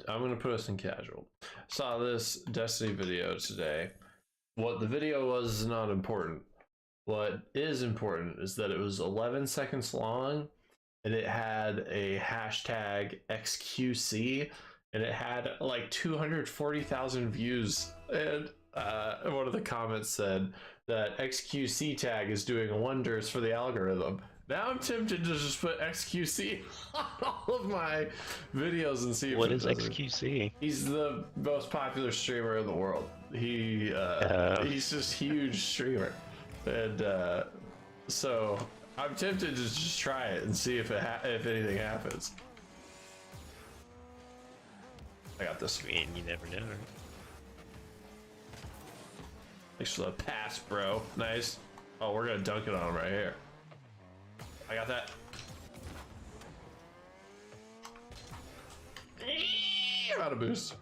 I'm gonna put us in casual. Saw this Destiny video today. What the video was is not important. What is important is that it was 11 seconds long, and it had a hashtag XQC, and it had like 240,000 views. And one of the comments said that XQC tag is doing wonders for the algorithm. Now I'm tempted to just put XQC on all of my videos and see if What it is does it. XQC? He's the most popular streamer in the world. He's just huge streamer, and so I'm tempted to just try it and see if if anything happens. I got this. I mean, you never know. Thanks for the pass, bro. Nice. Oh, we're gonna dunk it on him right here. I got that. I'm out of boost.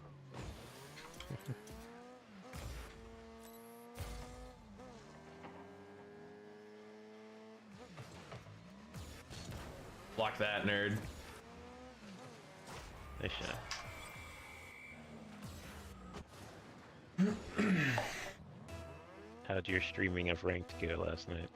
Block that, nerd. Nice shot. How'd your streaming of Ranked go last night?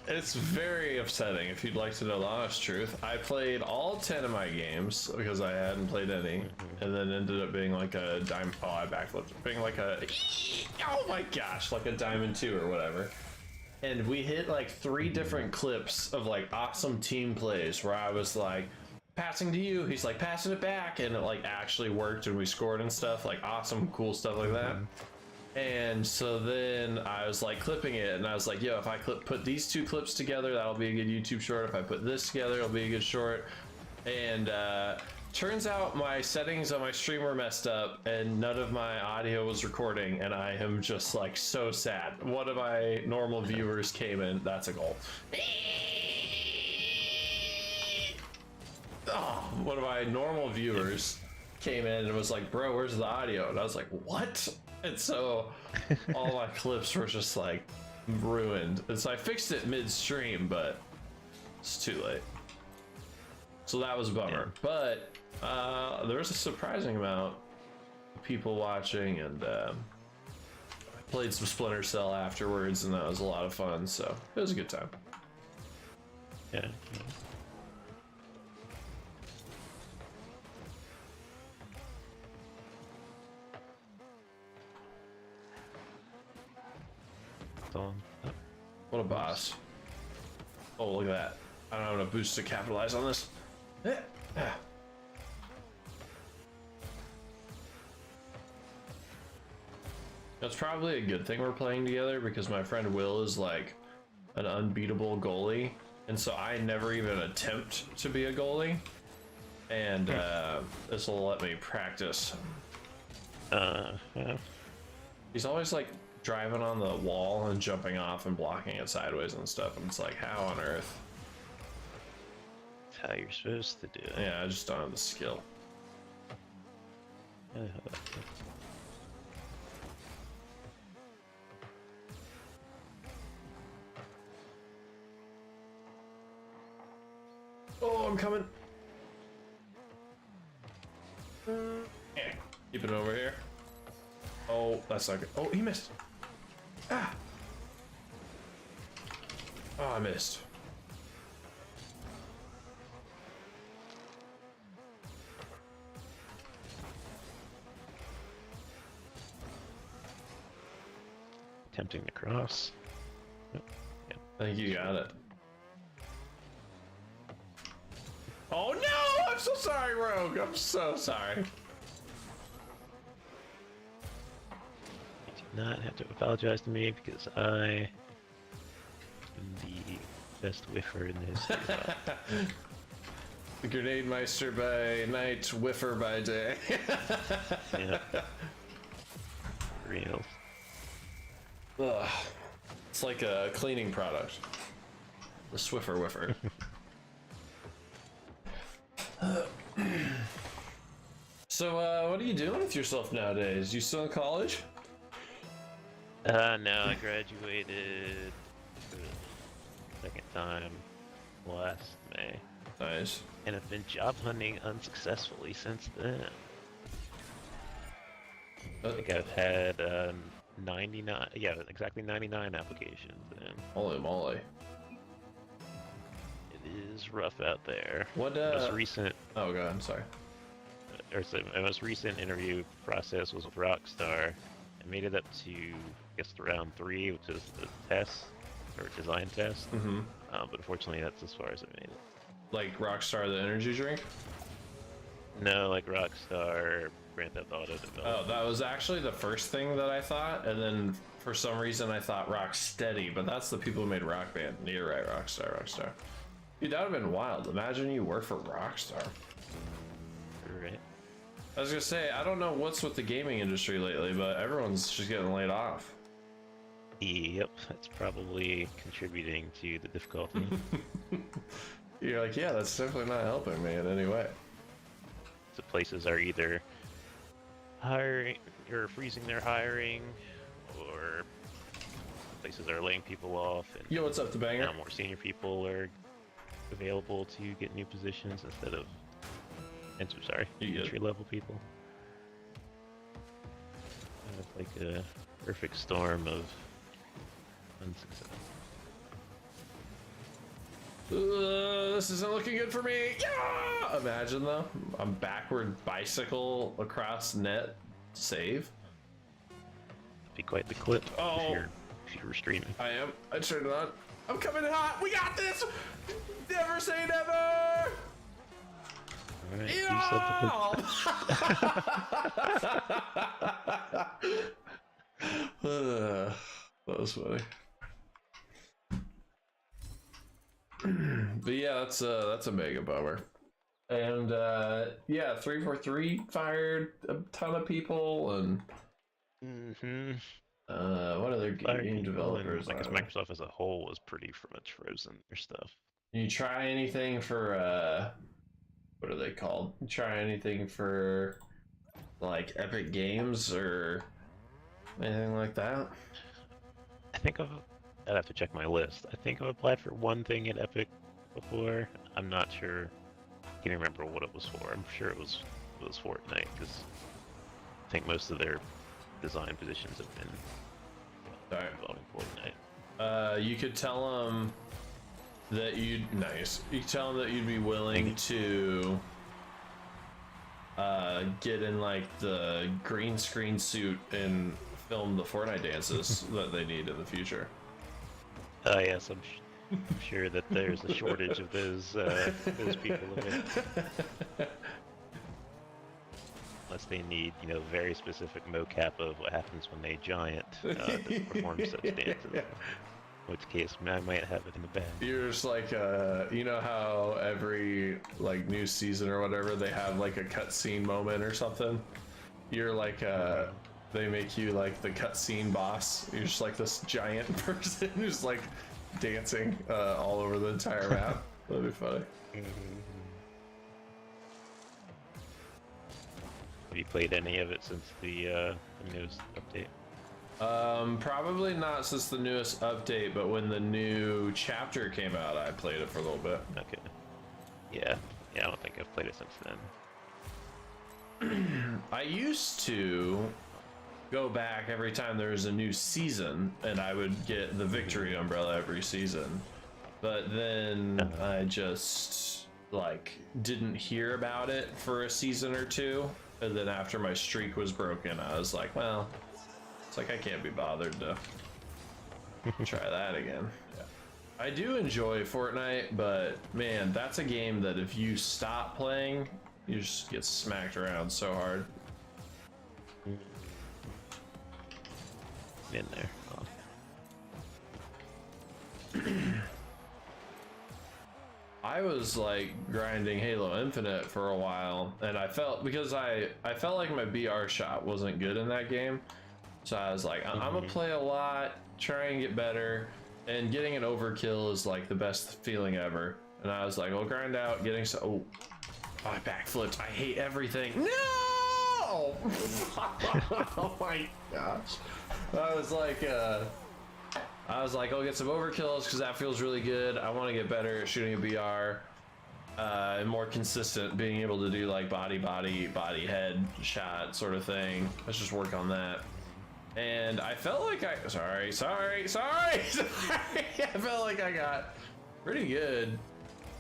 It's very upsetting if you'd like to know the honest truth. I played all 10 of my games because I hadn't played any, and then ended up being like a diamond. Oh, I backflipped. Being like a, oh my gosh, like a diamond 2 or whatever. And we hit like 3 different clips of like awesome team plays where I was like, passing to you, he's like passing it back, and it like actually worked and we scored and stuff, like awesome, cool stuff like that. And so then I was like clipping it, and I was like, yo, if I put these 2 clips together, that'll be a good YouTube short. If I put this together, it'll be a good short. And turns out my settings on my stream were messed up, and none of my audio was recording, and I am just like so sad. One of my normal viewers came in. That's a goal. Oh, one of my normal viewers came in and was like, bro, where's the audio? And I was like, what? And so all my clips were just like ruined. And so I fixed it midstream, but it's too late. So that was a bummer. But there was a surprising amount of people watching, and I played some Splinter Cell afterwards, and that was a lot of fun. So it was a good time. Yeah. What a boss. Oh, look at that. I don't have enough boost to capitalize on this. That's probably a good thing we're playing together, because my friend Will is like an unbeatable goalie, and so I never even attempt to be a goalie, and this will let me practice. Yeah. He's always like driving on the wall and jumping off and blocking it sideways and stuff, and it's like, how on earth? That's how you're supposed to do it. Yeah, I just don't have the skill. Oh, I'm coming. Yeah, keep it over here. Oh, that's not good. Oh, he missed. Ah. Oh, I missed. Attempting to cross. I think you got it. Oh no! I'm so sorry, Rogue. I'm so sorry. You do not have to apologize to me, because I am the best whiffer in the history of The Grenade Meister by night, whiffer by day. yeah. Real. Ugh. It's like a cleaning product. The Swiffer whiffer. So, what are you doing with yourself nowadays? You still in college? No, I graduated for the second time last May. Nice. and have been job hunting unsuccessfully since then. I think I've had 99, yeah, exactly 99 applications, and Holy moly. it is rough out there. What, Most recent, Oh, God, I'm sorry. my most recent interview process was with Rockstar. I made it up to, I guess, round 3, which is the test, or design test. Mm-hmm. But unfortunately, that's as far as I made it. Like Rockstar, the energy drink? No, like Rockstar, Grand Theft Auto Oh, development. that was actually the first thing that I thought, and then for some reason I thought Rocksteady, but that's the people who made Rock Band. You're right, Rockstar. Dude, that would have been wild. Imagine you work for Rockstar. Right. I was gonna say, I don't know what's with the gaming industry lately, but everyone's just getting laid off. Yep, that's probably contributing to the difficulty. You're like, yeah, that's definitely not helping me in any way. So places are either hiring or freezing their hiring, or places are laying people off, and Yo, what's up, the banger? now more senior people are available to get new positions instead of You good? entry level people. Kind of like a perfect storm of unsuccess. This isn't looking good for me. Yeah! Imagine though, I'm backward bicycle across net save. Be quite the clip Oh. if you were streaming. I am. I turned it on. I'm coming in hot. We got this. Never say never. Alright, That was funny. But yeah, that's a mega bummer. And yeah, 343 fired a ton of people, and what other game developers? I guess Microsoft as a whole was pretty much frozen their stuff. You try anything for what are they called? You try anything for like Epic Games or anything like that? I think I'd have to check my list. I think I've applied for one thing at Epic before. I'm not sure. I can't remember what it was for. I'm sure it was Fortnite, because I think most of their design positions have been involving Fortnite. You could tell them that you'd You could tell them that you'd be willing to get in like the green screen suit and film the Fortnite dances that they need in the future. Yes, I'm sure that there's a shortage of those people available. Unless they need, very specific mocap of what happens when they giant to perform such dances. Yeah. In which case, I might have it in the bag. You're just like, you know how every like new season or whatever they have like a cutscene moment or something. You're like, they make you like the cutscene boss. You're just like this giant person who's like dancing all over the entire map. That'd be funny. Have you played any of it since the newest update? Probably not since the newest update, but when the new chapter came out, I played it for a little bit. Okay. Yeah, I don't think I've played it since then. I used to go back every time there was a new season, and I would get the victory umbrella every season. But then I just like didn't hear about it for a season or two, and then after my streak was broken, I was like, well, it's like I can't be bothered to try that again. Yeah. I do enjoy Fortnite, but man, that's a game that if you stop playing, you just get smacked around so hard. In there. Oh. I was like grinding Halo Infinite for a while, and I felt like my BR shot wasn't good in that game, so I was like, I'm gonna play a lot, try and get better, and getting an overkill is like the best feeling ever. And I was like, I'll grind out, getting so. Oh, I backflipped. I hate everything. No! Oh my gosh. I was like, I'll get some overkills because that feels really good. I want to get better at shooting a BR. and more consistent, being able to do like body, head shot sort of thing. Let's just work on that. And I felt like sorry. I felt like I got pretty good.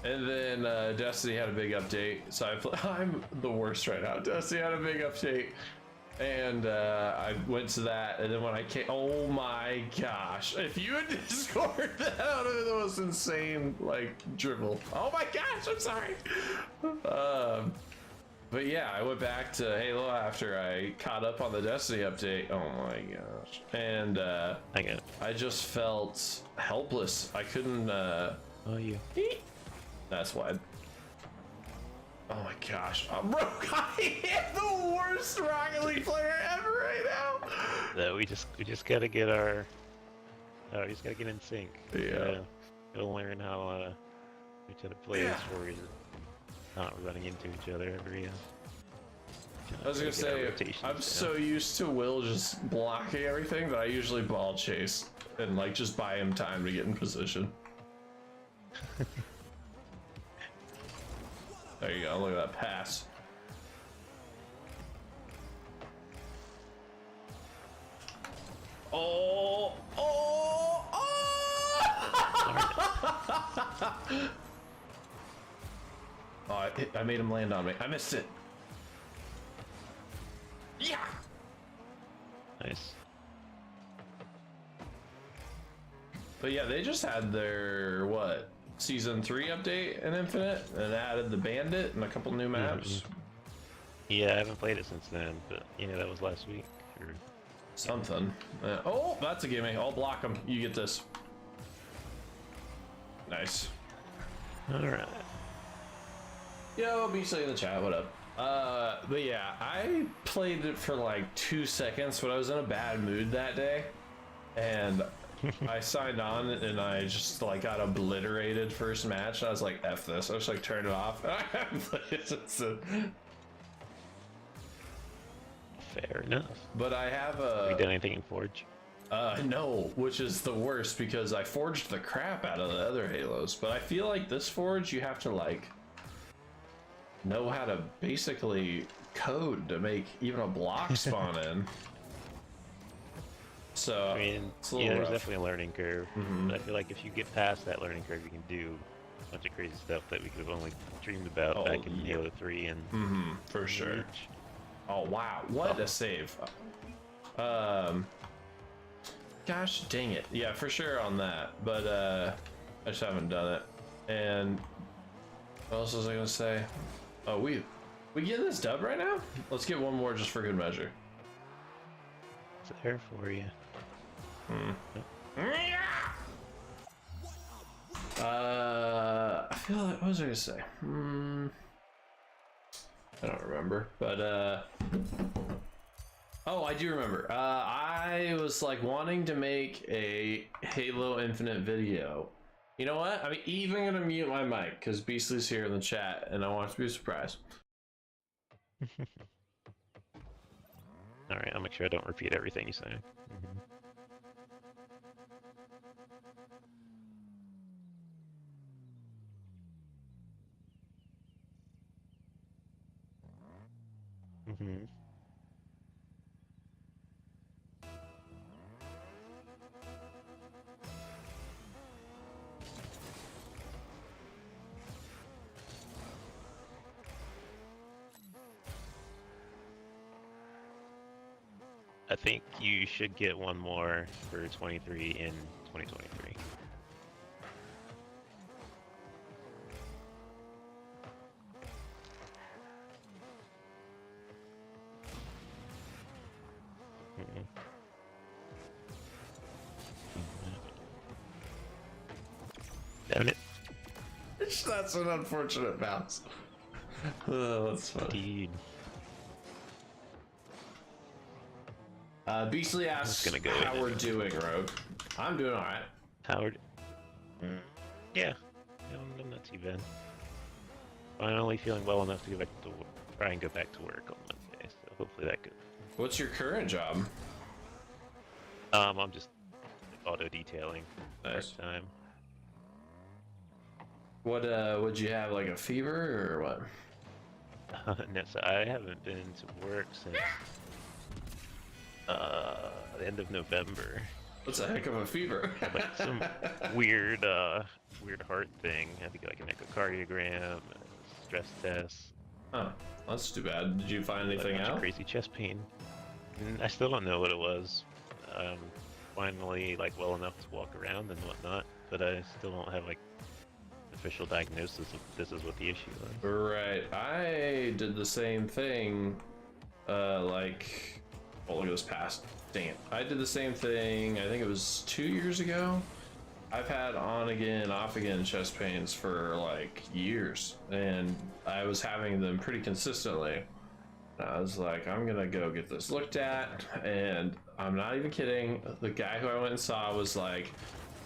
And then Destiny had a big update, so I'm the worst right now. Destiny had a big update, and I went to that, and then when I came, oh my gosh, if you had Discord that, would have been the most insane, like, dribble. Oh my gosh, I'm sorry. But yeah, I went back to Halo after I caught up on the Destiny update. Oh my gosh. And I just felt helpless. I couldn't, Oh, you. That's why. Oh my gosh, bro, I am the worst Rocket League player ever right now. No, we just gotta get our. We just gotta get in sync. Yeah. Gotta learn how each other plays for is not running into each other every. I was gonna say, I'm so used to Will just blocking everything that I usually ball chase and like just buy him time to get in position. There you go, look at that pass. Oh! Oh, I made him land on me. I missed it. Yeah! Nice. But yeah, they just had their, what, Season 3 update in Infinite, and added the Bandit and a couple new maps. Yeah, I haven't played it since then, but that was last week. Or... Something. Oh, that's a gimme. I'll block him. You get this. Nice. Alright. Yo, Beasley in the chat, what up? But yeah, I played it for like 2 seconds, but I was in a bad mood that day. And I signed on and I just like got obliterated first match. And I was like, F this. I just like turned it off. I haven't played it since then. Fair enough. But I have Have you done anything in Forge? No, which is the worst because I forged the crap out of the other Halos. But I feel like this Forge, you have to like know how to basically code to make even a block spawn in. So I mean, there's definitely a learning curve. But I feel like if you get past that learning curve, you can do a bunch of crazy stuff that we could have only dreamed about back in Halo 3 and for sure. Reach. Oh wow, what a save. Gosh dang it. Yeah, for sure on that. But I just haven't done it. And what else was I gonna say? Oh, we get this dub right now? Let's get one more just for good measure. It's there for you. I feel like, what was I gonna say? I don't remember, but oh, I do remember. I was like wanting to make a Halo Infinite video. You know what? I'm even gonna mute my mic because Beastly's here in the chat, and I want it to be a surprise. All right, I'll make sure I don't repeat everything you say. I think you should get one more for 23 in 2023. Damn it. That's an unfortunate bounce. Oh, that's funny. Beastly asks how we're doing, Rogue. I'm doing alright. Howard? Yeah, I'm not too bad. Finally feeling well enough to go back to try and go back to work on Monday, so hopefully that good. What's your current job? I'm just auto detailing nice. part time. What would you have, like a fever or what? No, so I haven't been to work since the end of November. What's a heck of a fever? Like some weird weird heart thing. I think like an echocardiogram, a stress test. Oh, that's too bad. Did you find Like a anything bunch of out? crazy chest pain. I still don't know what it was. Finally like well enough to walk around and whatnot, but I still don't have like official diagnosis of this is what the issue was. Right. I did the same thing. Like, well, look at this past. Dang it. I did the same thing. I think it was 2 years ago. I've had on again, off again chest pains for like years, and I was having them pretty consistently. I was like, I'm gonna go get this looked at, and I'm not even kidding. The guy who I went and saw was like,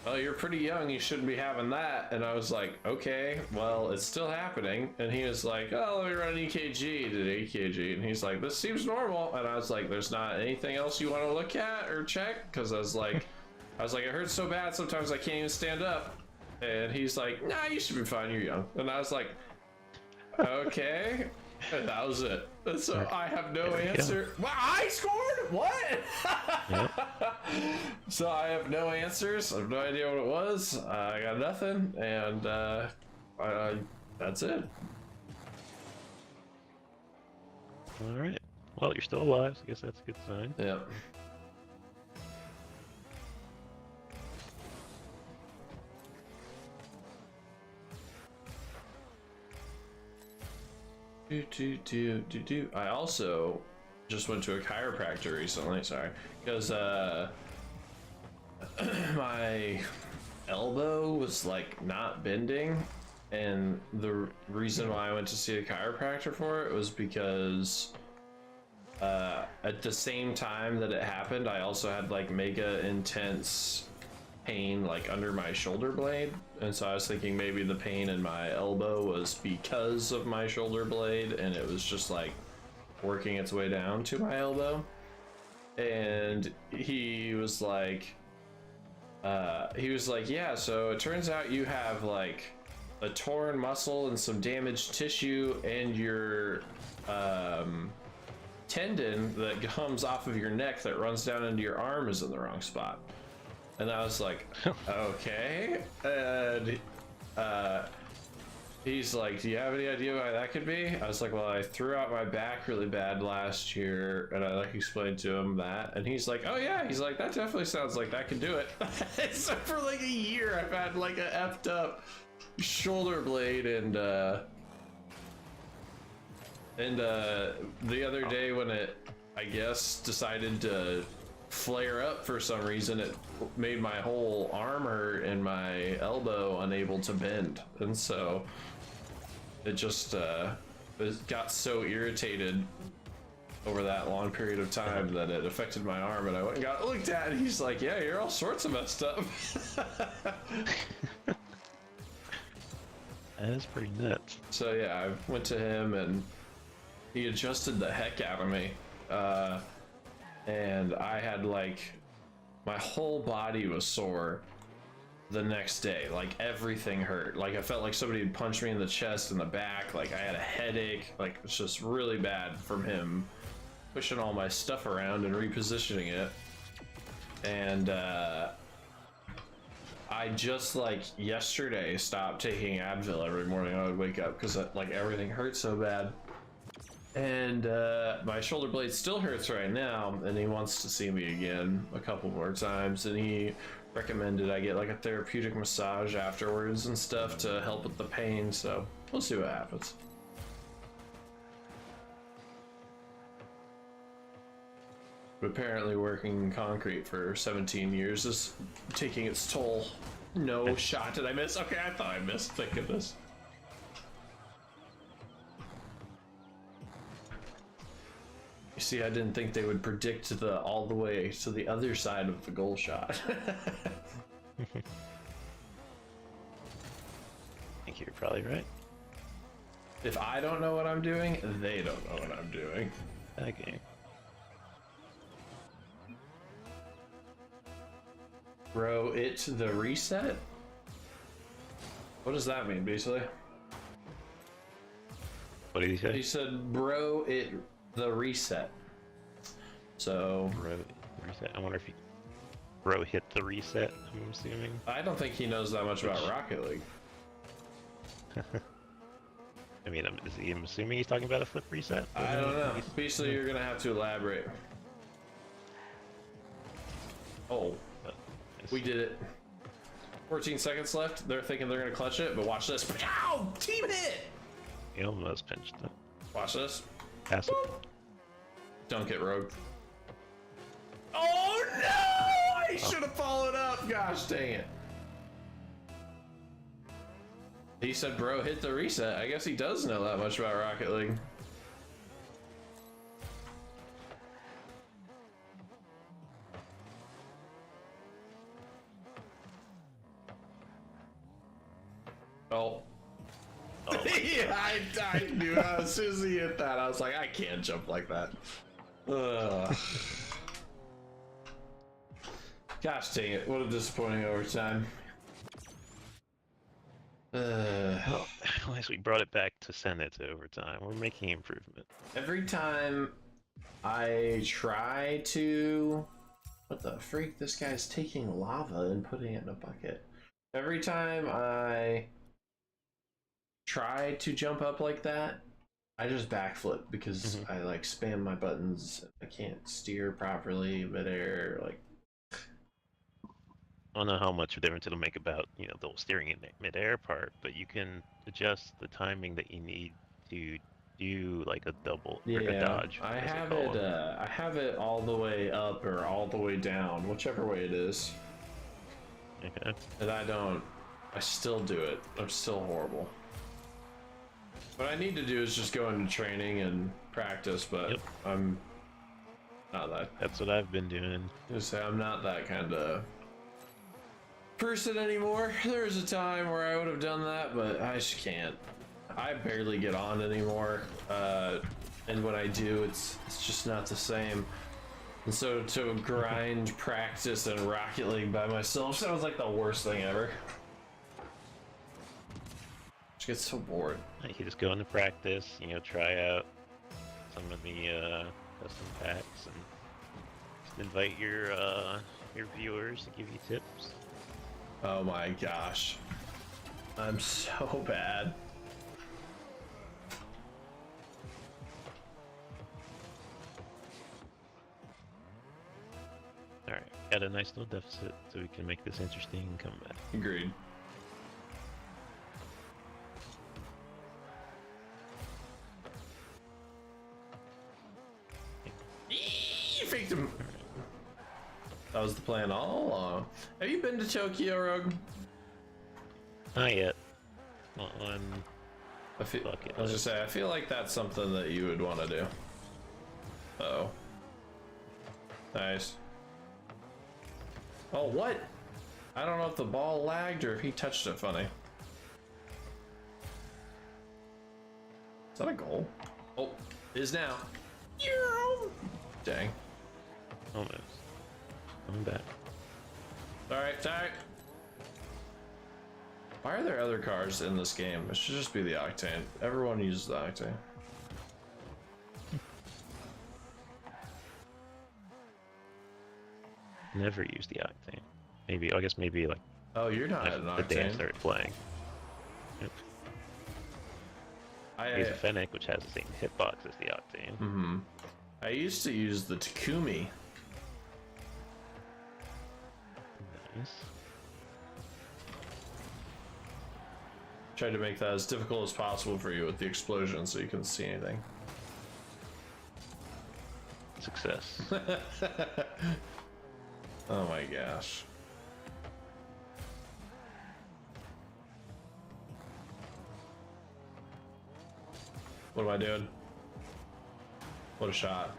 "Oh, you're pretty young. You shouldn't be having that." And I was like, "Okay, well, it's still happening." And he was like, "Oh, let me run an EKG." Did an EKG, and he's like, "This seems normal." And I was like, "There's not anything else you want to look at or check?" Because I was like, "It hurts so bad sometimes I can't even stand up." And he's like, "Nah, you should be fine. You're young." And I was like, "Okay." And that was it. And so I have no answer. Well, I scored? What? Yep. So I have no answers. I have no idea what it was. I got nothing. And that's it. All right. Well, you're still alive. So I guess that's a good sign. Yeah. I also just went to a chiropractor recently, sorry, because my elbow was like not bending, and the reason why I went to see a chiropractor for it was because at the same time that it happened, I also had like mega intense pain like under my shoulder blade, and so I was thinking maybe the pain in my elbow was because of my shoulder blade, and it was just like working its way down to my elbow. And he was like, yeah, so it turns out you have like a torn muscle and some damaged tissue, and your tendon that comes off of your neck that runs down into your arm is in the wrong spot. And I was like, okay. And he's like, do you have any idea why that could be? I was like, well, I threw out my back really bad last year, and I like explained to him that, and he's like, oh yeah, he's like, that definitely sounds like that could do it. So for like a year, I've had like a effed up shoulder blade, and the other day when it, I guess, decided to flare up for some reason, it made my whole arm hurt and my elbow unable to bend, and so it just it got so irritated over that long period of time that it affected my arm, and I went and got it looked at, and he's like, yeah, you're all sorts of messed up. That is pretty nuts. So yeah, I went to him and he adjusted the heck out of me, and I had like, my whole body was sore the next day. Like everything hurt. Like I felt like somebody had punched me in the chest and the back. Like I had a headache. Like it's just really bad from him pushing all my stuff around and repositioning it. And I just like yesterday stopped taking Advil every morning. I would wake up because like everything hurt so bad. And my shoulder blade still hurts right now, and he wants to see me again a couple more times, and he recommended I get like a therapeutic massage afterwards and stuff to help with the pain, so we'll see what happens. But apparently working in concrete for 17 years is taking its toll. No shot, did I miss? Okay, I thought I missed, thank goodness. You see, I didn't think they would predict all the way to the other side of the goal shot. I think you're probably right. If I don't know what I'm doing, they don't know what I'm doing. Okay. Bro, it's the reset? What does that mean, basically? What did he say? He said, bro, the reset. So Bro, reset. I wonder if he bro hit the reset. I'm assuming. I don't think he knows that much about Rocket League. I mean, I'm assuming he's talking about a flip reset. I don't know. Basically, you're gonna have to elaborate. Oh, we did it. 14 seconds left. They're thinking they're gonna clutch it, but watch this. Ow! Team hit! He almost pinched it. Watch this. Pass it. Don't get rogue. Oh no! I should have followed up. Gosh dang it. He said, bro, hit the reset. I guess he does know that much about Rocket League. Oh. Yeah, I knew it. As soon as he hit that, I was like, I can't jump like that. Ugh. Gosh dang it, what a disappointing overtime. Well, at least we brought it back to send it to overtime. We're making improvement. Every time I try to... What the freak? This guy's taking lava and putting it in a bucket. Every time I try to jump up like that, I just backflip because I like spam my buttons. I can't steer properly midair. Like, I don't know how much of a difference it'll make about, you know, the whole steering in mid-air part, but you can adjust the timing that you need to do like a double or a dodge. I have it. I have it all the way up or all the way down, whichever way it is. Okay. And I don't. I still do it. I'm still horrible. What I need to do is just go into training and practice, but I'm not that. That's what I've been doing. Just say I'm not that kind of person anymore. There was a time where I would have done that, but I just can't. I barely get on anymore, and when I do, it's just not the same. And so to grind practice and Rocket League by myself sounds like the worst thing ever. Just get so bored. You just go into practice, you know, try out some of the custom packs, and just invite your viewers to give you tips. Oh my gosh, I'm so bad. Alright, got a nice little deficit so we can make this interesting and come back. Agreed. You faked him. That was the plan all along. Have you been to Tokyo, Rogue? Not yet. Not on I was bucket just list. say, I feel like that's something that you would want to do. Uh-oh. Nice. Oh, what? I don't know if the ball lagged or if he touched it funny. Is that a goal? Oh, it is now. Dang. Almost. Coming back. Alright, alright. Why are there other cars in this game? It should just be the Octane. Everyone uses the Octane. Never used the Octane. Maybe, I guess maybe like Oh, you're not an the day I Octane. started playing. Yep. I use a Fennec, which has the same hitbox as the Octane. I used to use the Takumi. Nice. Tried to make that as difficult as possible for you with the explosion so you couldn't see anything. Success. Oh my gosh. What am I doing? What a shot.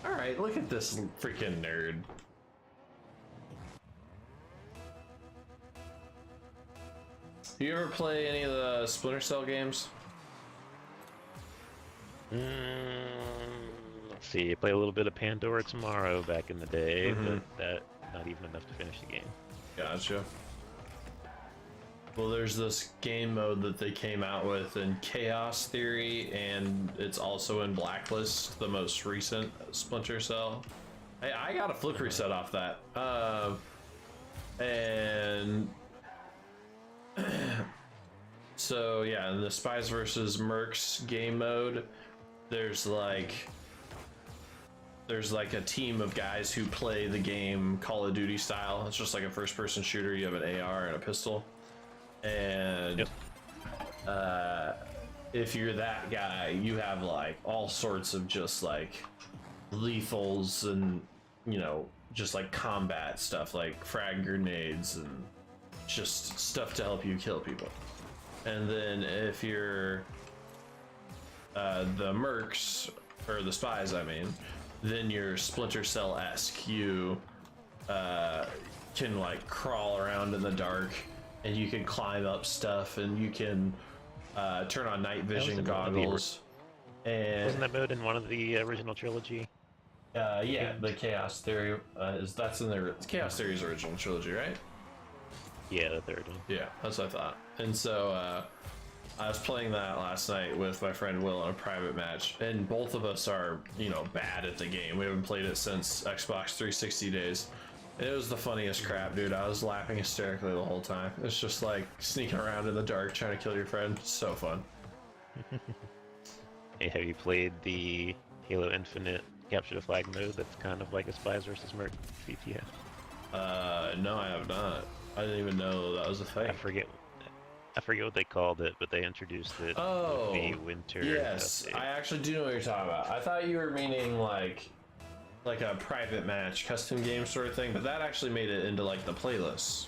Alright, look at this freaking nerd. You ever play any of the Splinter Cell games? see. Play a little bit of Pandora tomorrow back in the day, Mhm. but that not even enough to finish the game. Gotcha. Well, there's this game mode that they came out with in Chaos Theory, and it's also in Blacklist, the most recent Splinter Cell. Hey, I got a flick reset off that. And so yeah, in the Spies versus Mercs game mode, there's like a team of guys who play the game Call of Duty style. It's just like a first-person shooter. You have an AR and a pistol, and Yep. if you're that guy, you have like all sorts of just like lethals and just like combat stuff like frag grenades and just stuff to help you kill people. And then if you're the mercs or the spies, I mean, then you're Splinter Cell-esque. You can like crawl around in the dark, and you can climb up stuff, and you can turn on night vision in one of the goggles. And Wasn't that mode in one of the original trilogy? yeah, the Chaos Theory that's in the Chaos Theory's original trilogy, right? Yeah, the third one. Yeah, that's what I thought. And so I was playing that last night with my friend Will in a private match, and both of us are, bad at the game. We haven't played it since Xbox 360 days. And it was the funniest crap, dude. I was laughing hysterically the whole time. It's just like sneaking around in the dark trying to kill your friend. It's so fun. Hey, have you played the Halo Infinite Capture the Flag mode that's kind of like a Spies versus Merc CTF? No, I have not. I didn't even know that was a thing. I forget what they called it, but they introduced it Oh, with the winter. yes, update. I actually do know what you're talking about. I thought you were meaning like a private match, custom game sort of thing, but that actually made it into like the playlists.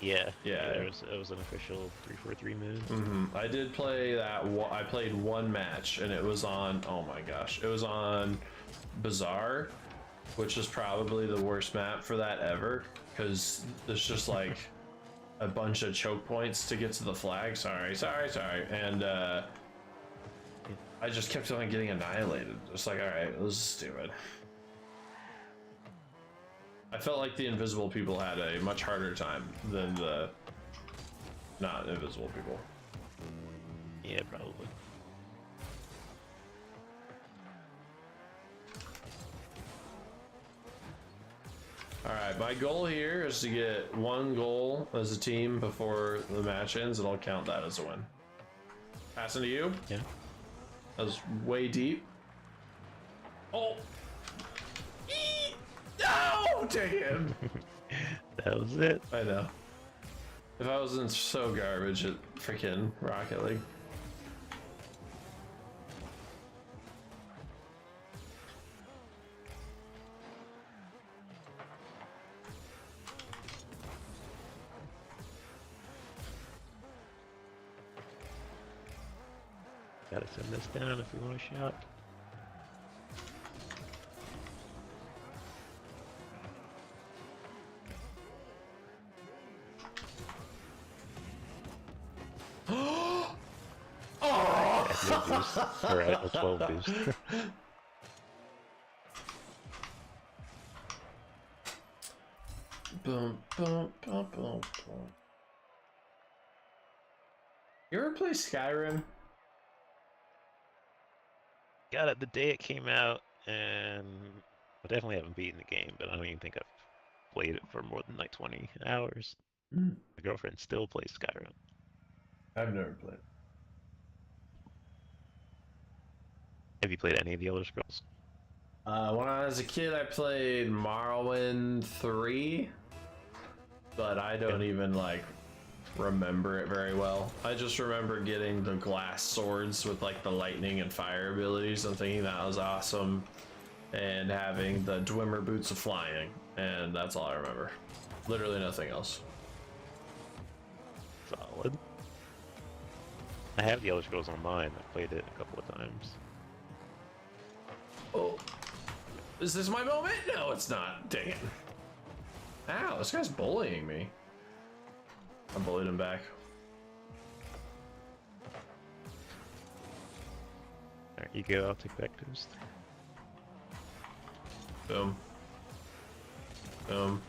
Yeah, Yeah. It was an official 343 move. I did play that. I played one match, and it was on. Oh my gosh, it was on Bazaar, which is probably the worst map for that ever, because there's just like a bunch of choke points to get to the flag. Sorry, and I just kept on getting annihilated. Just like, all right, this is stupid. I felt like the invisible people had a much harder time than the not invisible people. Yeah, probably. All right, my goal here is to get one goal as a team before the match ends, and I'll count that as a win. Passing to you. Yeah. That was way deep. Oh! No! Dang it! That was it. I know. If I wasn't so garbage at freaking Rocket League. Gotta send this down if we want a shot. No boost. Or a 12 boost. Boom, boom, boom, boom, boom. You ever play Skyrim? Got it the day it came out, and I definitely haven't beaten the game, but I don't even think I've played it for more than like 20 hours. My girlfriend still plays Skyrim. I've never played. Have you played any of the Elder Scrolls? When I was a kid, I played Morrowind 3, but I don't even like remember it very well. I just remember getting the glass swords with like the lightning and fire abilities and thinking that was awesome, and having the Dwemer boots of flying, and that's all I remember. Literally nothing else. Solid. I have the Elder Scrolls Online. I played it a couple of times. Oh, is this my moment? No, it's not. Dang it. Ow, this guy's bullying me. I bullied him back. There you go, I'll take back boost. Boom. Boom.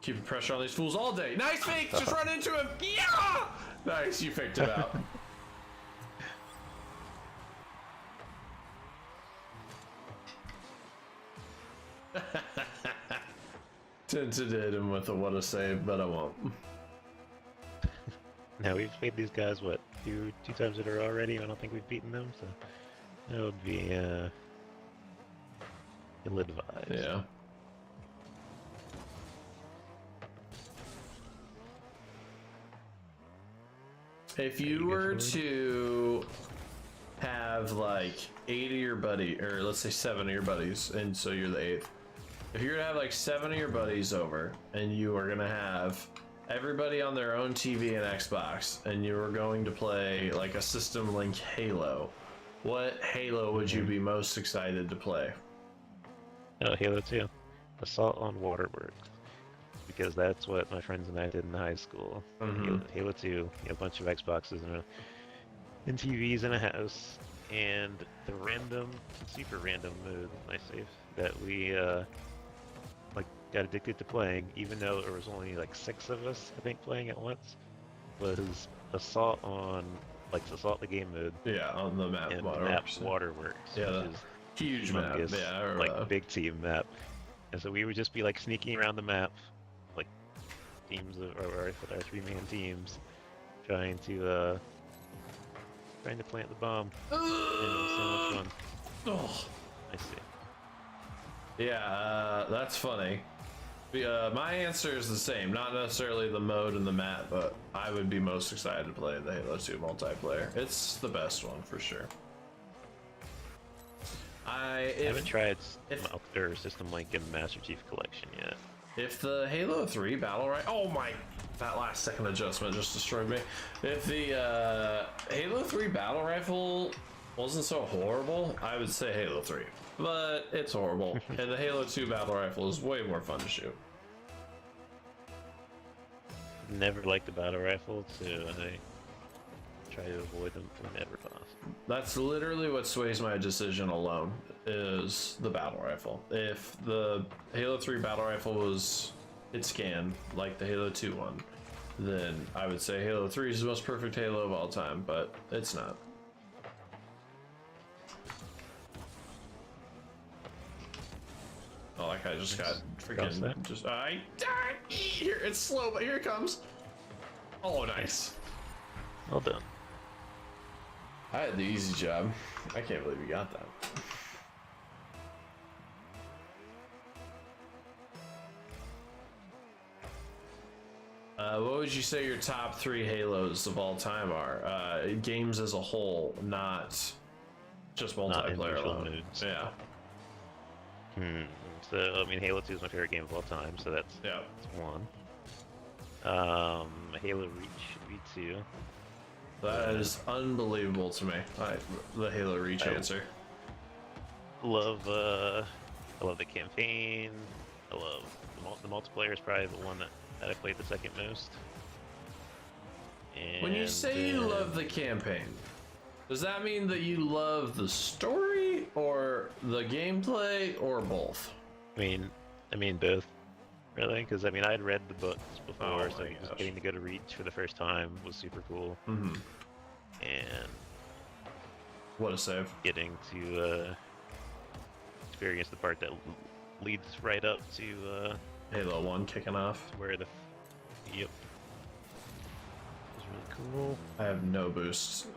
Keeping pressure on these fools all day. Nice fake! Just run into him! Yeah! Nice, you faked him out. Tempted to hit him with a what a save, but I won't. Now we've played these guys what two times in a row already. I don't think we've beaten them, so that would be ill-advised. Yeah. If you were to have like 8 of your buddy, or let's say 7 of your buddies, and so you're the 8th. If you're gonna have like 7 of your buddies over, and you are gonna have everybody on their own TV and Xbox, and you are going to play like a System Link Halo, what Halo would you be most excited to play? Oh, Halo 2. Assault on Waterworks. Because that's what my friends and I did in high school. Halo 2, you have a bunch of Xboxes and TVs in a house, and the super random mode, I say, that we like got addicted to playing, even though there was only like 6 of us, I think, playing at once, was Assault the game mode. Yeah, on the map. And Waterworks. Waterworks, Yeah, which is huge map. humongous, Yeah, I remember like that. big team map. And so we would just be like sneaking around the map, like teams of our 3-man teams, trying to plant the bomb. And it was so much fun. Oh. I see. Yeah, that's funny. My answer is the same. Not necessarily the mode and the map, but I would be most excited to play the Halo 2 multiplayer. It's the best one for sure. I haven't tried their System Link and Master Chief Collection yet. If the Halo 3 battle rifle, oh my, that last second adjustment just destroyed me. If the Halo 3 battle rifle wasn't so horrible, I would say Halo 3. But it's horrible, and the Halo 2 battle rifle is way more fun to shoot. Never liked the battle rifle, so I try to avoid them whenever possible. That's literally what sways my decision alone, is the battle rifle. If the Halo 3 battle rifle was hit scan like the Halo 2 one, then I would say Halo 3 is the most perfect Halo of all time, but it's not. Oh, that guy just got freaking just here, it's slow, but here it comes. Oh, nice. Well done. I had the easy job. I can't believe you got that. What would you say your top 3 Halos of all time are? Games as a whole, not just multiplayer alone. Modes. Yeah. So, I mean, Halo 2 is my favorite game of all time, so that's one. Halo Reach V2. That is unbelievable to me. The Halo Reach answer. I love the campaign. I love the multiplayer is probably the one that I played the second most. And when you say you love the campaign, does that mean that you love the story or the gameplay or both? I mean both, really, because I mean I'd read the books before, so just getting to go to Reach for the first time was super cool. Mm-hmm. And what a save! Getting to experience the part that leads right up to Halo 1 kicking off. Where the it was really cool. I have no boosts.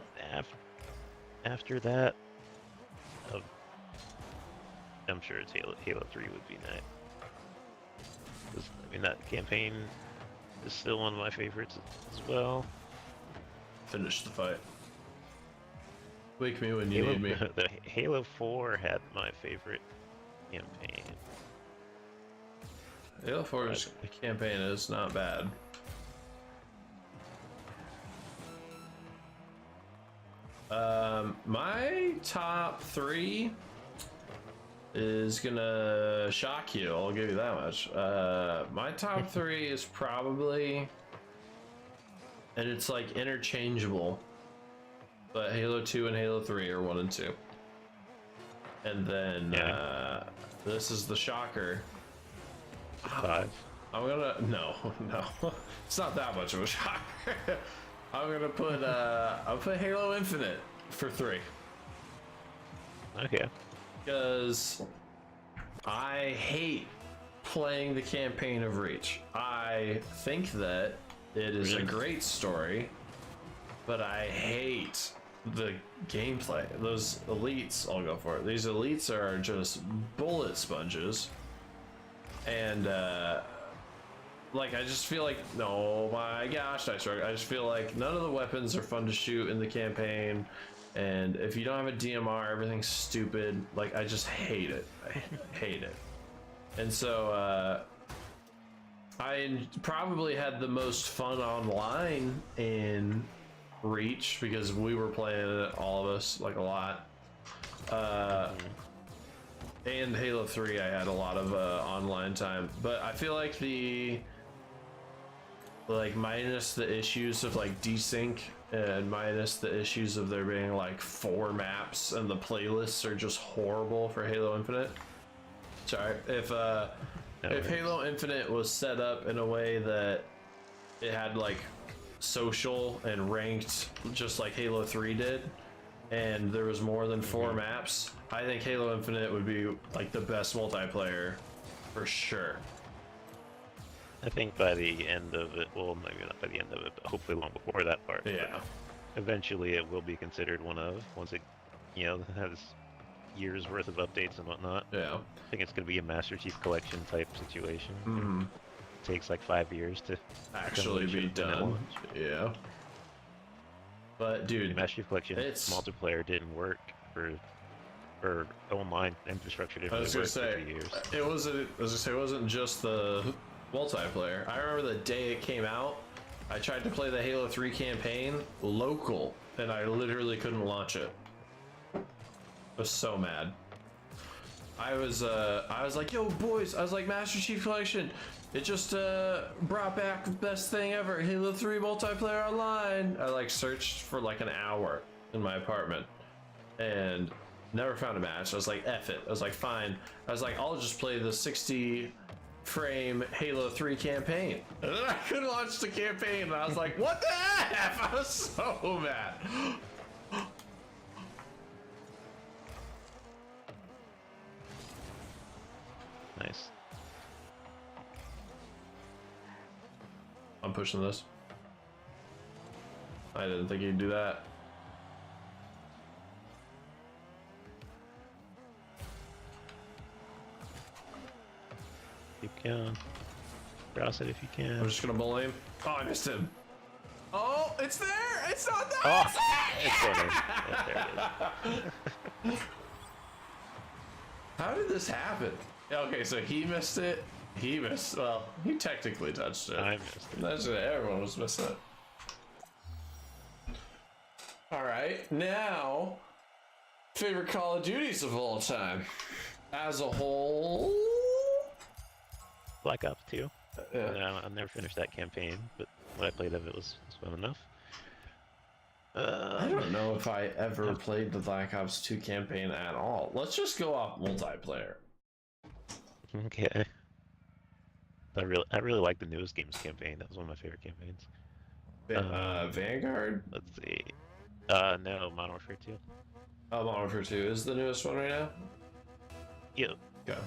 After that, I'm sure it's Halo 3 would be next. I mean, that campaign is still one of my favorites as well. Finish the fight. Wake me when you need me. The Halo 4 had my favorite campaign. Halo 4's campaign is not bad. My top 3 is gonna shock you. I'll give you that much. My top 3 is probably, and it's like interchangeable, but Halo 2 and Halo 3 are 1 and 2. And then Yeah. this is the shocker. 5. I'm gonna no. It's not that much of a shocker. I'm gonna put I'll put Halo Infinite for 3. Okay. Because I hate playing the campaign of Reach. I think that it is a Really? great story, but I hate the gameplay. Those elites, I'll go for it. These elites are just bullet sponges. And like I just feel like, oh my gosh, I just feel like none of the weapons are fun to shoot in the campaign. And if you don't have a DMR, everything's stupid. Like, I just hate it. I hate it. And so, I probably had the most fun online in Reach because we were playing it, all of us, like a lot. And Halo 3, I had a lot of online time. But I feel like minus the issues of like desync and minus the issues of there being like 4 maps and the playlists are just horrible for Halo Infinite. Sorry, if Halo Infinite was set up in a way that it had like social and ranked just like Halo 3 did, and there was more than 4 maps, I think Halo Infinite would be like the best multiplayer for sure. I think by the end of it, well, maybe not by the end of it, but hopefully long before that part. but Yeah. Eventually, it will be considered one of, once it, has years worth of updates and whatnot. Yeah. I think it's going to be a Master Chief Collection type situation. Mm-hmm. It takes like 5 years to Actually what it be should've been at done. launch. Yeah. But dude, Master Chief Collection it's- multiplayer didn't work for online infrastructure didn't I was really gonna work say for 2 years. it wasn't just the multiplayer. I remember the day it came out, I tried to play the Halo 3 campaign local, and I literally couldn't launch it. I was so mad. I was like, yo boys, I was like, Master Chief Collection, it just brought back the best thing ever, Halo 3 multiplayer online. I like searched for like an hour in my apartment and never found a match. I was like, F it. I was like, fine. I was like, I'll just play the 60 frame Halo 3 campaign. And then I couldn't launch the campaign, and I was like, what the F? I was so mad. Nice. I'm pushing this. I didn't think he'd do that. Keep going. Cross it if you can. I'm just gonna bully him. Oh, I missed him. Oh, it's there! It's not there! Oh, It's there! it's there. Yeah, there it is. How did this happen? Yeah, okay, so he missed it. He missed. Well, he technically touched it. I missed it. That's it. Everyone was missing it. All right, now favorite Call of Duties of all time, as a whole. Black Ops 2. Yeah. I never finished that campaign, but what I played of it was fun enough. I don't know if I ever played the Black Ops 2 campaign at all. Let's just go off multiplayer. Okay. I really like the newest games campaign. That was one of my favorite campaigns. Vanguard? Let's see. No, Modern Warfare 2. Oh, Modern Warfare 2 is the newest one right now? Yep. Okay.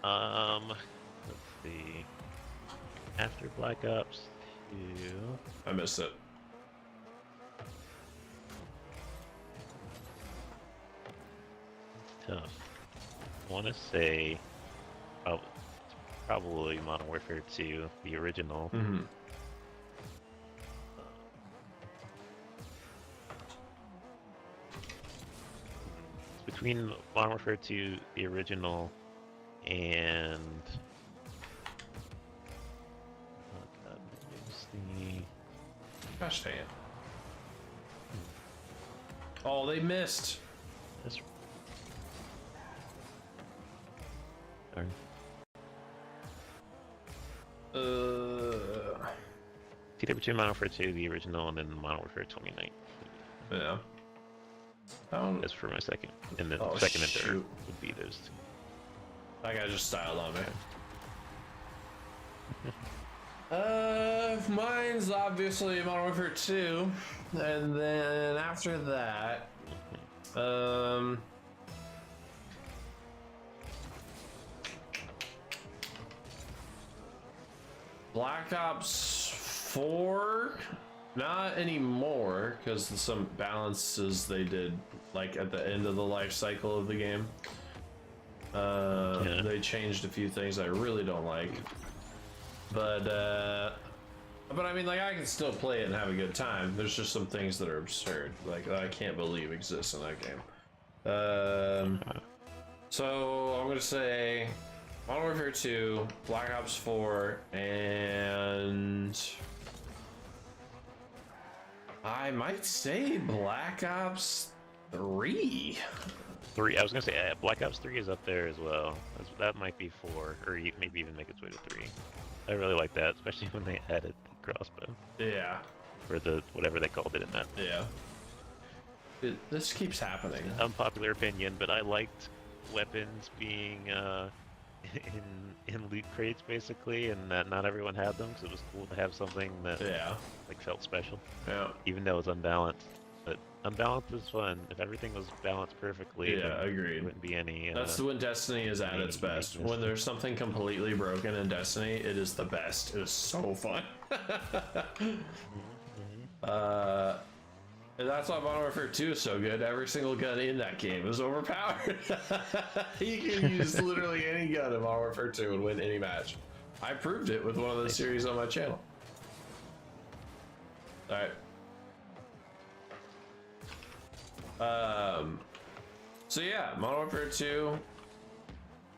Let's see. After Black Ops 2. I missed it. It's tough. I want to say probably Modern Warfare 2, the original. Mm-hmm. Between Modern Warfare 2, the original, and oh god, what's the Gosh dang it. Oh, they missed. this? Darn. It's either between Modern Warfare 2, the original, and then Modern Warfare 2019. Yeah. As for my second, and then Oh, second and third shoot. would be those two. That guy just styled on me. Mine's obviously Modern Warfare 2, and then after that, Black Ops 4, not anymore, because some balances they did, like at the end of the life cycle of the game. Yeah. They changed a few things I really don't like. But I mean, like, I can still play it and have a good time. There's just some things that are absurd, like that I can't believe exist in that game. So I'm gonna say Modern Warfare 2, Black Ops 4, and I might say Black Ops 3. 3. I was gonna say Black Ops 3 is up there as well. That might be 4, or maybe even make its way to 3. I really like that, especially when they added the crossbow, Yeah, or the whatever they called it in that. yeah. This keeps happening. Unpopular opinion, but I liked weapons being in loot crates basically, and that not everyone had them, so it was cool to have something that Yeah, like felt special, yeah, even though it's unbalanced. But unbalanced is fun. If everything was balanced perfectly, yeah. then Agreed. there wouldn't be any. That's when Destiny is at its best. When there's something completely broken in Destiny, it is the best. It is so fun. And that's why Modern Warfare 2 is so good. Every single gun in that game is overpowered. You can use literally any gun in Modern Warfare 2 and win any match. I proved it with one of the series on my channel. Alright. So yeah, Modern Warfare 2,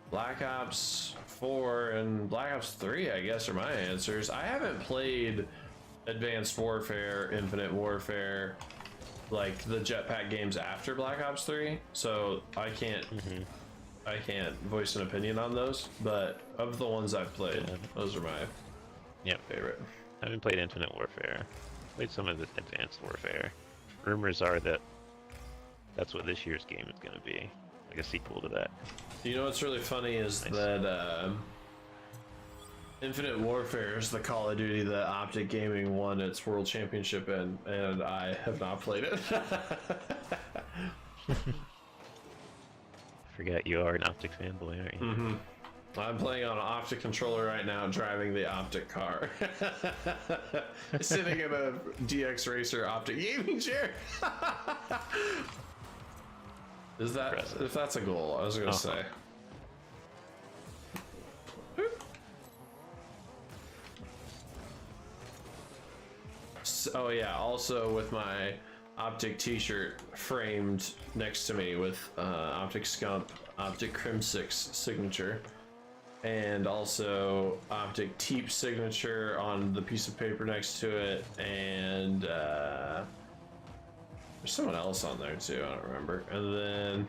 Black Ops 4, and Black Ops 3, I guess, are my answers. I haven't played Advanced Warfare, Infinite Warfare, like the jetpack games after Black Ops 3, so I can't voice an opinion on those, but of the ones I've played, those are my favorite. I haven't played Infinite Warfare. Played some of the Advanced Warfare. Rumors are that that's what this year's game is going to be, like a sequel to that. You know what's really funny is that Infinite Warfare is the Call of Duty that Optic Gaming won its world championship in, and I have not played it. Forgot you are an Optic fanboy, aren't you? I'm playing on an Optic controller right now, driving the Optic car. Sitting in a DX Racer Optic gaming chair. Is that, Impressive. if that's a goal, I was gonna say. Oh yeah, also with my Optic t-shirt framed next to me with Optic Scump, Optic Crim6 signature, and also Optic Teep signature on the piece of paper next to it, and there's someone else on there too, I don't remember. And then,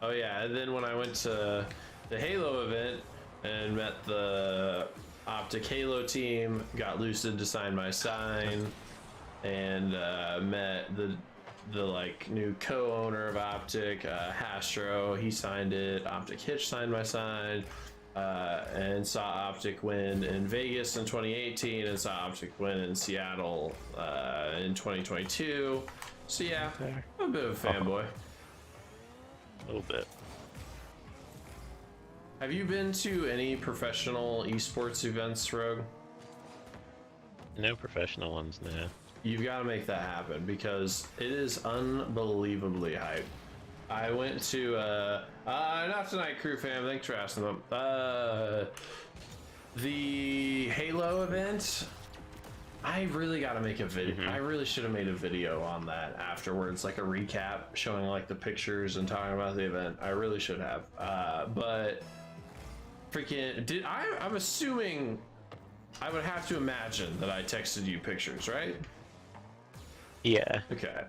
oh yeah, and then when I went to the Halo event and met the Optic Halo team, got Lucid to sign my sign, and met the like new co-owner of Optic, Hastro. He signed it. Optic Hitch signed my sign, and saw Optic win in Vegas in 2018, and saw Optic win in Seattle in 2022. So yeah, I'm a bit of a fanboy. A little bit. Have you been to any professional esports events, Rogue? No professional ones now. You've got to make that happen because it is unbelievably hype. I went to not tonight, crew fam. Thanks for asking them. The Halo event. I really got to make a video. I really should have made a video on that afterwards, like a recap showing like the pictures and talking about the event. I really should have. But freaking I'm assuming. I would have to imagine that I texted you pictures, right? Yeah. Okay. I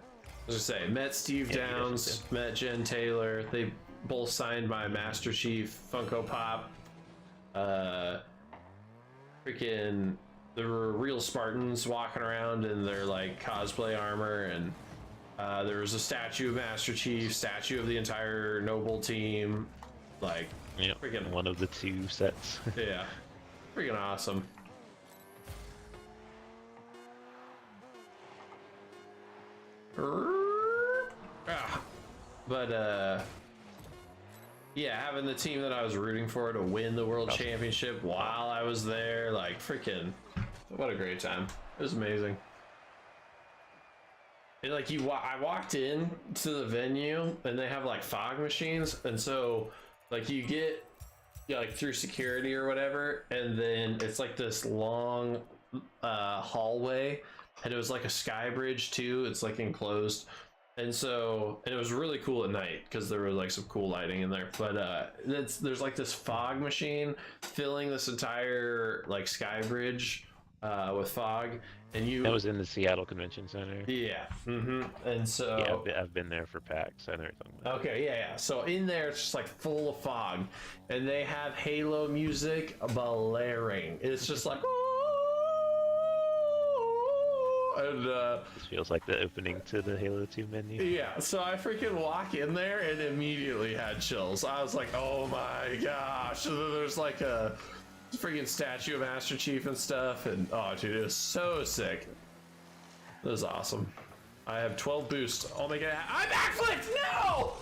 was gonna say, met Steve Downs, met Jen Taylor. They both signed my Master Chief Funko Pop. Freaking, there were real Spartans walking around in their like cosplay armor, and There was a statue of Master Chief, statue of the entire Noble team. Like, Yep. freaking, One of the 2 sets. yeah, freaking awesome. But yeah, having the team that I was rooting for to win the world championship while I was there, like, freaking, what a great time. It was amazing. And like I walked in to the venue and they have like fog machines, and so like you get like through security or whatever, and then it's like this long hallway, and it was like a sky bridge too. It's like enclosed, and it was really cool at night because there was like some cool lighting in there. But there's like this fog machine filling this entire like sky bridge with fog. And That was in the Seattle Convention Center. Yeah. And so Yeah, I've been there for PAX. I know what you're talking about. okay, yeah. So in there, it's just like full of fog, and they have Halo music blaring. It's just like, and This feels like the opening to the Halo 2 menu. yeah. So I freaking walk in there and immediately had chills. I was like, oh my gosh. And then there's like a freaking statue of Master Chief and stuff, and oh dude, it was so sick. It was awesome. I have 12 boosts. Oh my god, I backflipped! No!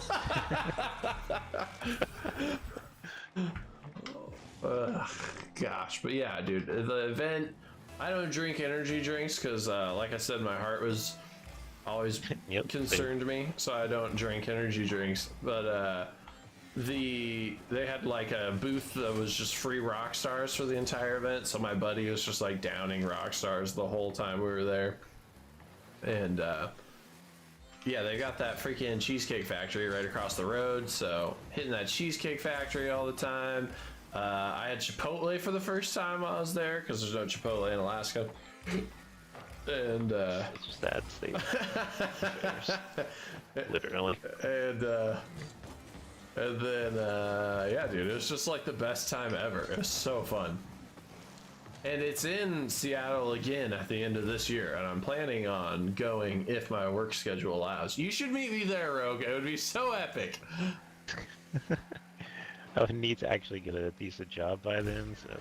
Gosh, but yeah, dude, the event, I don't drink energy drinks because like I said, my heart was always concerned me, so I don't drink energy drinks. But they had like a booth that was just free rock stars for the entire event, so my buddy was just like downing rock stars the whole time we were there. And yeah, they got that freaking Cheesecake Factory right across the road, so hitting that Cheesecake Factory all the time. I had Chipotle for the first time while I was there because there's no Chipotle in Alaska. And It's just that state. Literally. And then, yeah, dude, it was just like the best time ever. It was so fun. And it's in Seattle again at the end of this year, and I'm planning on going if my work schedule allows. You should meet me there, Rogue. It would be so epic. I would need to actually get a decent job by then, so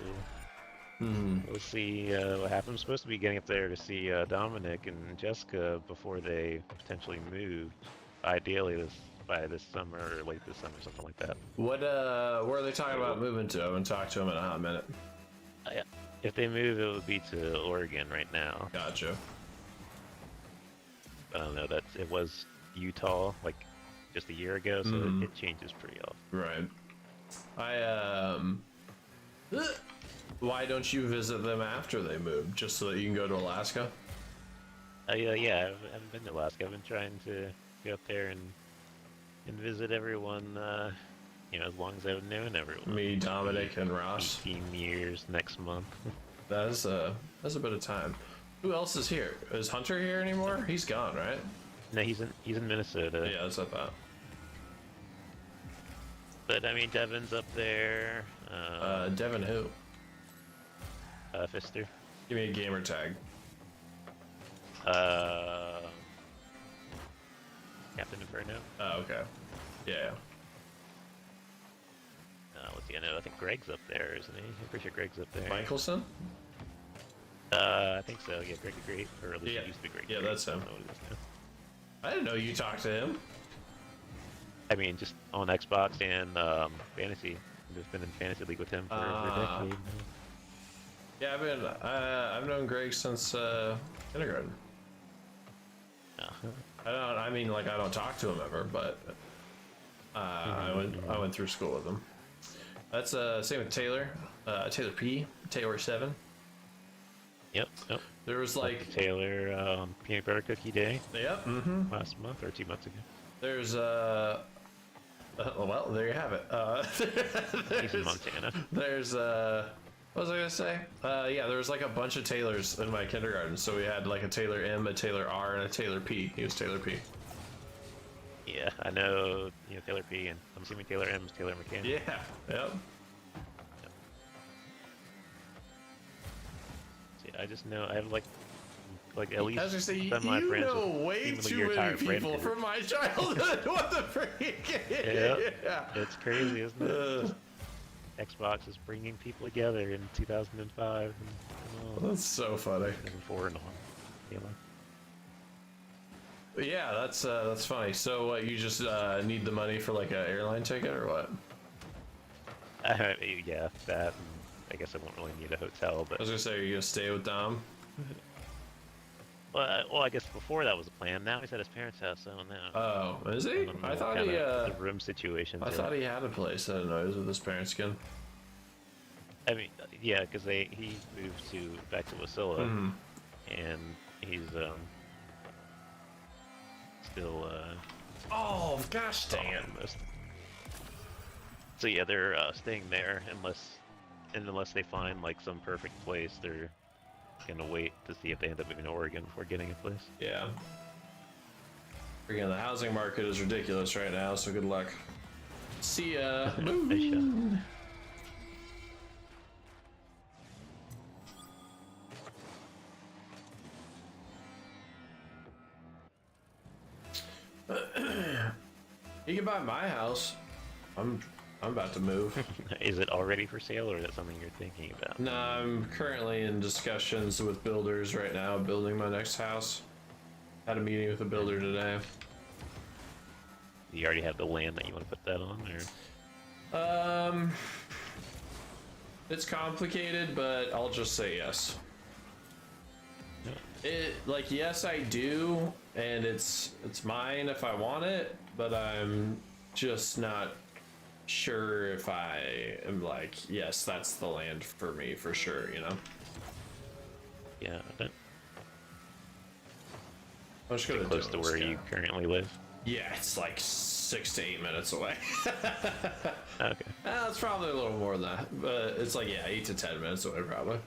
we'll see what happens. I'm supposed to be getting up there to see Dominic and Jessica before they potentially move. Ideally, by this summer or late this summer, something like that. What where are they talking about moving to? I haven't talked to them in a hot minute. Yeah. If they move, it would be to Oregon right now. Gotcha. I don't know. It was Utah like just a year ago, so it changes pretty often. Right. Why don't you visit them after they move, just so that you can go to Alaska? Yeah, I haven't been to Alaska. I've been trying to go up there and visit everyone, as long as I've known everyone. Me, Dominic, and Ross. 18 years next month. That's a bit of time. Who else is here? Is Hunter here anymore? He's gone, right? No, he's in Minnesota. Yeah, that's what I thought. But I mean, Devin's up there. Devin who? Fister. Give me a gamer tag. Captain Inferno. Oh, okay. Yeah. Let's see. I think Greg's up there, isn't he? I'm pretty sure Greg's up there. Michelson? I think so. Yeah, Greg the Great, or at least Yeah. it used to be Greg. Yeah, the Great. that's him. I don't know what it is now. I didn't know you talked to him. I mean, just on Xbox and fantasy. I've just been in fantasy league with him for a decade. Yeah, I've known Greg since kindergarten. I mean, like, I don't talk to him ever, but I went through school with him. That's same with Taylor. Taylor P. Taylor 7. Yep. There was like Taylor peanut butter cookie day. Yep. Last month or 2 months ago. There's well, there you have it. He's in Montana. There's what was I gonna say? Yeah, there was like a bunch of Taylors in my kindergarten. So we had like a Taylor M, a Taylor R, and a Taylor P. He was Taylor P. Yeah, I know. Taylor P, and I'm assuming Taylor M is Taylor McCann. Yeah. Yep. See, I just know I have like like at least I was gonna say, some of my you friends know with way seemingly too your many entire friend people group. from my childhood. What the freak? Yeah, it's crazy, isn't it? Xbox is bringing people together in 2005 and all. That's so funny. And forward on, you know. But yeah, that's funny. So what? You just need the money for like an airline ticket or what? Yeah, that. And I guess I won't really need a hotel, I but was gonna say, are you gonna stay with Dom? well, I guess before that was a plan. Now he's at his parents' house, so now. Oh, is he? don't know I what thought kind he. of the room situation. I thought he had a place. I don't know. He was with his parents again. I mean, yeah, because he moved back to Wasilla, Mhm. and he's still Oh gosh, dang it! almost. So yeah, they're staying there unless they find like some perfect place. They're gonna wait to see if they end up moving to Oregon before getting a place. Yeah. Again, the housing market is ridiculous right now. So good luck. See ya. Nice shot. You can buy my house. I'm about to move. Is it already for sale, or is that something you're thinking about? No, I'm currently in discussions with builders right now, building my next house. Had a meeting with a builder today. Do you already have the land that you want to put that on, or? It's complicated, but I'll just say yes. Like yes, I do, and it's mine if I want it, but I'm just not sure if I am like, yes, that's the land for me for sure, you know? Yeah, that I'm just gonna close do to it, where yeah. you currently live. Yeah, it's like 6 to 8 minutes away. Okay. It's probably a little more than that, but it's like, yeah, 8 to 10 minutes away probably.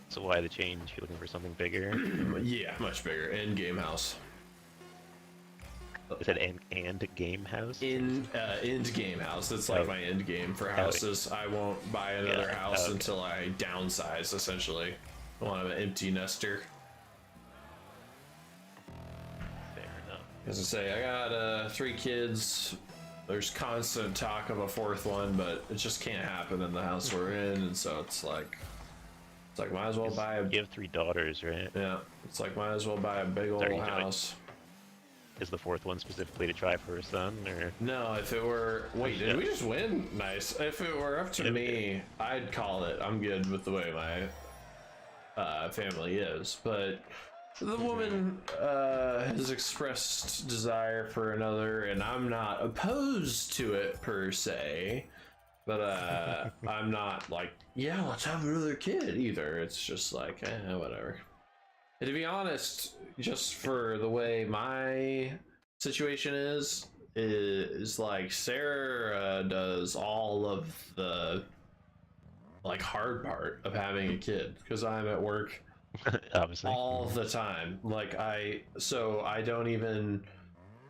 So why the change? You looking for something bigger? Yeah, much bigger. In-game house. Is it and game house? End game house. It's like Oh. my end game for houses. I won't buy another house until I downsize, essentially. I want an empty nester. Fair enough. As I say, I got 3 kids. There's constant talk of a 4th one, but it just can't happen in the house we're in, and so it's like might as well buy a You have 3 daughters, right? yeah. It's like might as well buy a big old Sorry, house. Is the 4th one specifically to try for a son, or? No, if it were wait, did we just win? Nice. If it were up to Yeah. me, I'd call it. I'm good with the way my family is, but the woman has expressed desire for another, and I'm not opposed to it per se, but I'm not like, yeah, let's have another kid either. It's just like, whatever. And to be honest, just for the way my situation is like Sarah does all of the like hard part of having a kid because I'm at work Obviously. all the time. Like I don't even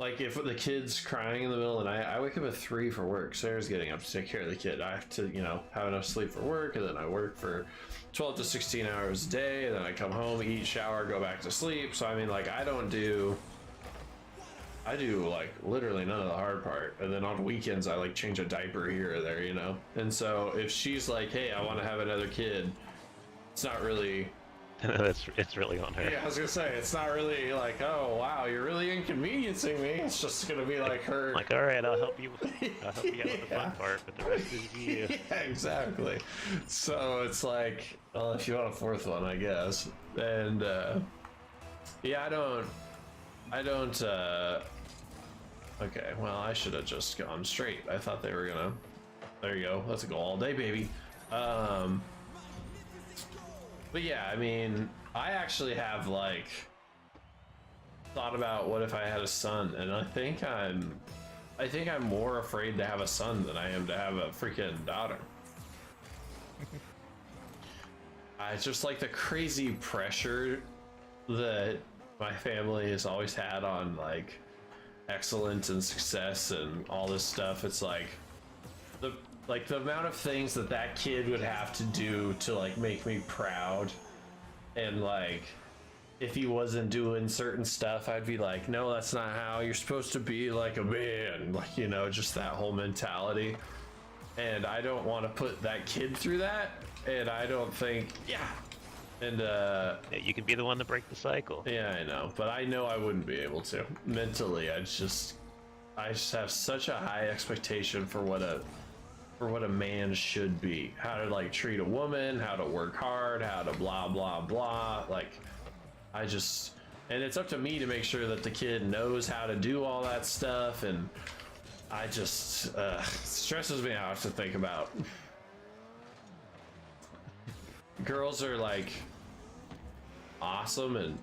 like if the kid's crying in the middle of the night, I wake up at 3 for work. Sarah's getting up to take care of the kid. I have to, have enough sleep for work, and then I work for 12 to 16 hours a day, and then I come home, eat, shower, go back to sleep. So I mean, like I do like literally none of the hard part, and then on weekends I like change a diaper here or there, and so if she's like, hey, I want to have another kid, it's not really It's really on her. yeah, I was gonna say it's not really like, oh wow, you're really inconveniencing me. It's just gonna be like her Like, all right, I'll help you out with the fun part, but the rest is you. yeah, exactly. So it's like, well, if you want a 4th one, I guess. And yeah, I don't okay, well, I should have just gone straight. I thought they were gonna, there you go, let's go all day, baby. But yeah, I mean, I actually have like thought about what if I had a son, and I think I'm more afraid to have a son than I am to have a freaking daughter. It's just like the crazy pressure that my family has always had on like excellence and success and all this stuff. It's like the amount of things that kid would have to do to like make me proud, and like if he wasn't doing certain stuff, I'd be like, no, that's not how you're supposed to be, like a man, like, you know, just that whole mentality. And I don't want to put that kid through that. And I don't think, and Yeah, you can be the one to break the cycle. yeah, I know, but I know I wouldn't be able to mentally. I just have such a high expectation for what a man should be, how to like treat a woman, how to work hard, how to blah blah blah. Like, and it's up to me to make sure that the kid knows how to do all that stuff. And I just stresses me out to think about. Girls are like awesome and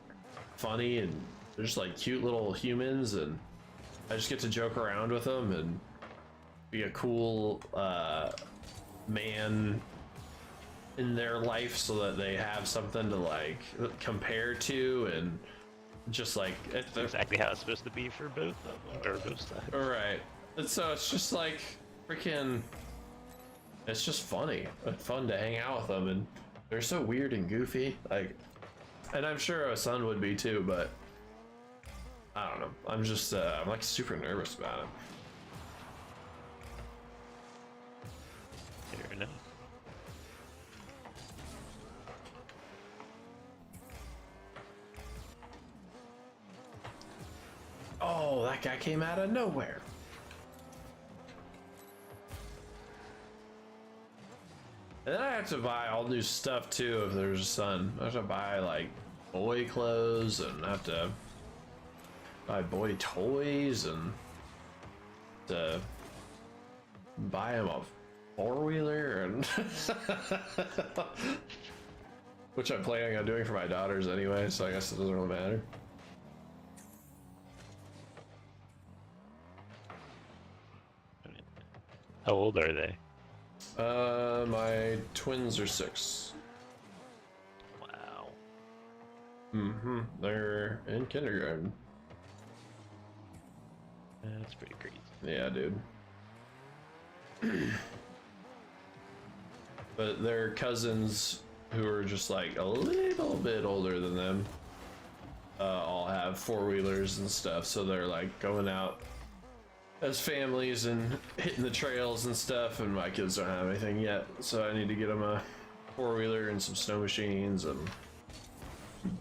funny, and they're just like cute little humans, and I just get to joke around with them and be a cool man in their life, so that they have something to like compare to, and just like That's exactly how it's supposed to be for both of them, or both sides. all right. And so it's just like freaking, it's just funny and fun to hang out with them, and they're so weird and goofy, like, and I'm sure a son would be too, but I don't know. I'm just I'm like super nervous about it. Fair enough. Oh, that guy came out of nowhere. And then I have to buy all new stuff too if there's a son. I have to buy like boy clothes, and I have to buy boy toys, and to buy him a four-wheeler, and which I'm planning on doing for my daughters anyway, so I guess it doesn't really matter. How old are they? My twins are 6. Wow. Mm-hmm. They're in kindergarten. That's pretty crazy. Yeah, dude. But their cousins, who are just like a little bit older than them, all have four-wheelers and stuff, so they're like going out as families and hitting the trails and stuff, and my kids don't have anything yet, so I need to get them a four-wheeler and some snow machines, and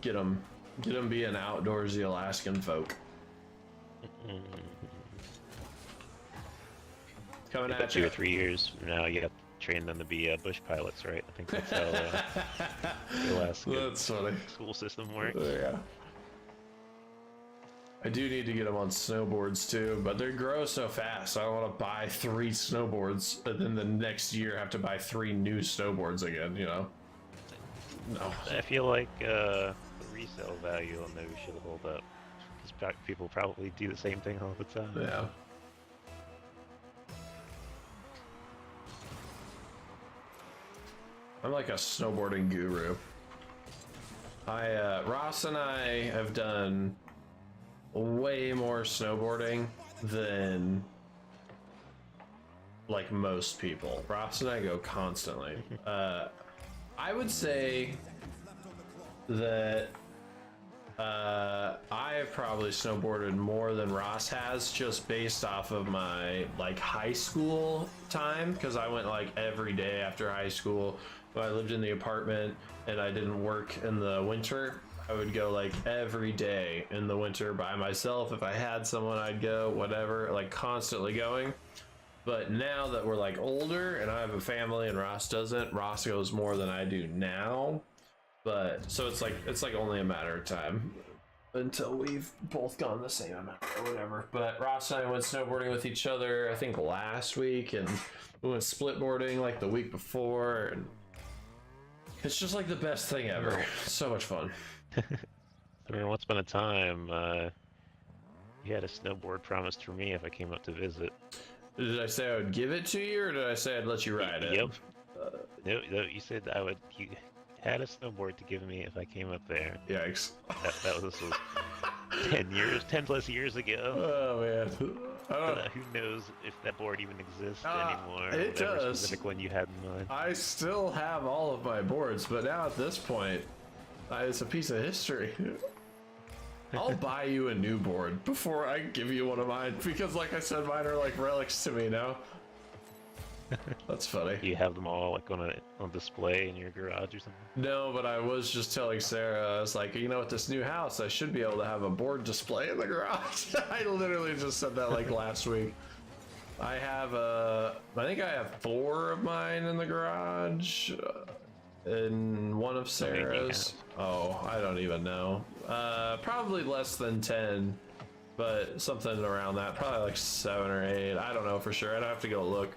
get them being outdoorsy Alaskan folk. Coming About at 2 you. or 3 years from now, you have to train them to be bush pilots, right? I think that's how the Alaska That's funny. school system works. Yeah. I do need to get them on snowboards too, but they grow so fast. I don't want to buy 3 snowboards and then the next year have to buy 3 new snowboards again, you know? No. I feel like the resale value on those should hold up. Because people probably do the same thing all the time. Yeah. I'm like a snowboarding guru. Ross and I have done way more snowboarding than like most people. Ross and I go constantly. I would say that I have probably snowboarded more than Ross has, just based off of my like high school time, because I went like every day after high school. When I lived in the apartment and I didn't work in the winter, I would go like every day in the winter by myself. If I had someone, I'd go, whatever, like constantly going. But now that we're like older and I have a family and Ross doesn't, Ross goes more than I do now. But so it's like only a matter of time until we've both gone the same amount or whatever. But Ross and I went snowboarding with each other, I think last week, and we went splitboarding like the week before, and it's just like the best thing ever. So much fun. I remember once upon a time, you had a snowboard promised for me if I came up to visit. Did I say I would give it to you, or did I say I'd let you ride it? Yep. No, you said I would. You had a snowboard to give me if I came up there. Yikes. This was 10 plus years ago. Oh man. I don't, Who knows if that board even exists Ah, anymore? it whatever does. specific one you had in mind. I still have all of my boards, but now at this point, It's a piece of history. I'll buy you a new board before I give you one of mine, because like I said, mine are like relics to me now. That's funny. You have them all like on display in your garage or something? No, but I was just telling Sarah, I was like, you know, with this new house, I should be able to have a board display in the garage. I literally just said that like last week. I have I think I have 4 of mine in the garage, and 1 of Sarah's. Oh, I don't even know. Probably less than 10, but something around that. Probably like 7 or 8. I don't know for sure. I'd have to go look.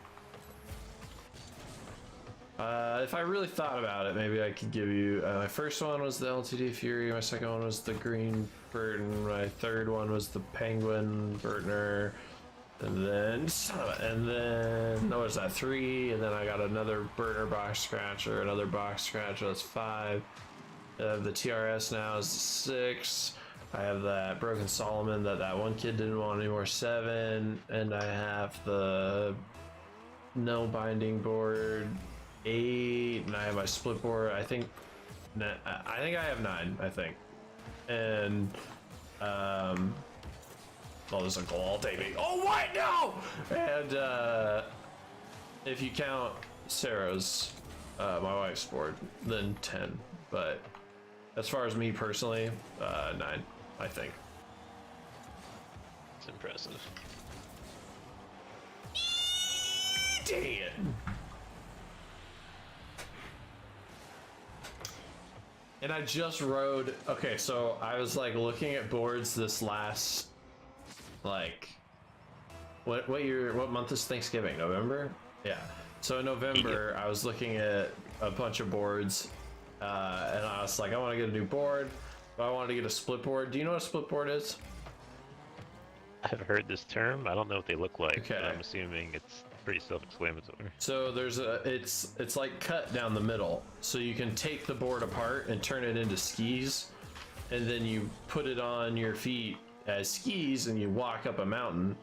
If I really thought about it, maybe I could give you. My first one was the LTD Fury. My second one was the Green Burton. My third one was the Penguin Burtner. And then what was that? 3, and then I got another Burtner box scratcher, another box scratcher. That's 5. I have the TRS now is 6. I have that Broken Solomon that one kid didn't want anymore, 7, and I have the no binding board 8, and I have my split board. I think I have 9. I think, and oh, there's a goal baby. Oh, what? No! And if you count Sarah's, my wife's board, then 10. But as far as me personally, 9, I think. It's impressive. Dang it. And I just rode. Okay, so I was like looking at boards this last. Like, what month is Thanksgiving? November? Yeah. So in November, I was looking at a bunch of boards, and I was like, I want to get a new board, but I wanted to get a split board. Do you know what a split board is? I've heard this term. I don't know what they look like, Okay. but I'm assuming it's pretty self-explanatory. So there's it's like cut down the middle, so you can take the board apart and turn it into skis, and then you put it on your feet as skis and you walk up a mountain,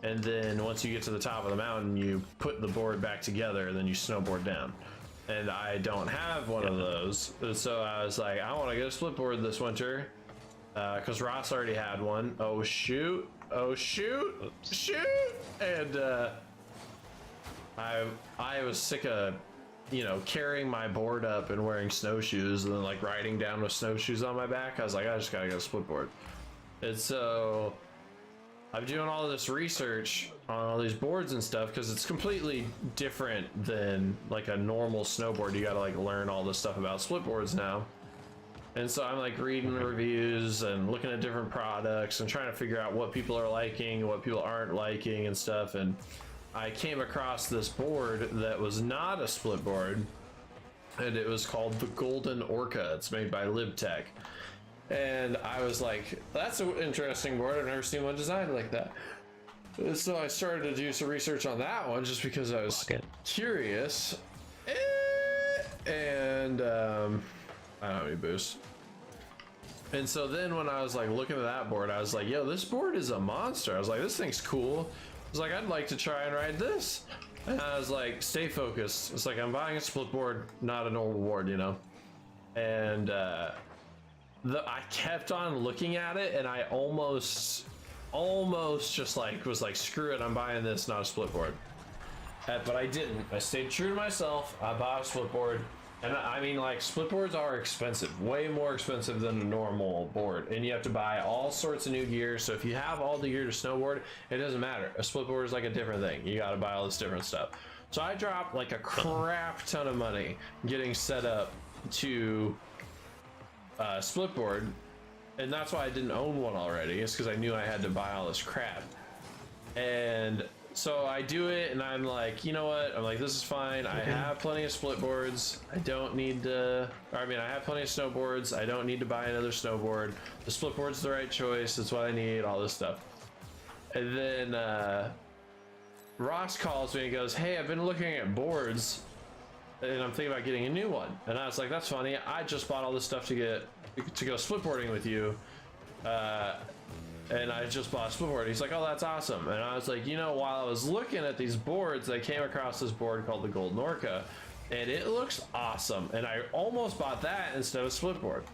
and then once you get to the top of the mountain you put the board back together and then you snowboard down. And I don't have one of those, so I was like, I want to get a split board this winter, because Ross already had one. Oh shoot, shoot. And I was sick of, you know, carrying my board up and wearing snowshoes and then like riding down with snowshoes on my back. I was like, I just gotta get a split board. And so I'm doing all this research on all these boards and stuff, because it's completely different than like a normal snowboard. You gotta like learn all this stuff about split boards now. And so I'm like reading the reviews and looking at different products and trying to figure out what people are liking, what people aren't liking and stuff. And I came across this board that was not a split board, and it was called the Golden Orca. It's made by LibTech. And I was like, that's an interesting board. I've never seen one designed like that. So I started to do some research on that one just because I was curious. And I don't have any boost. And so then when I was like looking at that board, I was like, yo, this board is a monster. I was like, this thing's cool. I was like, I'd like to try and ride this. And I was like, stay focused. It's like, I'm buying a split board, not a normal board, you know? And I kept on looking at it, and I almost just like was like, screw it, I'm buying this, not a split board. But I didn't. I stayed true to myself. I bought a split board. And I mean, like, split boards are expensive, way more expensive than a normal board. And you have to buy all sorts of new gear. So if you have all the gear to snowboard, it doesn't matter. A split board is like a different thing. You got to buy all this different stuff. So I dropped like a crap ton of money getting set up to split board. And that's why I didn't own one already. It's because I knew I had to buy all this crap. And so I do it, and I'm like, you know what? I'm like, this is fine. I have plenty of split boards. I don't need to, I have plenty of snowboards. I don't need to buy another snowboard. The split board's the right choice. That's what I need, all this stuff. And then Ross calls me and goes, hey, I've been looking at boards, and I'm thinking about getting a new one. And I was like, that's funny. I just bought all this stuff to go split boarding with you. And I just bought a split board. He's like, oh, that's awesome. And I was like, you know, while I was looking at these boards, I came across this board called the Golden Orca, and it looks awesome. And I almost bought that instead of split board.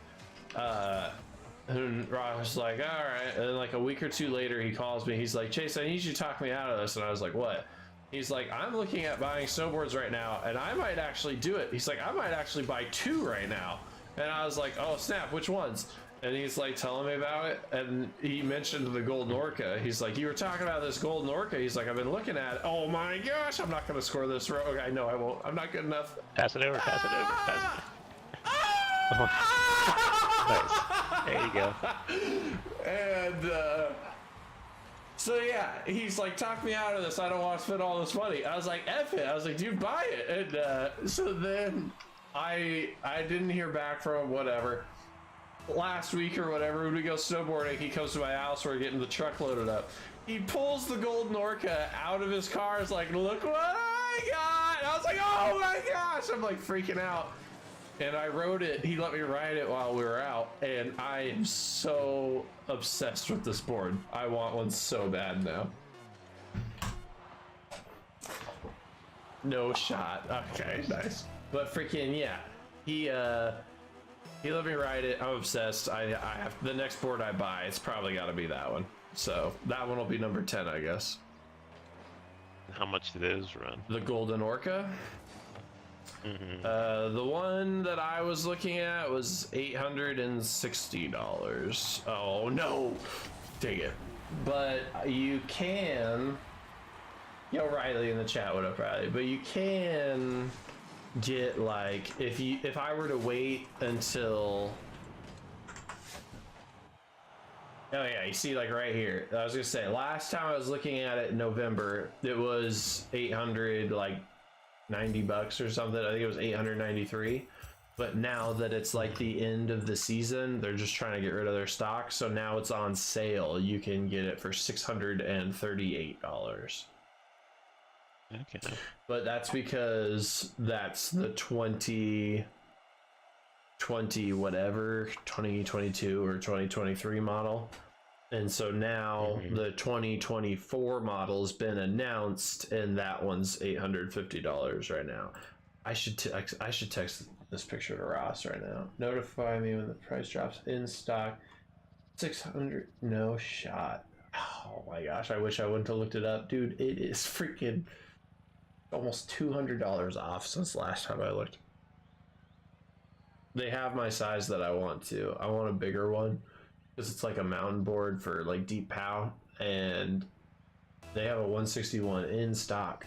And Ross was like, all right. And then like a week or two later, he calls me. He's like, Chase, I need you to talk me out of this. And I was like, what? He's like, I'm looking at buying snowboards right now, and I might actually do it. He's like, I might actually buy 2 right now. And I was like, oh snap, which ones? And he's like telling me about it, and he mentioned the Golden Orca. He's like, you were talking about this Golden Orca. He's like, I've been looking at it. Oh my gosh, I'm not gonna score this rogue. I know I won't. I'm not good enough. Pass it over, pass it over, pass it over. Nice. There you go. And so yeah, he's like, talk me out of this. I don't want to spend all this money. I was like, F it. I was like, dude, buy it. And so then I didn't hear back from him, whatever. Last week or whatever, when we go snowboarding, he comes to my house, we're getting the truck loaded up. He pulls the Golden Orca out of his car. Is like, look what I got. And I was like, oh my gosh. I'm like freaking out. And I rode it. He let me ride it while we were out. And I am so obsessed with this board. I want one so bad now. No shot. Okay, nice. But freaking yeah, he let me ride it. I'm obsessed. I have the next board I buy. It's probably got to be that one. So that one will be number 10, I guess. How much do those run? The Golden Orca. The one that I was looking at was $860. Oh no, dang it! But you can. Yo, Riley in the chat. What up, Riley? But you can get like if I were to wait until. Oh yeah, you see like right here. I was gonna say last time I was looking at it in November, it was 800 like. $90 or something. I think it was 893. But now that it's like the end of the season, they're just trying to get rid of their stock. So now it's on sale. You can get it for $638. Okay. But that's because that's the 2020 whatever, 2022 or 2023 model. And so now the 2024 model's been announced, and that one's $850 right now. I should text this picture to Ross right now. Notify me when the price drops in stock. 600, no shot. Oh my gosh, I wish I wouldn't have looked it up, dude. It is freaking almost $200 off since last time I looked. They have my size that I want to. I want a bigger one. Because it's like a mountain board for like deep POW, and they have a 161 in stock.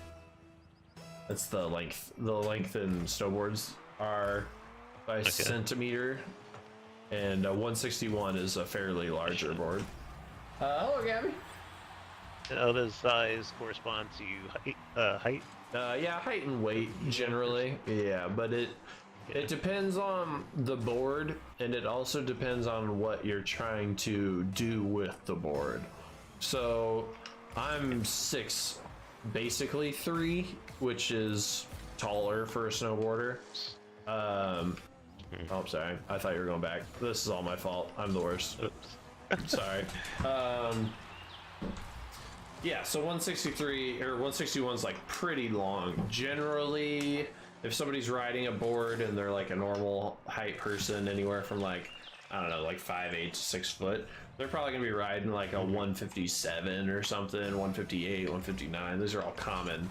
That's the length. The length in snowboards are by centimeter, and a 161 is a fairly larger board. Hello, Gabby. How does size correspond to height? Yeah, height and weight generally. Yeah, but it depends on the board, and it also depends on what you're trying to do with the board. So I'm 6, basically 3, which is taller for a snowboarder. Oh, sorry. I thought you were going back. This is all my fault. I'm the worst. Oops. Sorry. Yeah, so 163 or 161 is like pretty long. Generally, if somebody's riding a board and they're like a normal height person, anywhere from like, I don't know, like 5'8" to 6 foot, they're probably gonna be riding like a 157 or something, 158, 159. These are all common.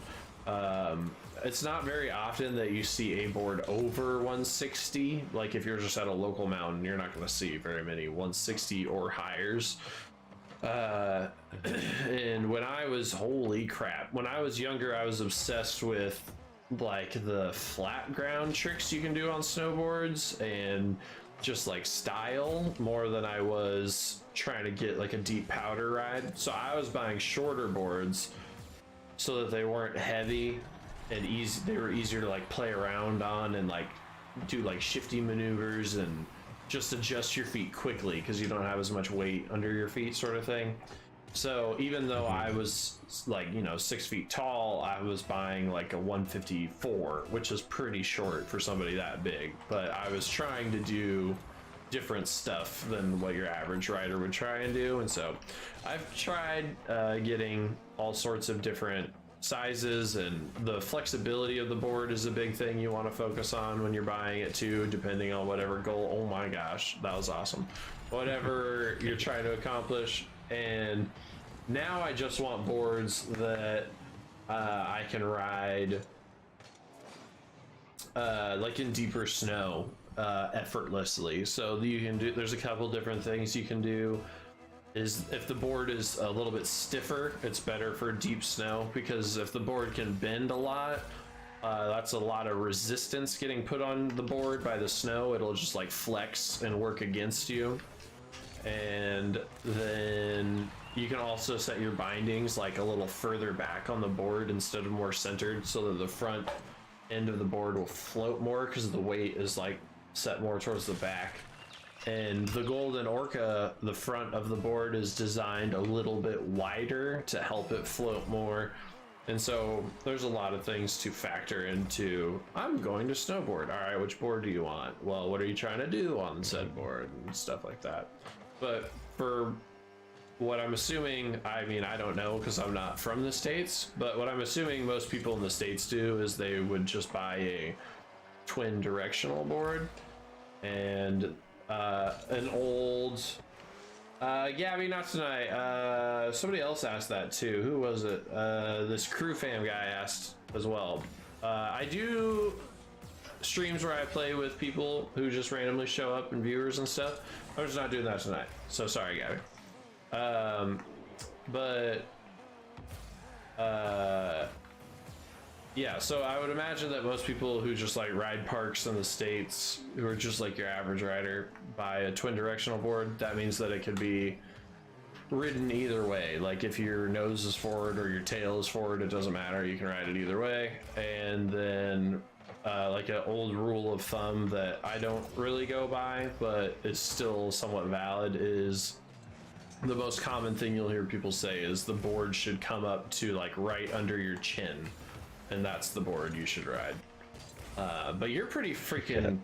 It's not very often that you see a board over 160. Like if you're just at a local mountain, you're not gonna see very many 160 or highers. And when I was, holy crap, when I was younger, I was obsessed with like the flat ground tricks you can do on snowboards and just like style more than I was trying to get like a deep powder ride. So I was buying shorter boards so that they weren't heavy and easy. They were easier to like play around on and like do like shifty maneuvers and just adjust your feet quickly because you don't have as much weight under your feet, sort of thing. So even though I was like, you know, 6 feet tall, I was buying like a 154, which is pretty short for somebody that big. But I was trying to do different stuff than what your average rider would try and do. And so I've tried getting all sorts of different sizes, and the flexibility of the board is a big thing you want to focus on when you're buying it too, depending on whatever goal. Oh my gosh, that was awesome. Whatever you're trying to accomplish. And now I just want boards that I can ride like in deeper snow effortlessly. So you can do, there's a couple different things you can do. Is if the board is a little bit stiffer, it's better for deep snow, because if the board can bend a lot, that's a lot of resistance getting put on the board by the snow. It'll just like flex and work against you. And then you can also set your bindings like a little further back on the board instead of more centered, so that the front end of the board will float more because the weight is like set more towards the back. And the Golden Orca, the front of the board is designed a little bit wider to help it float more. And so there's a lot of things to factor into. I'm going to snowboard. All right, which board do you want? Well, what are you trying to do on said board and stuff like that. But for what I'm assuming, I mean, I don't know because I'm not from the States, but what I'm assuming most people in the States do is they would just buy a twin directional board. And an old yeah, I mean, not tonight. Somebody else asked that too. Who was it? This crew fam guy asked as well. I do streams where I play with people who just randomly show up and viewers and stuff. I'm just not doing that tonight, so sorry, Gabby. But yeah, so I would imagine that most people who just like ride parks in the States, who are just like your average rider, buy a twin directional board. That means that it could be ridden either way. Like if your nose is forward or your tail is forward, it doesn't matter. You can ride it either way. And then like an old rule of thumb that I don't really go by, but is still somewhat valid, is the most common thing you'll hear people say is the board should come up to like right under your chin. And that's the board you should ride. But you're pretty freaking,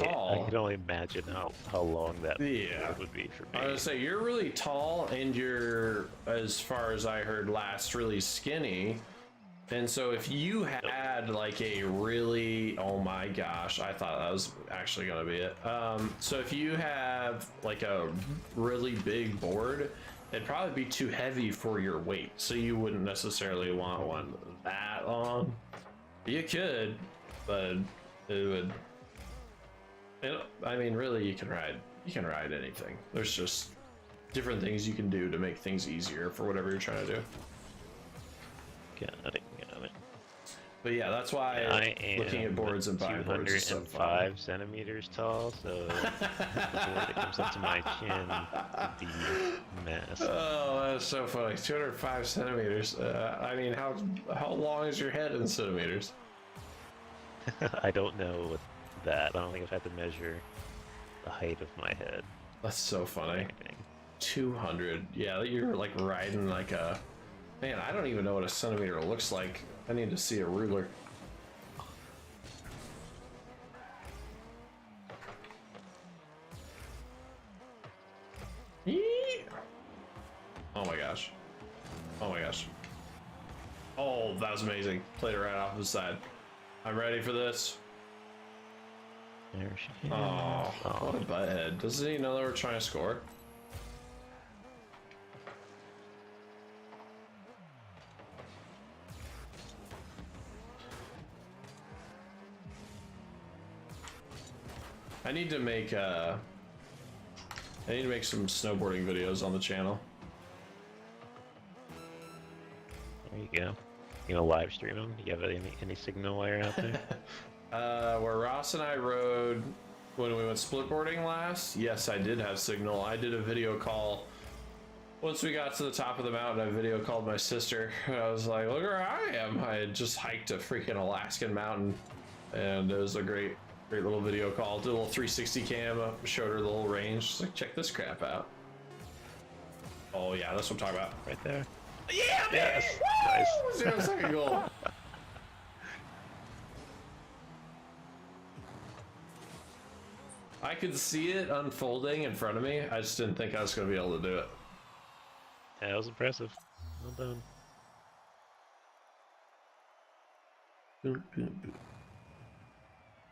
tall. I can only imagine how long that would be for me. I was gonna say, you're really tall, and you're, as far as I heard last, really skinny. And so if you had like a really, oh my gosh, I thought that was actually gonna be it. So if you have like a really big board, it'd probably be too heavy for your weight, so you wouldn't necessarily want one that long. You could, but it would. I mean, really, you can ride anything. There's just different things you can do to make things easier for whatever you're trying to do. Got it. But yeah, that's why looking at boards and buying boards is so fun. 205 centimeters tall, so the board that comes up to my chin would be a mess. Oh, that's so funny. 205 centimeters. I mean, how long is your head in centimeters? I don't know with that. I don't think I've had to measure the height of my head. That's so funny. 200. Yeah, you're like riding like a... Man, I don't even know what a centimeter looks like. I need to see a ruler. Oh my gosh. Oh my gosh. Oh, that was amazing. Played it right off the side. I'm ready for this. There she is. Oh, what a butthead. Does he know that we're trying to score? I need to make some snowboarding videos on the channel. There you go. You know, live stream them? You have any signal while you're out there? Where Ross and I rode when we went splitboarding last, yes, I did have signal. I did a video call. Once we got to the top of the mountain, I video called my sister. I was like, look where I am. I had just hiked a freaking Alaskan mountain, and it was a great little video call. Did a little 360 cam, showed her the whole range. She's like, check this crap out. Oh yeah, that's what I'm talking about. Right there. Yeah, yes. Nice. 0-second goal. I could see it unfolding in front of me. I just didn't think I was going to be able to do it. That was impressive. Well done.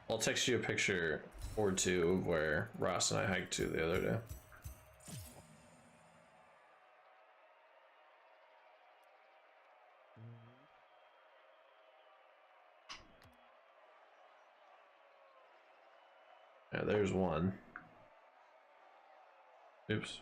I'll text you a picture or two of where Ross and I hiked to the other day. Yeah, there's one. Oops.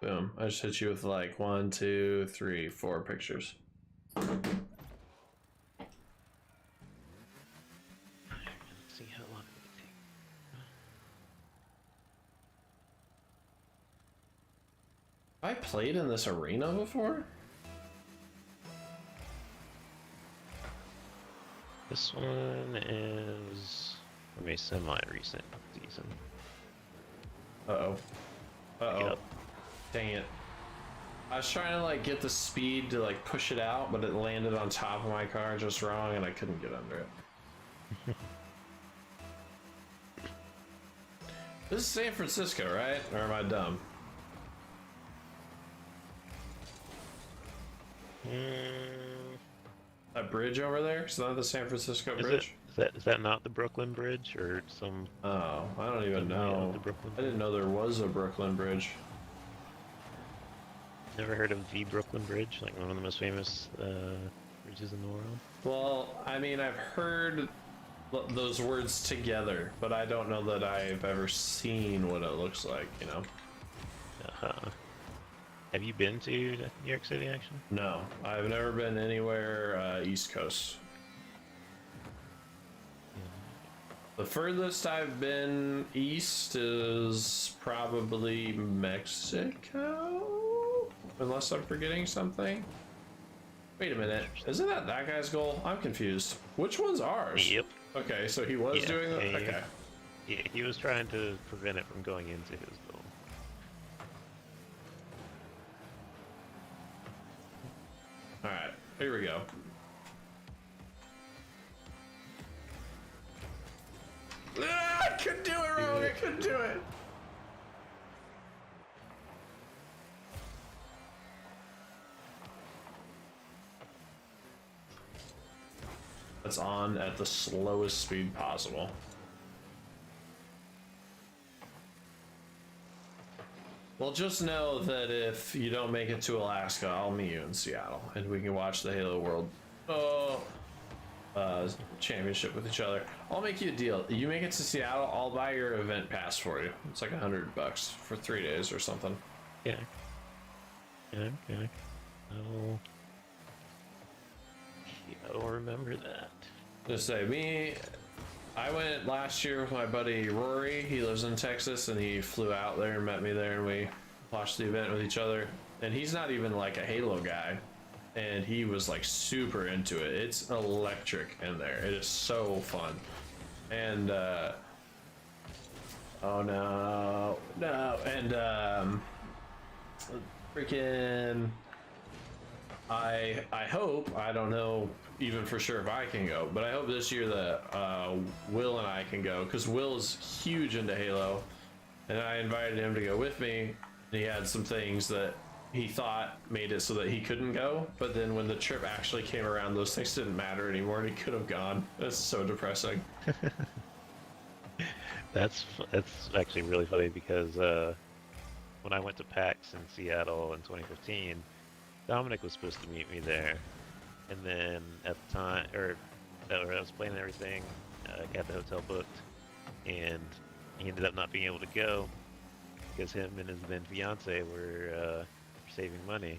Boom. I just hit you with like 1, 2, 3, 4 pictures. Let's see how long it would take. I played in this arena before? This one is from a semi-recent season. Uh-oh. Uh-oh. Yep. Dang it. I was trying to like get the speed to like push it out, but it landed on top of my car just wrong and I couldn't get under it. This is San Francisco, right? Or am I dumb? That bridge over there? Is that the San Francisco bridge? Is that not the Brooklyn Bridge or some? Oh, I don't even know. The Brooklyn I didn't know there was a Brooklyn Bridge. Never heard of the Brooklyn Bridge, like one of the most famous bridges in the world? Well, I mean, I've heard those words together, but I don't know that I've ever seen what it looks like, you know? Have you been to New York City, actually? No, I've never been anywhere East Coast. The furthest I've been east is probably Mexico, unless I'm forgetting something. Wait a minute, isn't that guy's goal? I'm confused. Which one's ours? Yep. Okay, so he was doing that? Yeah, Okay. Yeah, he was trying to prevent it from going into his goal. Alright, here we go. Ah, I couldn't do it wrong, I couldn't do it! That's on at the slowest speed possible. Well, just know that if you don't make it to Alaska, I'll meet you in Seattle, and we can watch the Halo World Championship with each other. I'll make you a deal. You make it to Seattle, I'll buy your event pass for you. It's like $100 for 3 days or something. Yeah. Okay. I'll remember that. Just say, I went last year with my buddy Rory. He lives in Texas, and he flew out there and met me there, and we watched the event with each other. And he's not even like a Halo guy, and he was like super into it. It's electric in there. It is so fun. And oh no, and freaking, I hope, I don't know even for sure if I can go, but I hope this year that Will and I can go, because Will's huge into Halo, and I invited him to go with me, and he had some things that he thought made it so that he couldn't go, but then when the trip actually came around, those things didn't matter anymore, and he could have gone. That's so depressing. That's actually really funny, because when I went to PAX in Seattle in 2015, Dominic was supposed to meet me there, and then at the time, I was planning everything, got the hotel booked, and he ended up not being able to go because him and his then fiance were saving money,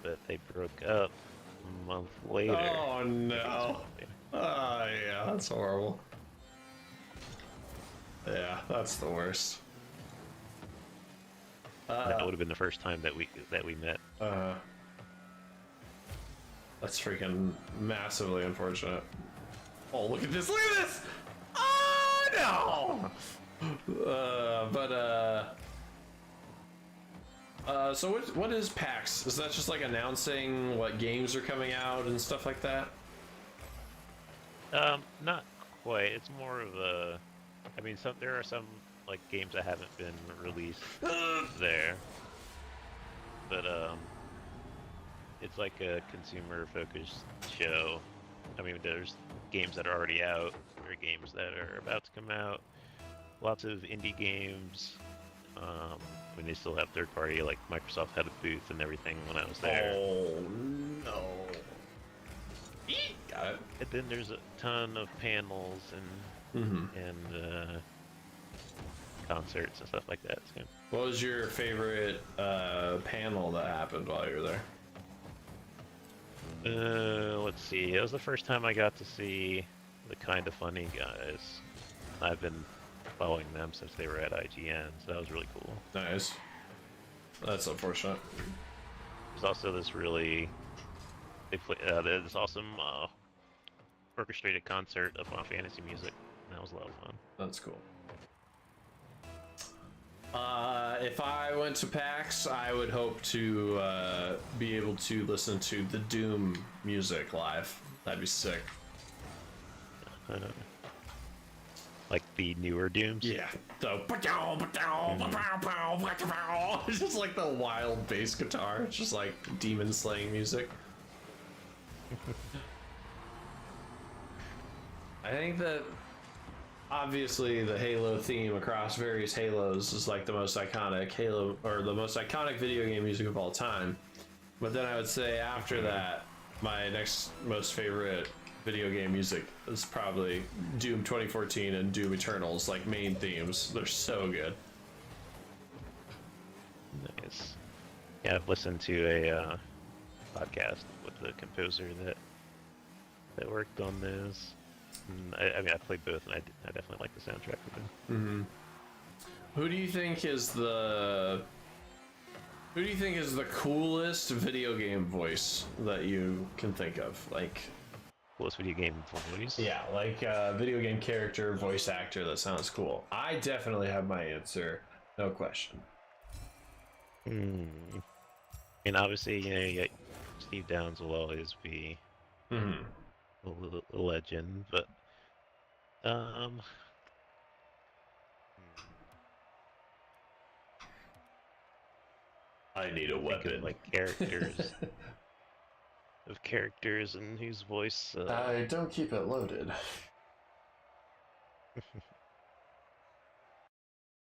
but they broke up a month later. Oh no! Oh yeah, that's horrible. Yeah, that's the worst. That would have been the first time that we met. That's freaking massively unfortunate. Oh, look at this! Look at this! Oh no! So what is PAX? Is that just like announcing what games are coming out and stuff like that? Not quite. It's more of a. I mean, there are some like games that haven't been released there, but it's like a consumer-focused show. I mean, there's games that are already out, there are games that are about to come out, lots of indie games. When they still have third party, like Microsoft had a booth and everything when I was there. Oh no. Got it. And then there's a ton of panels and concerts and stuff like that. So, What was your favorite panel that happened while you were there? let's see. It was the first time I got to see the Kinda Funny guys. I've been following them since they were at IGN, so that was really cool. Nice. That's unfortunate. There's also this really this awesome orchestrated concert of Final Fantasy music. That was a lot of fun. That's cool. If I went to PAX, I would hope to be able to listen to the Doom music live. That'd be sick. Like the newer Dooms? Yeah. It's just like the wild bass guitar. It's just like demon slaying music. I think that obviously the Halo theme across various Halos is like the most iconic Halo or the most iconic video game music of all time. But then I would say after that, my next most favorite video game music is probably Doom 2014 and Doom Eternal's like main themes. They're so good. Nice. Yeah, I've listened to a podcast with the composer that worked on those. And I mean, I played both, and I definitely like the soundtrack of them. Who do you think is the coolest video game voice that you can think of? Like, Coolest video game voice? yeah, like a video game character, voice actor that sounds cool. I definitely have my answer, no question. And obviously, you got Steve Downes will always be a legend, but I need a think weapon. of like characters and whose voice. I don't keep it loaded.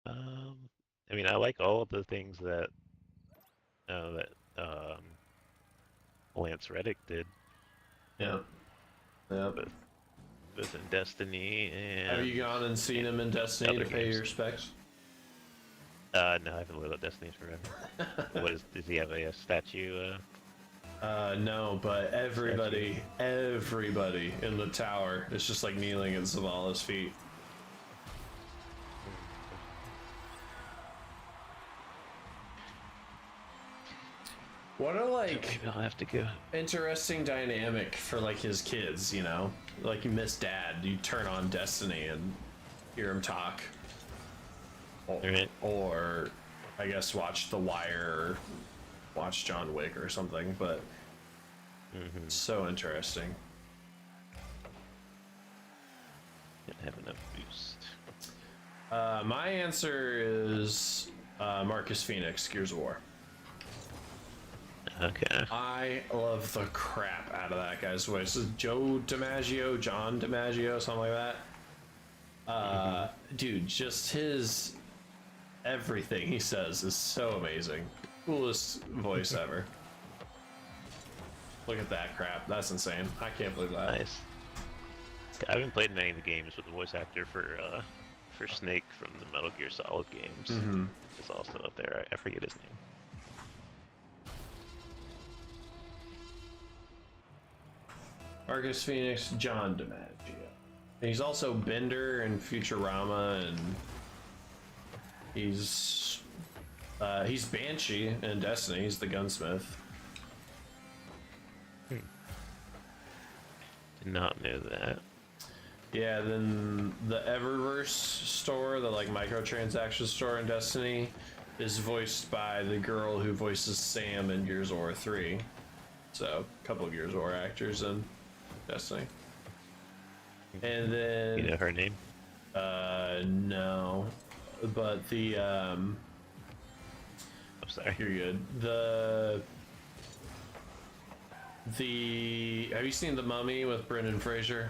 I mean, I like all of the things that Lance Reddick did. Yeah. Yeah. Both in Destiny and. Have you gone and seen him in Destiny to other pay games. your respects? No, I haven't looked at Destiny forever. Does he have a statue? No, but everybody in the tower is just like kneeling at Zavala's feet. What a like Maybe I'll have to go. interesting dynamic for like his kids, you know? Like you miss dad, you turn on Destiny and hear him talk. Right. Or I guess watch The Wire or watch John Wick or something, but it's so interesting. Didn't have enough boost. My answer is Marcus Phoenix, Gears of War. Okay. I love the crap out of that guy's voice. This is John DiMaggio, something like that. Dude, just his everything he says is so amazing. Coolest voice ever. Look at that crap. That's insane. I can't believe that. Nice. I haven't played many of the games with the voice actor for Snake from the Metal Gear Solid games. Is also up there. I forget his name. Marcus Phoenix, John DiMaggio. And he's also Bender in Futurama, and he's Banshee in Destiny. He's the gunsmith. Did not know that. Yeah, then the Eververse store, the like microtransaction store in Destiny, is voiced by the girl who voices Sam in Gears of War 3. So, a couple of Gears of War actors in Destiny. And then You know her name? no. But the I'm sorry. you're good. The have you seen The Mummy with Brendan Fraser?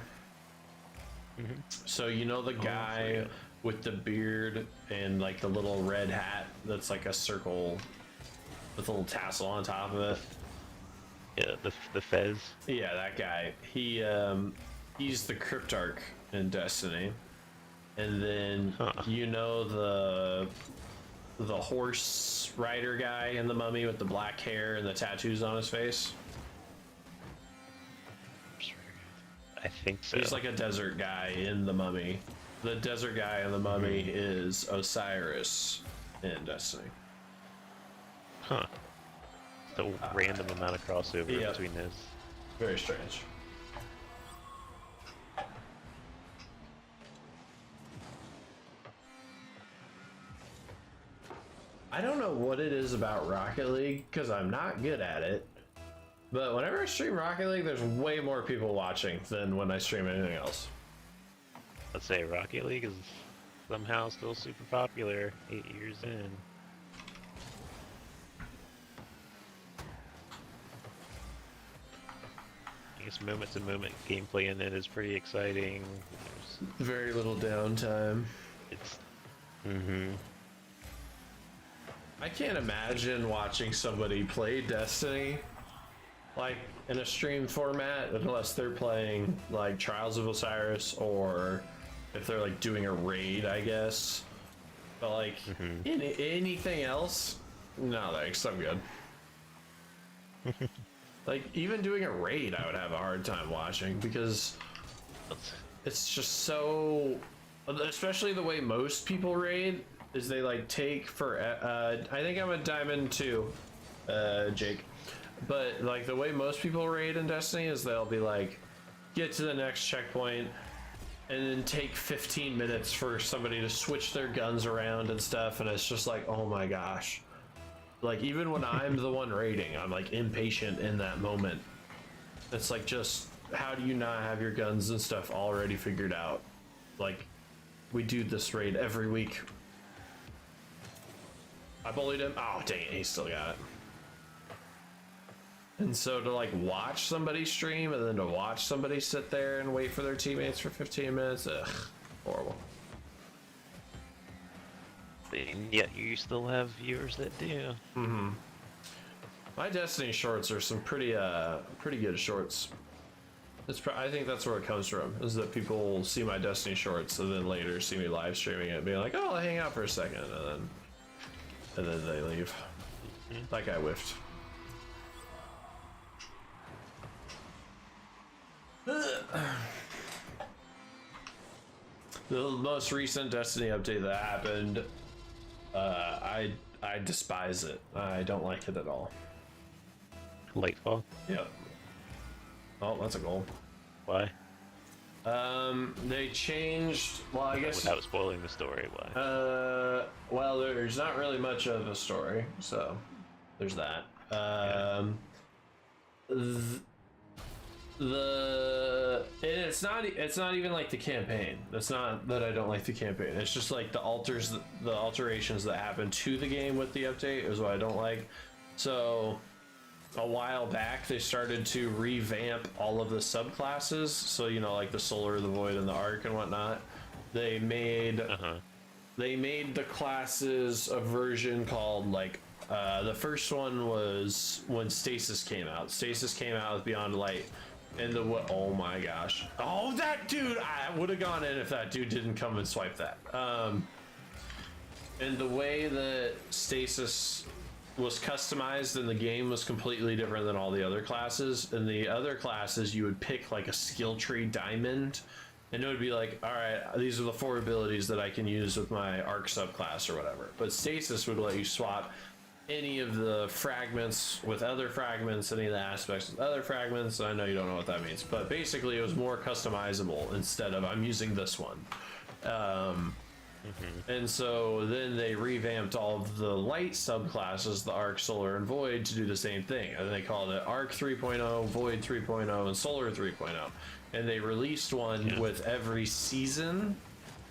Mm-hmm. So you know the guy yeah. with the beard and like the little red hat that's like a circle with a little tassel on top of it. Yeah, the Fez. Yeah, that guy. He's the Cryptarch in Destiny. And then you know the horse rider guy in The Mummy with the black hair and the tattoos on his face. I think so. He's like a desert guy in The Mummy. The desert guy in The Mummy is Osiris in Destiny. Huh. So random amount of crossover yeah. between those. Very strange. I don't know what it is about Rocket League because I'm not good at it. But whenever I stream Rocket League, there's way more people watching than when I stream anything else. Let's say Rocket League is somehow still super popular 8 years in. I guess moment to moment gameplay in it is pretty exciting. Very little downtime. It's. Mm-hmm. I can't imagine watching somebody play Destiny like in a stream format unless they're playing like Trials of Osiris or if they're like doing a raid, I guess. But like anything else, no thanks, I'm good. Like even doing a raid I would have a hard time watching because it's just so, especially the way most people raid is they like take for I think I'm a diamond 2, Jake. But like the way most people raid in Destiny is they'll be like, get to the next checkpoint and then take 15 minutes for somebody to switch their guns around and stuff. And it's just like, oh my gosh. Like even when I'm the one raiding, I'm like impatient in that moment. It's like, just how do you not have your guns and stuff already figured out? Like we do this raid every week. I bullied him. Oh dang it, he still got it. And so to like watch somebody stream and then to watch somebody sit there and wait for their teammates for 15 minutes, ugh, horrible. And yet you still have viewers that do. Mm-hmm. My Destiny shorts are some pretty good shorts. I think that's where it comes from, is that people see my Destiny shorts and then later see me live streaming it, being like, oh, I'll hang out for a second, and then they leave. Like I whiffed. The most recent Destiny update that happened, I despise it. I don't like it at all. Lightfall? Yep. Oh, that's a goal. Why? They changed. Well, I guess. Without spoiling the story, why? Well, there's not really much of a story, so there's that. It's not even like the campaign. It's not that I don't like the campaign. It's just like the alterations that happen to the game with the update is what I don't like. So a while back they started to revamp all of the subclasses. So you know, like the Solar, the Void, and the Arc and whatnot. They made the classes a version called like the first one was when Stasis came out. Stasis came out with Beyond Light. And oh my gosh. Oh, that dude! I would have gone in if that dude didn't come and swipe that. And the way that Stasis was customized in the game was completely different than all the other classes. In the other classes, you would pick like a skill tree diamond, and it would be like, all right, these are the 4 abilities that I can use with my Arc subclass or whatever. But Stasis would let you swap any of the fragments with other fragments, any of the aspects with other fragments. I know you don't know what that means, but basically it was more customizable instead of I'm using this one. And so then they revamped all of the light subclasses, the Arc, Solar, and Void, to do the same thing. And they called it Arc 3.0, Void 3.0, and Solar 3.0. And they released one with every season.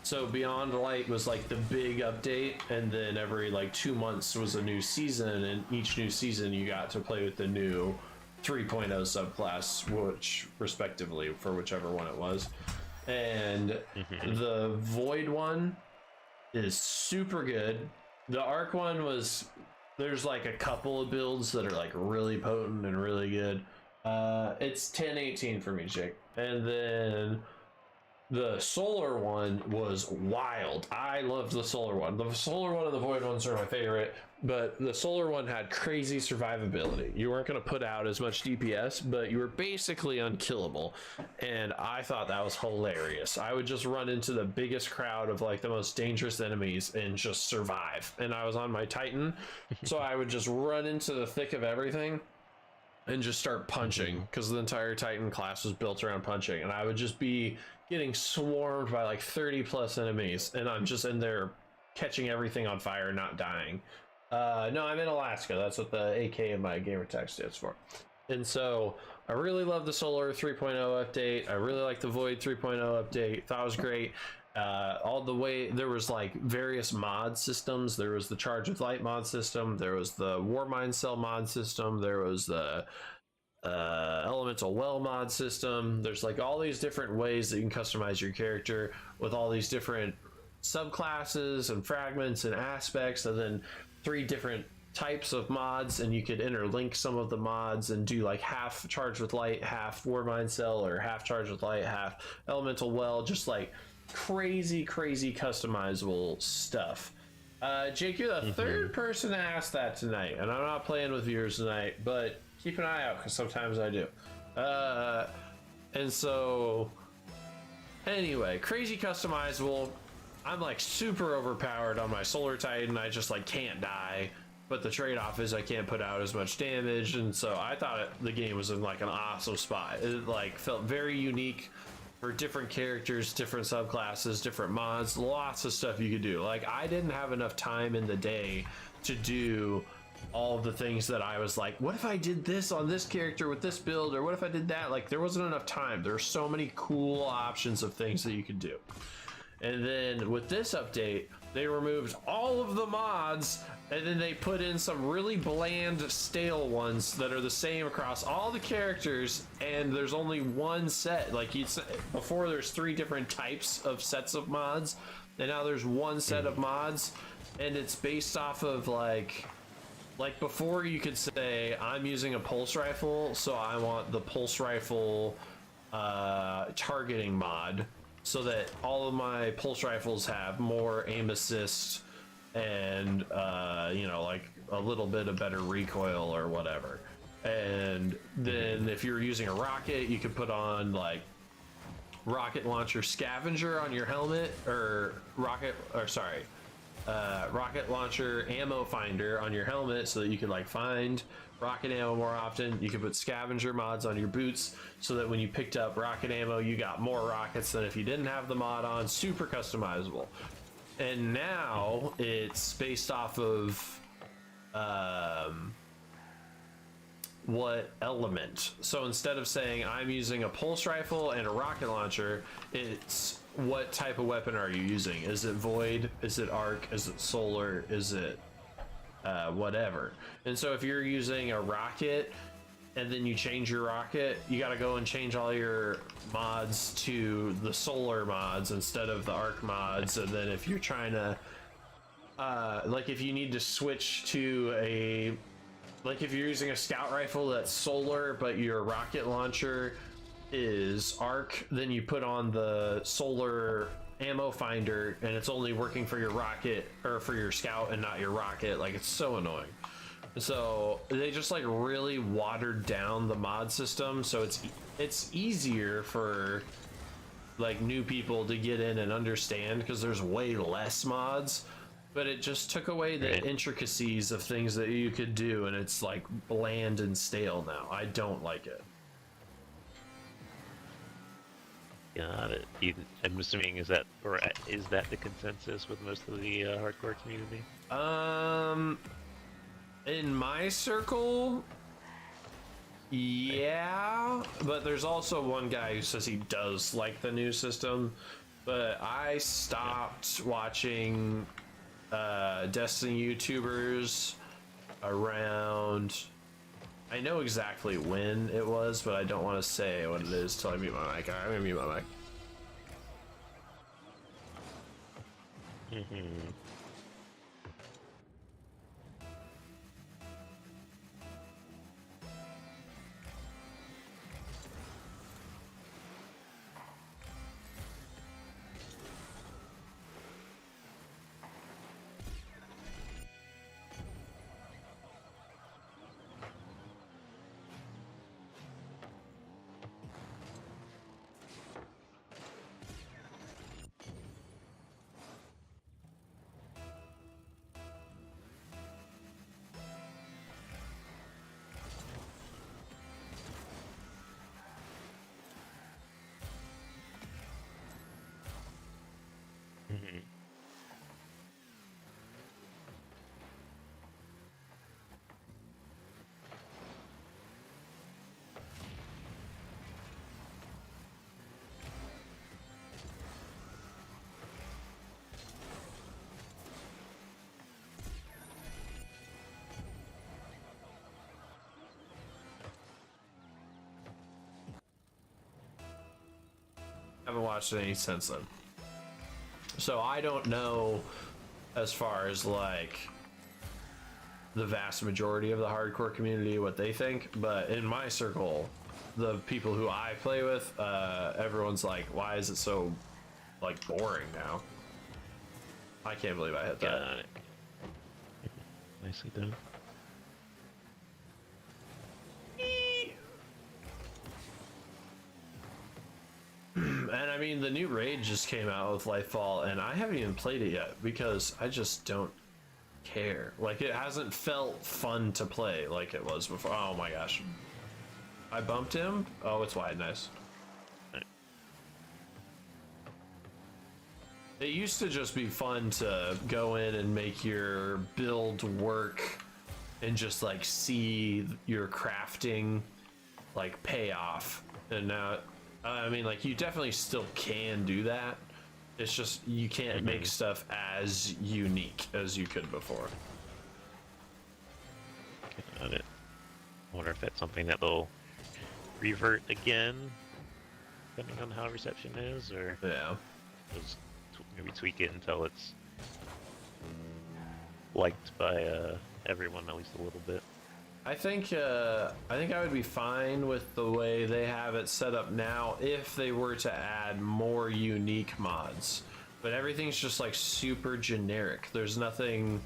So Beyond Light was like the big update, and then every like 2 months was a new season, and each new season you got to play with the new 3.0 subclass, which respectively for whichever one it was. And the Void one is super good. The Arc one was, there's like a couple of builds that are like really potent and really good. It's 10/18 for me, Jake. And then the Solar one was wild. I loved the Solar one. The Solar one and the Void ones are my favorite, but the Solar one had crazy survivability. You weren't going to put out as much DPS, but you were basically unkillable. And I thought that was hilarious. I would just run into the biggest crowd of like the most dangerous enemies and just survive. And I was on my Titan, so I would just run into the thick of everything and just start punching, because the entire Titan class was built around punching. And I would just be getting swarmed by like 30 plus enemies, and I'm just in there catching everything on fire, not dying. No, I'm in Alaska. That's what the AK in my gamer tag stands for. And so I really love the Solar 3.0 update. I really like the Void 3.0 update. Thought it was great. All the way, there was like various mod systems. There was the Charge with Light mod system. There was the Warmind Cell mod system. There was the Elemental Well mod system. There's like all these different ways that you can customize your character with all these different subclasses and fragments and aspects, and then 3 different types of mods, and you could interlink some of the mods and do like half Charge with Light, half Warmind Cell, or half Charge with Light, half Elemental Well, just like crazy customizable stuff. Jake, you're the third person to ask that tonight, and I'm not playing with viewers tonight, but keep an eye out because sometimes I do. And so anyway, crazy customizable. I'm like super overpowered on my Solar Titan. I just like can't die, but the trade-off is I can't put out as much damage. And so I thought the game was in like an awesome spot. It like felt very unique for different characters, different subclasses, different mods, lots of stuff you could do. Like I didn't have enough time in the day to do all of the things that I was like, what if I did this on this character with this build, or what if I did that? Like there wasn't enough time. There were so many cool options of things that you could do. And then with this update, they removed all of the mods, and then they put in some really bland, stale ones that are the same across all the characters, and there's only one set. Like before, there's 3 different types of sets of mods, and now there's one set of mods, and it's based off of like before you could say, I'm using a pulse rifle, so I want the pulse rifle targeting mod, so that all of my pulse rifles have more aim assist and you know, like a little bit of better recoil or whatever. And then if you're using a rocket, you could put on like rocket launcher scavenger on your helmet, or rocket launcher ammo finder on your helmet, so that you can like find rocket ammo more often. You can put scavenger mods on your boots, so that when you picked up rocket ammo, you got more rockets than if you didn't have the mod on. Super customizable. And now it's based off of what element. So instead of saying I'm using a pulse rifle and a rocket launcher, it's what type of weapon are you using? Is it Void? Is it Arc? Is it Solar? Is it whatever? And so if you're using a rocket and then you change your rocket, you got to go and change all your mods to the Solar mods instead of the Arc mods. And then if you're trying to like if you need to switch to a, like if you're using a scout rifle that's Solar but your rocket launcher is Arc, then you put on the Solar ammo finder and it's only working for your rocket or for your scout and not your rocket. Like it's so annoying. So they just like really watered down the mod system, so it's easier for like new people to get in and understand, because there's way less mods. but it just took away the Right. intricacies of things that you could do, and it's like bland and stale now. I don't like it. Got it. I'm assuming is that the consensus with most of the hardcore community? In my circle, yeah, but there's also one guy who says he does like the new system, but I stopped watching Destiny YouTubers around. I know exactly when it was, but I don't want to say what it is till I mute my mic. I'm gonna mute my mic. Mm-hmm. Mm-hmm. Haven't watched any since then. So I don't know as far as like the vast majority of the hardcore community what they think, but in my circle, the people who I play with, everyone's like, why is it so like boring now? I can't believe I hit that. Got it. Nicely done. And I mean, the new raid just came out with Lightfall, and I haven't even played it yet because I just don't care. Like, it hasn't felt fun to play like it was before. Oh my gosh. I bumped him? Oh, it's wide. Nice. It used to just be fun to go in and make your build work and just like see your crafting like pay off. And now, I mean, like, you definitely still can do that. It's just you can't make stuff as unique as you could before. Got it. I wonder if that's something that they'll revert again, depending on how reception is, or Yeah. just maybe tweak it until it's liked by everyone at least a little bit. I think I would be fine with the way they have it set up now if they were to add more unique mods. But everything's just like super generic. There's nothing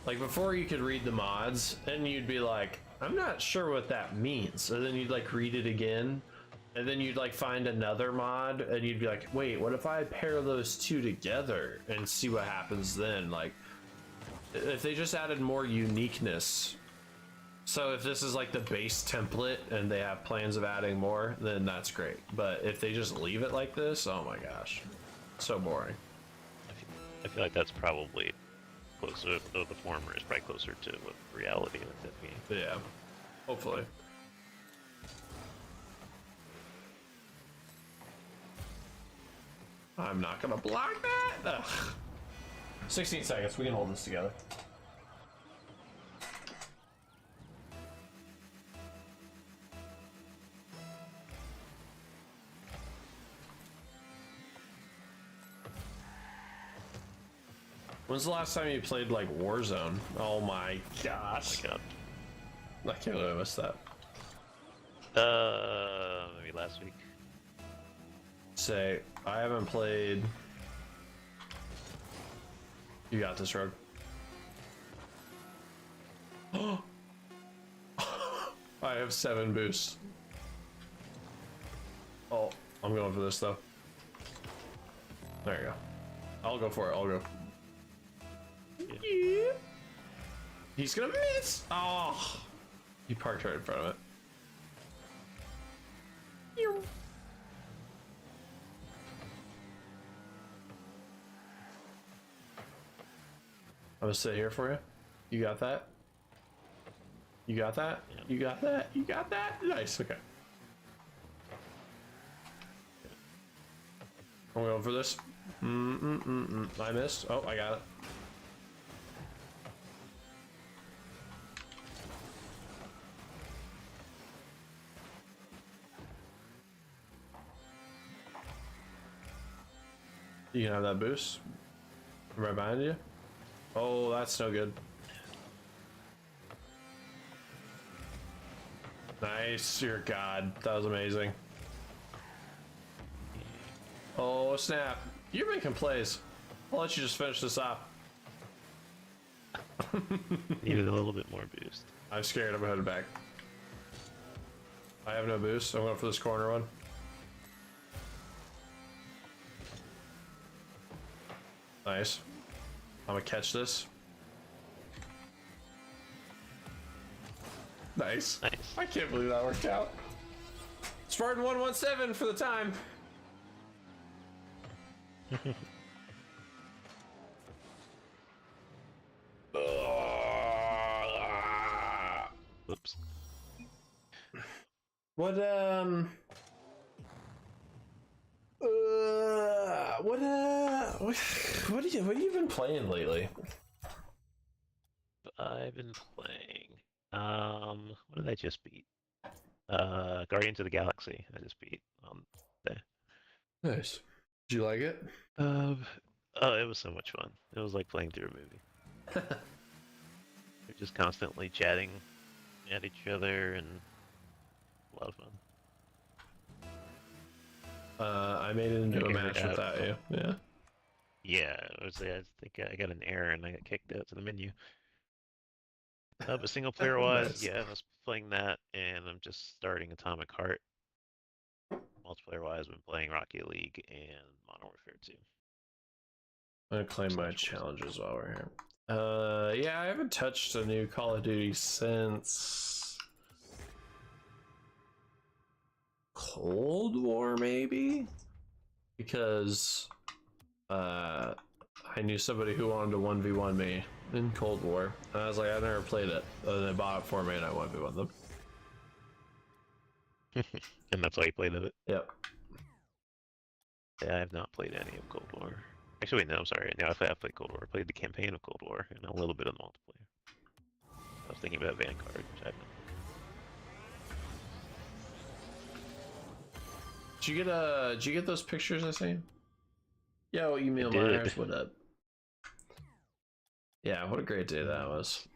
like before you could read the mods and you'd be like, I'm not sure what that means. And then you'd like read it again. And then you'd like find another mod and you'd be like, wait, what if I pair those two together and see what happens then? Like, if they just added more uniqueness. So if this is like the base template and they have plans of adding more, then that's great. But if they just leave it like this, oh my gosh, so boring. I feel like that's probably closer, though the former is probably closer to what reality would that be. Yeah, hopefully. I'm not gonna block that. Ugh. 16 seconds, we can hold this together. When's the last time you played like Warzone? Oh my gosh. Oh my god. I can't believe I missed that. Maybe last week. Say, I haven't played. You got this, Rogue. I have 7 boosts. Oh, I'm going for this though. There you go. I'll go for it. I'll go. Yeah. He's gonna miss. Oh, he parked right in front of it. I'm gonna sit here for you. You got that? You got that? Yeah. You got that? You got that? Nice, okay. I'm going for this. I missed. Oh, I got it. You can have that boost. Right behind you. Oh, that's no good. Nice, you're god. That was amazing. Oh, snap. You're making plays. I'll let you just finish this up. Needed a little bit more boost. I'm scared. I'm headed back. I have no boost. I'm going for this corner one. Nice. I'm gonna catch this. Nice. Nice. I can't believe that worked out. Spartan 117 for the time. Whoops. What what have you been playing lately? I've been playing. What did I just beat? Guardians of the Galaxy. I just beat there. Nice. Did you like it? Oh, it was so much fun. It was like playing through a movie. We're just constantly chatting at each other and a lot of fun. I made it into a match without you. Yeah. Yeah, I think I got an error and I got kicked out to the menu. But single player wise, Nice. yeah, I was playing that, and I'm just starting Atomic Heart. Multiplayer wise, I've been playing Rocket League and Modern Warfare 2. I'm gonna claim my challenges while we're here. Yeah, I haven't touched a new Call of Duty since Cold War, maybe, because I knew somebody who wanted to 1v1 me in Cold War, and I was like, I've never played it. And they bought it for me, and I 1v1 them. And that's why you played it. Yep. Yeah, I have not played any of Cold War. Actually, wait, no, I'm sorry. No, I have played Cold War. I played the campaign of Cold War and a little bit of the multiplayer. I was thinking about Vanguard, which I haven't. Did you get those pictures I seen? Yo, email I did. Myers, what up? Yeah, what a great day that was.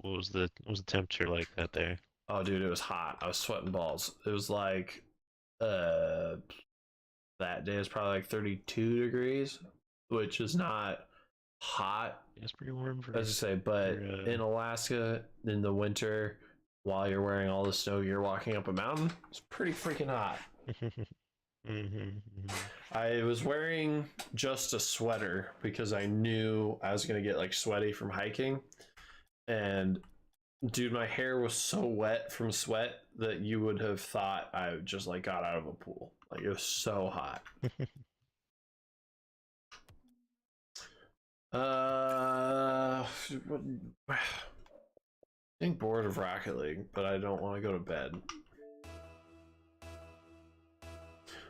What was the temperature like that there? Oh, dude, it was hot. I was sweating balls. It was like, that day was probably like 32 degrees, which is not hot, It's pretty warm for as I say, but in Alaska in the winter, while you're wearing all the snow gear walking up a mountain, it's pretty freaking hot. I was wearing just a sweater because I knew I was gonna get like sweaty from hiking, and dude, my hair was so wet from sweat that you would have thought I just like got out of a pool. Like, it was so hot. I'm bored of Rocket League, but I don't want to go to bed.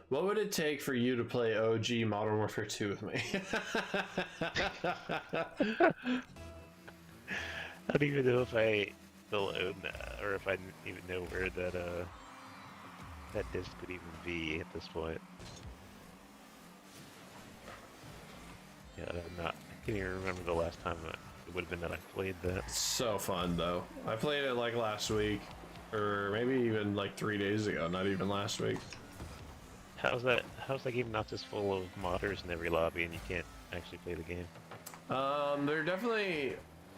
What would it take for you to play OG Modern Warfare 2 with me? I don't even know if I still own that, or if I even know where that that disc could even be at this point. Yeah, I can't even remember the last time it would have been that I played that. So fun though. I played it like last week, or maybe even like 3 days ago. Not even last week. How's that game not just full of modders in every lobby and you can't actually play the game? There definitely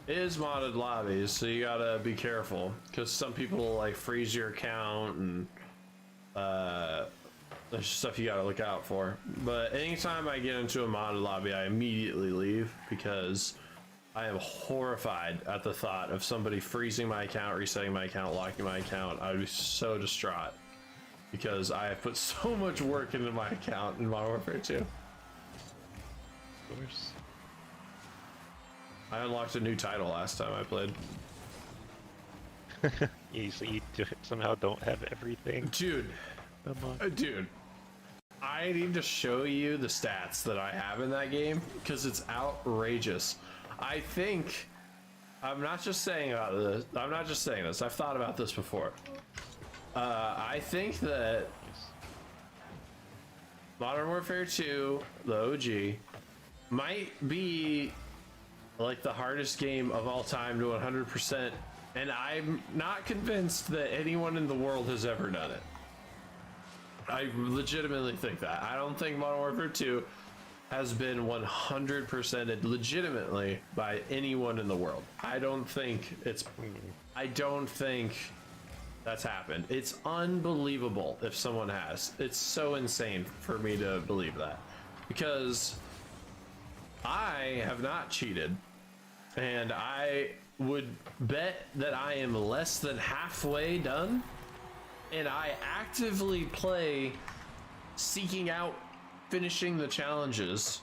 is modded lobbies, so you gotta be careful because some people like freeze your account and There's stuff you gotta look out for. But anytime I get into a modded lobby, I immediately leave because I am horrified at the thought of somebody freezing my account, resetting my account, locking my account. I would be so distraught because I have put so much work into my account in Modern Warfare 2. Of course. I unlocked a new title last time I played. So you somehow don't have everything. Dude, I need to show you the stats that I have in that game because it's outrageous. I think I'm not just saying this. I've thought about this before. I think that Modern Warfare 2, the OG, might be like the hardest game of all time to 100%, and I'm not convinced that anyone in the world has ever done it. I legitimately think that. I don't think Modern Warfare 2 has been 100%ed legitimately by anyone in the world. I don't think that's happened. It's unbelievable if someone has. It's so insane for me to believe that. Because I have not cheated. And I would bet that I am less than halfway done. And I actively play seeking out finishing the challenges.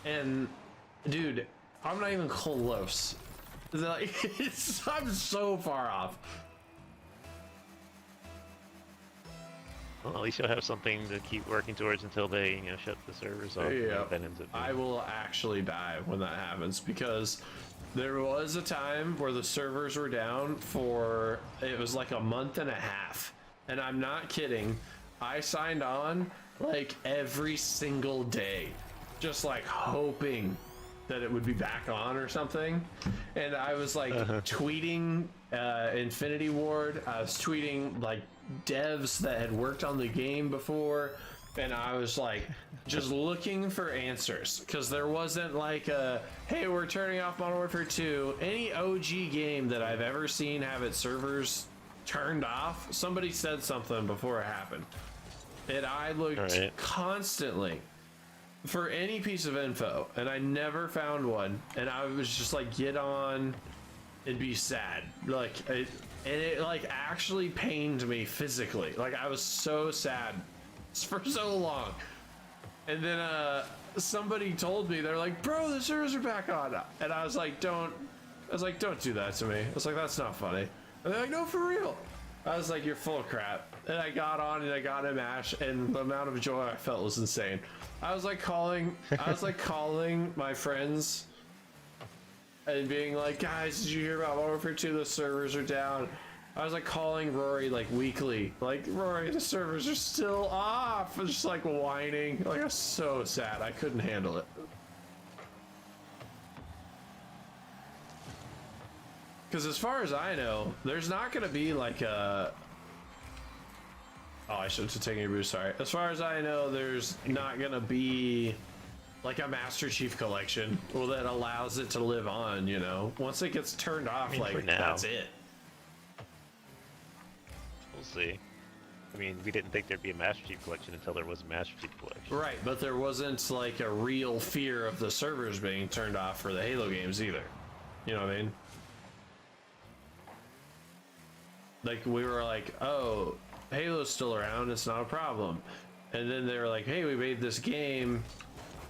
And dude, I'm not even close. Like, I'm so far off. Well, at least you'll have something to keep working towards until they, shut the servers off. Yeah, That ends up I will actually die when that happens because there was a time where the servers were down for, it was like a month and a half. And I'm not kidding. I signed on like every single day, just like hoping that it would be back on or something. And I was like tweeting Infinity Ward. I was tweeting like devs that had worked on the game before. And I was like just looking for answers because there wasn't like a, hey, we're turning off Modern Warfare 2. Any OG game that I've ever seen have its servers turned off, somebody said something before it happened. And I looked constantly for any piece of info and I never found one. And I was just like, get on and be sad. Like, it like actually pained me physically. Like I was so sad for so long. And then somebody told me, they're like, bro, the servers are back on. And I was like, don't do that to me. I was like, that's not funny. And they're like, no, for real. I was like, you're full of crap. And I got on and I got a match and the amount of joy I felt was insane. I was like calling my friends and being like, guys, did you hear about Modern Warfare 2? The servers are down. I was like calling Rory like weekly, like, Rory, the servers are still off. I was just like whining. Like I was so sad. I couldn't handle it. Because as far as I know, there's not going to be like a... Oh, I should have taken your boost, sorry. As far as I know, there's not going to be like a Master Chief Collection that allows it to live on, Once it gets turned off, like, that's it. We'll see. I mean, we didn't think there'd be a Master Chief Collection until there was a Master Chief Collection. Right, but there wasn't like a real fear of the servers being turned off for the Halo games either. You know what I mean? Like, we were like, oh, Halo's still around, it's not a problem. And then they were like, hey, we made this game,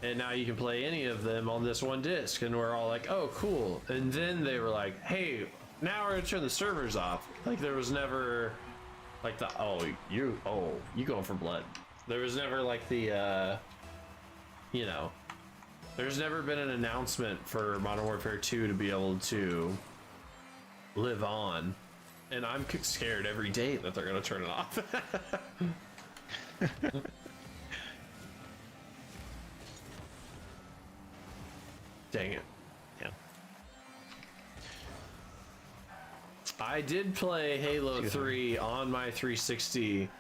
and now you can play any of them on this one disc. And we're all like, oh, cool. And then they were like, hey, now we're gonna turn the servers off. Like, there was never, like, the, you going for blood. There was never, like, the, there's never been an announcement for Modern Warfare 2 to be able to live on. And I'm scared every day that they're gonna turn it off. Dang it. Yeah. I did play Halo 3 on my 360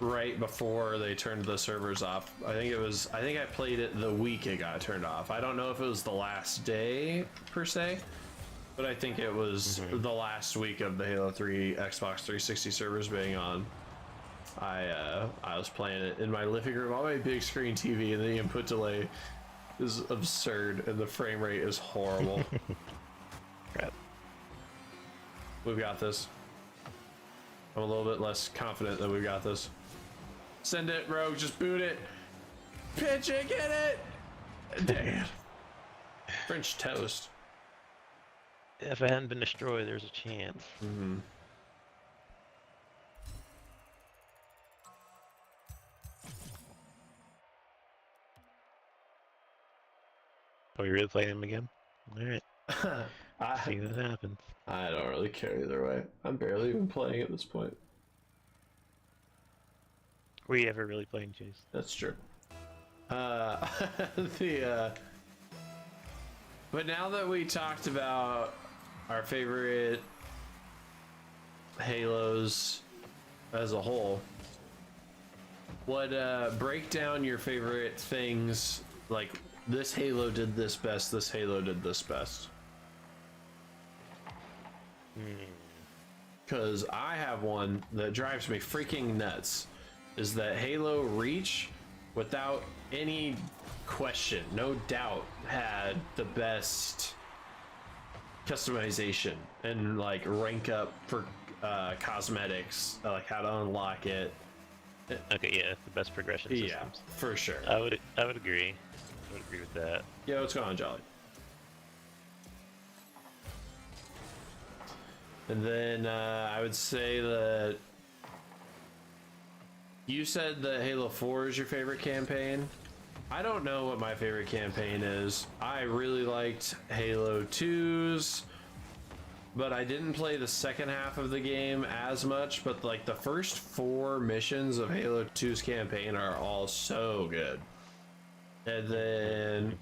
right before they turned the servers off. I think I played it the week it got turned off. I don't know if it was the last day per se, but I think it was the last week of the Halo 3 Xbox 360 servers being on. I was playing it in my living room on my big screen TV, and the input delay is absurd, and the frame rate is horrible. Crap. We've got this. I'm a little bit less confident that we've got this. Send it, Rogue. Just boot it. Pitch it. Get it. Dang it. French toast. If I hadn't been destroyed, there's a chance. Mm-hmm. Are we really playing him again? Alright, I, see what happens. I don't really care either way. I'm barely even playing at this point. Were you ever really playing Chase? That's true. But now that we talked about our favorite Halos as a whole, what break down your favorite things, like this Halo did this best, this Halo did this best. Because I have one that drives me freaking nuts, is that Halo Reach, without any question, no doubt, had the best customization and like rank up for cosmetics, like how to unlock it. Okay, yeah, the best progression systems. Yeah, for sure. I would agree. I would agree with that. Yeah, what's going on, Jolly? And then I would say that you said that Halo 4 is your favorite campaign. I don't know what my favorite campaign is. I really liked Halo 2's, but I didn't play the second half of the game as much. But like the first 4 missions of Halo 2's campaign are all so good. And then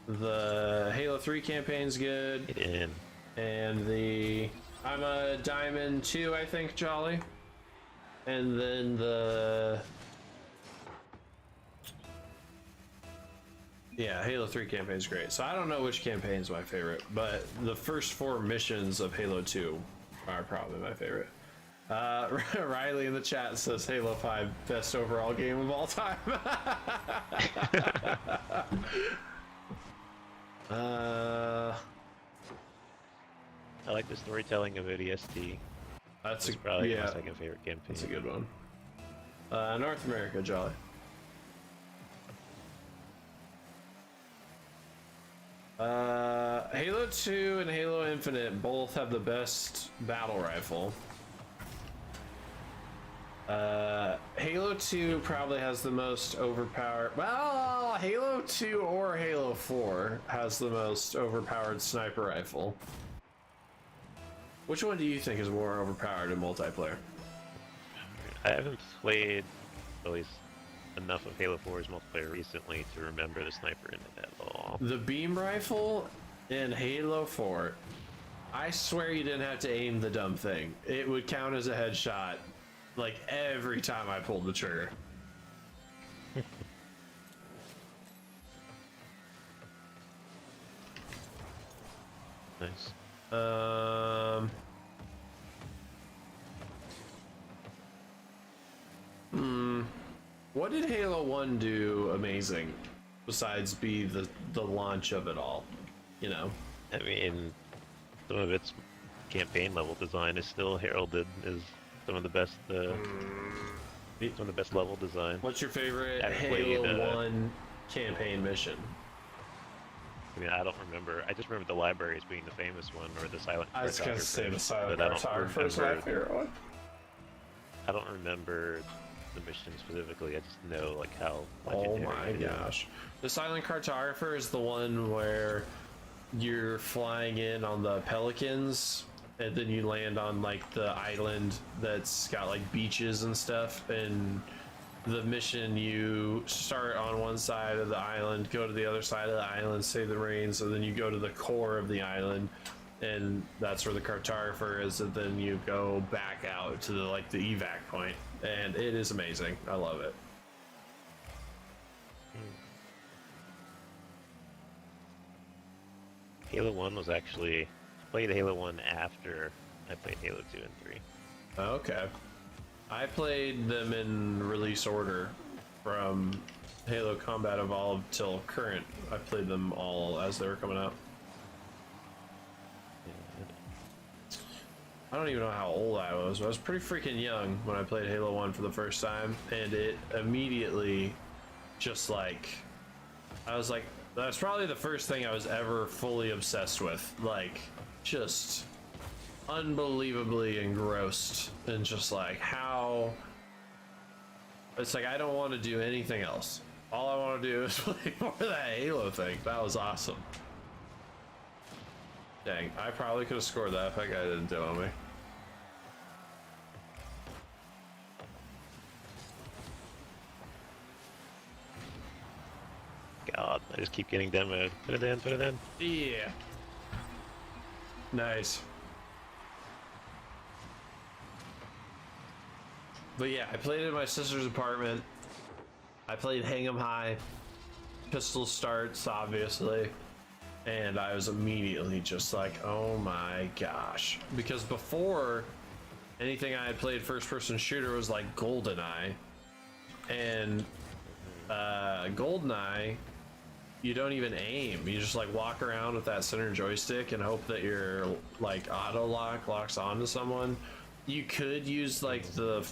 the Halo 3 campaign's good. Get in. And the I'm a Diamond 2, I think, Jolly. And then the Halo 3 campaign's great. So I don't know which campaign's my favorite, but the first 4 missions of Halo 2 are probably my favorite. Riley in the chat says Halo 5 best overall game of all time. I like the storytelling of ADST. That's Probably my second favorite campaign. That's a good one. North America, Jolly. Halo 2 and Halo Infinite both have the best battle rifle. Halo 2 probably has the most overpowered. Well, Halo 2 or Halo 4 has the most overpowered sniper rifle. Which one do you think is more overpowered in multiplayer? I haven't played at least enough of Halo 4's multiplayer recently to remember the sniper in it at all. The beam rifle in Halo 4, I swear you didn't have to aim the dumb thing. It would count as a headshot like every time I pulled the trigger. Nice. What did Halo 1 do amazing besides be the launch of it all? You know? I mean, some of its campaign level design is still heralded as some of the best, some of the best level design. What's your favorite I've played, Halo 1 campaign mission? I mean, I don't remember. I just remember the library as being the famous one, or the silent. I was gonna say the silent but I don't cartographer is my remember- favorite one. I don't remember the mission specifically. I just know like how. Oh legendary my it is. gosh. The silent cartographer is the one where you're flying in on the Pelicans and then you land on like the island that's got like beaches and stuff, and the mission, you start on one side of the island, go to the other side of the island, save the Marines, and then you go to the core of the island, and that's where the cartographer is, and then you go back out to the like the evac point, and it is amazing. I love it. Halo 1 was actually. I played Halo 1 after I played Halo 2 and 3. Okay. I played them in release order from Halo Combat Evolved till current. I played them all as they were coming out. I don't even know how old I was, but I was pretty freaking young when I played Halo 1 for the first time, and it immediately just like, I was like, that's probably the first thing I was ever fully obsessed with. Like, just unbelievably engrossed, and just like how it's like I don't want to do anything else. All I want to do is play more of that Halo thing. That was awesome. Dang, I probably could have scored that if that guy didn't do it on me. God, I just keep getting demoed. Put it in, put it in. Yeah. Nice. But yeah, I played in my sister's apartment. I played Hang 'em High. Pistol starts, obviously. And I was immediately just like, oh my gosh. Because before, anything I had played first-person shooter was like GoldenEye. And GoldenEye, you don't even aim. You just like walk around with that center joystick and hope that your like auto lock locks onto someone. You could use like the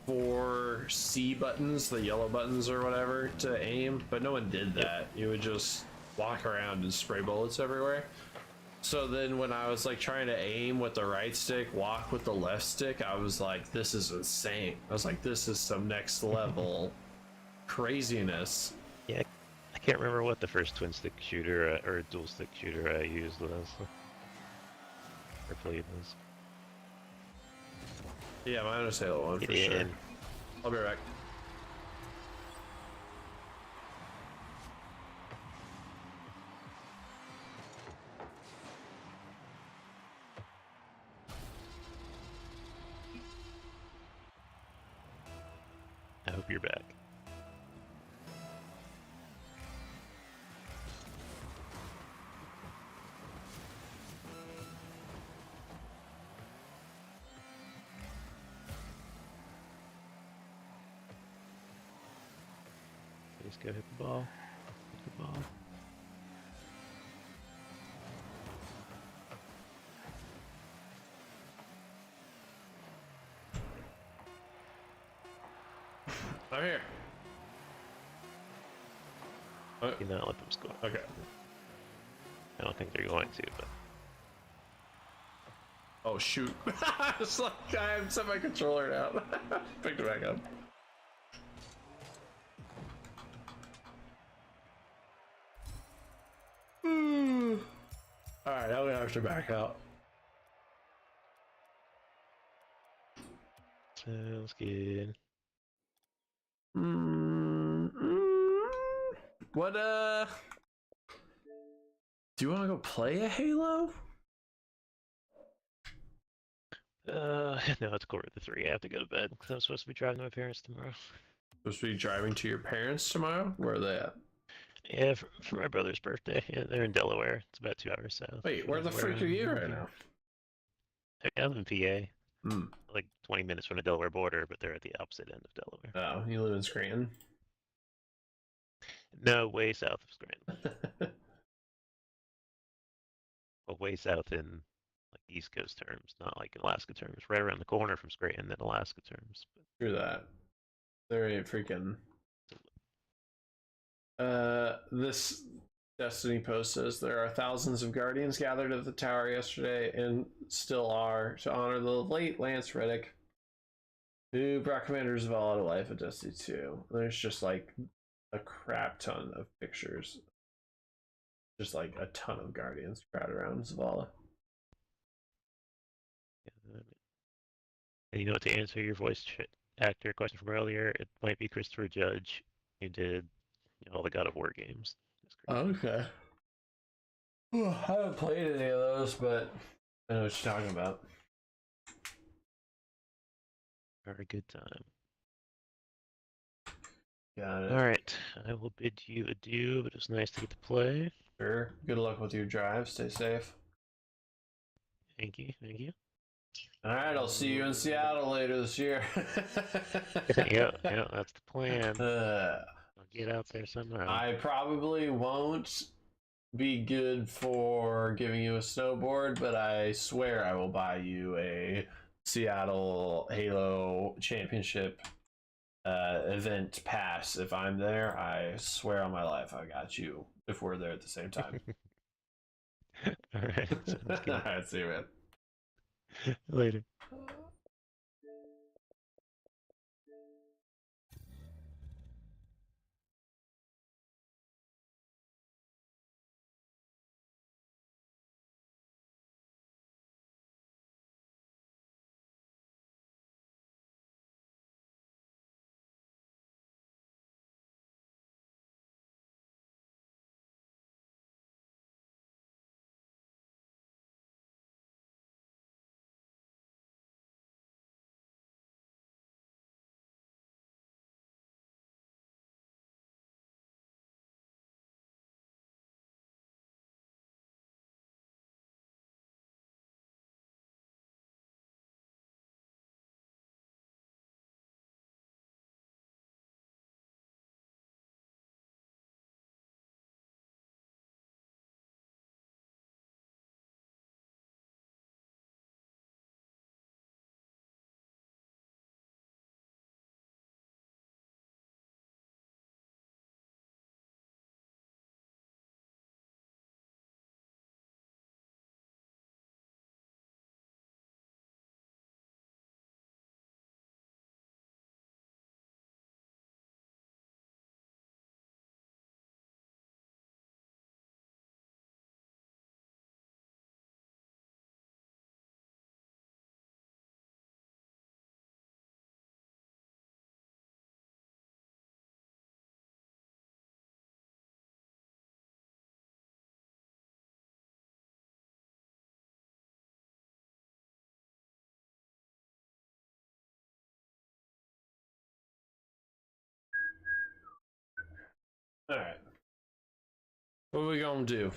4 C buttons, the yellow buttons or whatever, to aim, but no one did that. You would just walk around and spray bullets everywhere. So then when I was like trying to aim with the right stick, walk with the left stick, I was like, this is insane. I was like, this is some next level craziness. Yeah, I can't remember what the first twin stick shooter or dual stick shooter I used was. Or played was. Yeah, mine was Halo 1 for Get sure. in. I'll be right back. I hope you're back. Just go hit the ball. Hit the ball. I'm here. Do not let them score. Okay. I don't think they're going to, but Oh shoot. It's like I have set my controller down. Picked it back up. Alright, now we have to back out. sounds good. What do you want to go play a Halo? No, it's 3:15. I have to go to bed because I'm supposed to be driving to my parents tomorrow. Supposed to be driving to your parents tomorrow? Where are they at? Yeah, for my brother's birthday. Yeah, they're in Delaware. It's about 2 hours south. Wait, where the frick are you right now? I'm in PA. Hmm. Like 20 minutes from the Delaware border, but they're at the opposite end of Delaware. Oh, you live in Scranton? No, way south of Scranton. Well, way south in like East Coast terms, not like Alaska terms. Right around the corner from Scranton in Alaska terms. But Screw that. There ain't freaking. This Destiny post says there are thousands of Guardians gathered at the tower yesterday and still are to honor the late Lance Reddick, who brought Commander Zavala to life at Destiny 2. There's just like a crap ton of pictures. Just like a ton of Guardians crowded around Zavala. and you know what, to answer your voice actor question from earlier, it might be Christopher Judge who did all the God of War games. Okay. I haven't played any of those, but I know what you're talking about. Very good time. Got it. All right, I will bid you adieu, but it was nice to get to play. Sure. Good luck with your drive. Stay safe. Thank you. Thank you. All right, I'll see you in Seattle later this year. Yeah, yeah, that's the plan. Uh, I'll get out there somehow. I probably won't be good for giving you a snowboard, but I swear I will buy you a Seattle Halo Championship event pass if I'm there. I swear on my life I got you if we're there at the same time. All right, sounds All good. right, see you, man. Later. All right. What are we gonna do?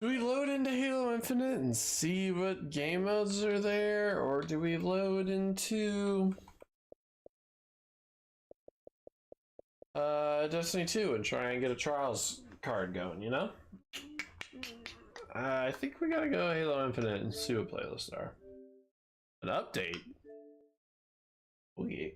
Do we load into Halo Infinite and see what game modes are there, or do we load into Destiny 2 and try and get a Trials card going, you know? I think we gotta go Halo Infinite and see what playlists are. An update? Oh yeah.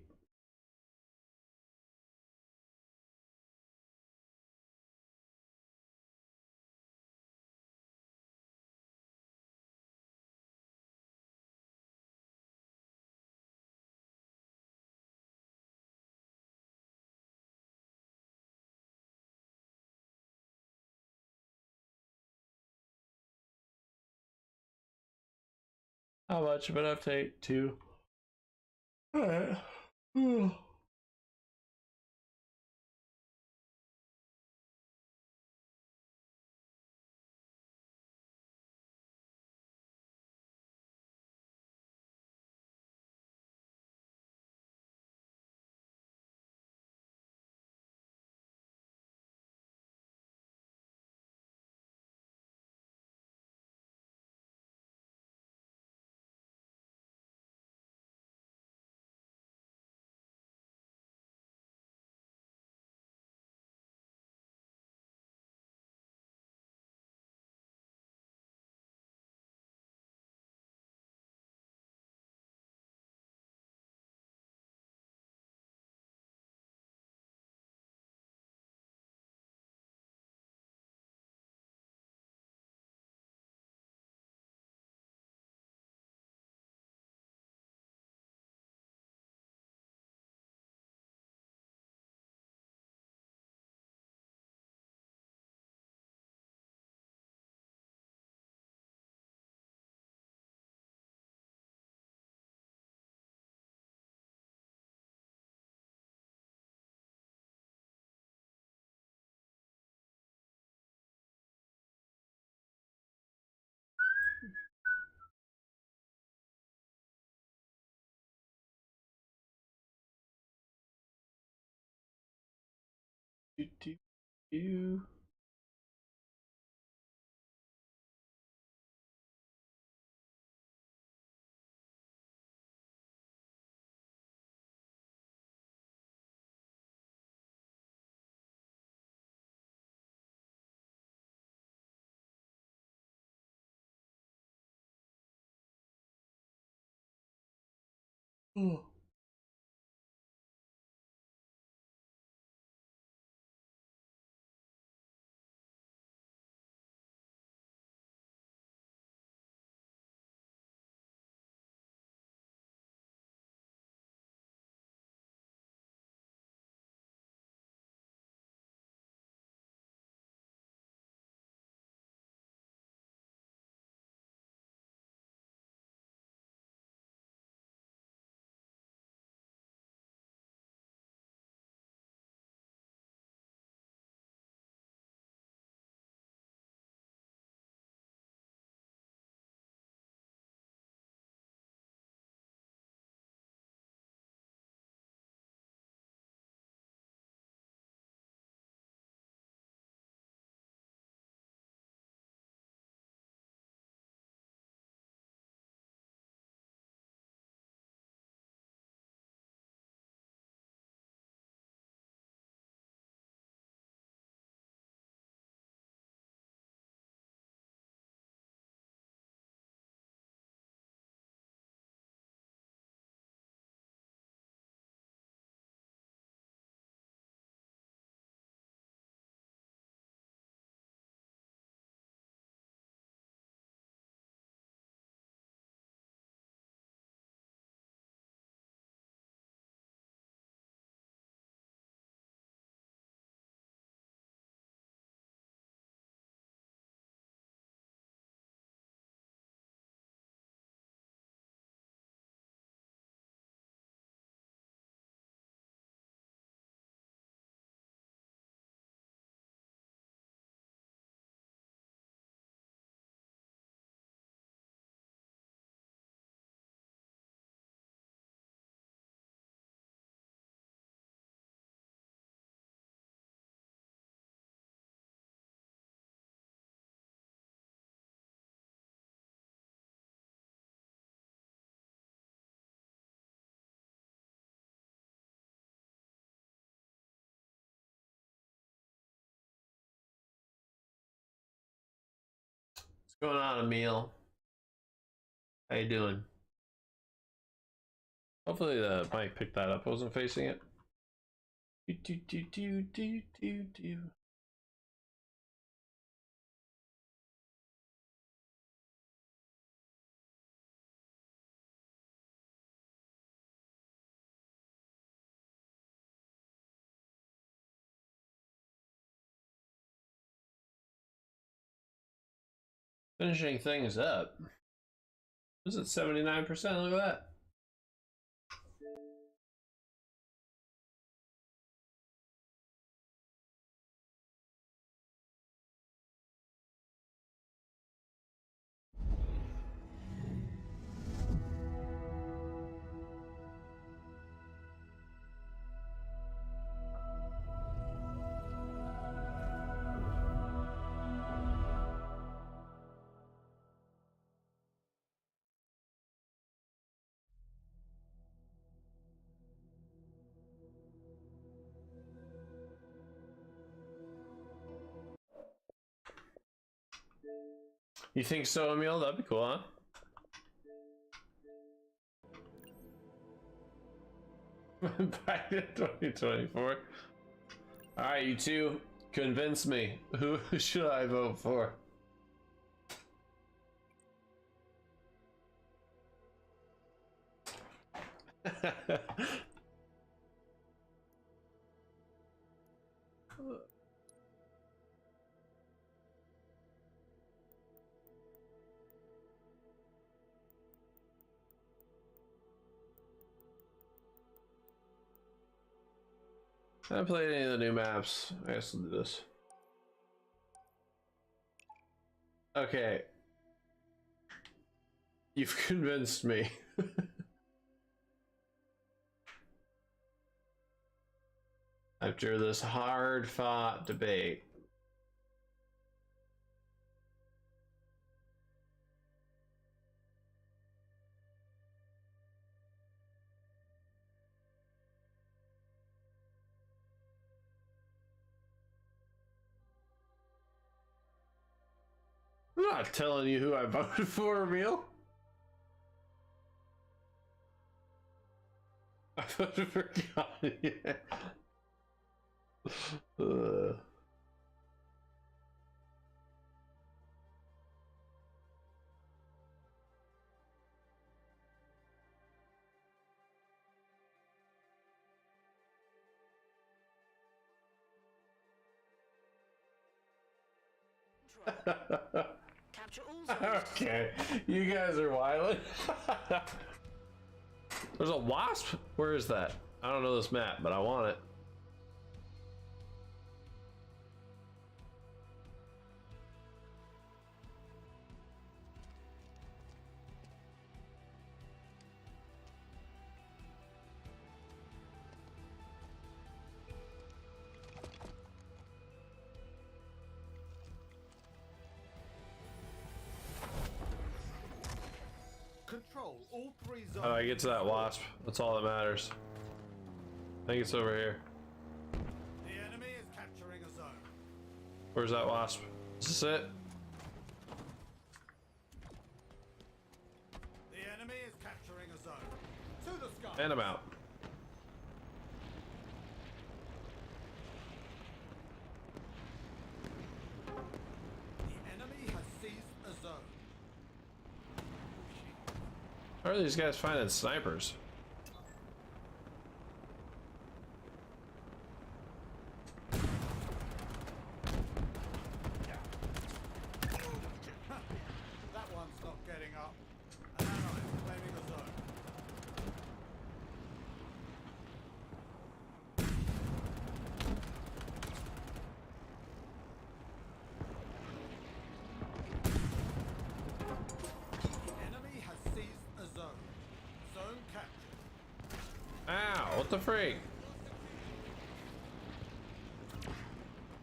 How much of an update? 2. Alright. do. Oh. What's going on, Emil? How you doing? Hopefully the mic picked that up. I wasn't facing it. Do. Finishing things up. Was it 79%? Look at that. You think so, Emil? That'd be cool, huh? Back to 2024. Alright, you two, convince me. Who should I vote for? I haven't played any of the new maps. I guess I'll do this. Okay. You've convinced me. After this hard fought debate. I'm not telling you who I voted for, Emil. I voted for Kanye. Capture all zones. Okay, you guys are wild. There's a wasp? Where is that? I don't know this map, but I want it. Control all 3 zones. How do I get to that wasp? That's all that matters. I think it's over here. The enemy is capturing a zone. Where's that wasp? Is this it? The enemy is capturing a zone. To the sky. And I'm out. The enemy has seized a zone. How are these guys finding snipers? That one's not getting up. An ally is claiming a zone. The enemy has seized a zone. Zone captured. Ow, what the freak?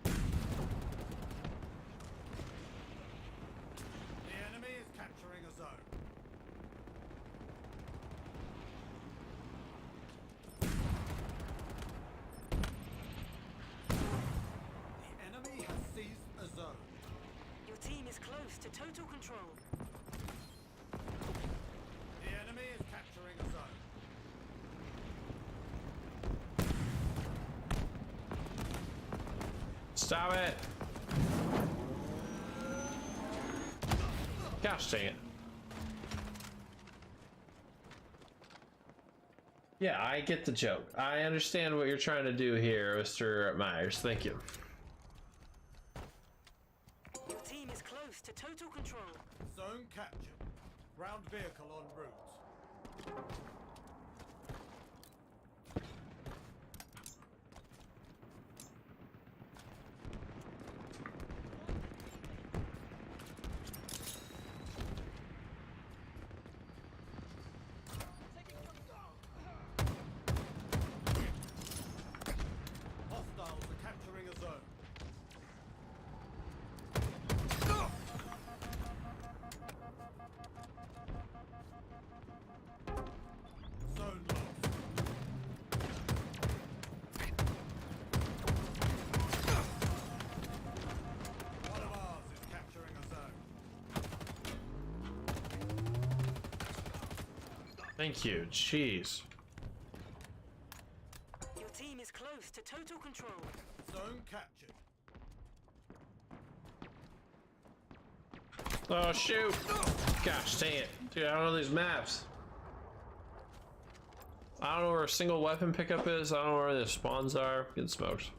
The enemy is capturing a zone. The enemy has seized a zone. Your team is close to total control. The enemy is capturing a zone. Stop it! Gosh dang it. Yeah, I get the joke. I understand what you're trying to do here, Mr. Myers. Thank you. Your team is close to total control. Zone captured. Ground vehicle en route. Hostiles are capturing a zone. Zone lost. One of ours is capturing a zone. Thank you. Jeez. Your team is close to total control. Zone captured. Oh, shoot! Gosh dang it. Dude, I don't know these maps. I don't know where a single weapon pickup is. I don't know where the spawns are. Getting smoked.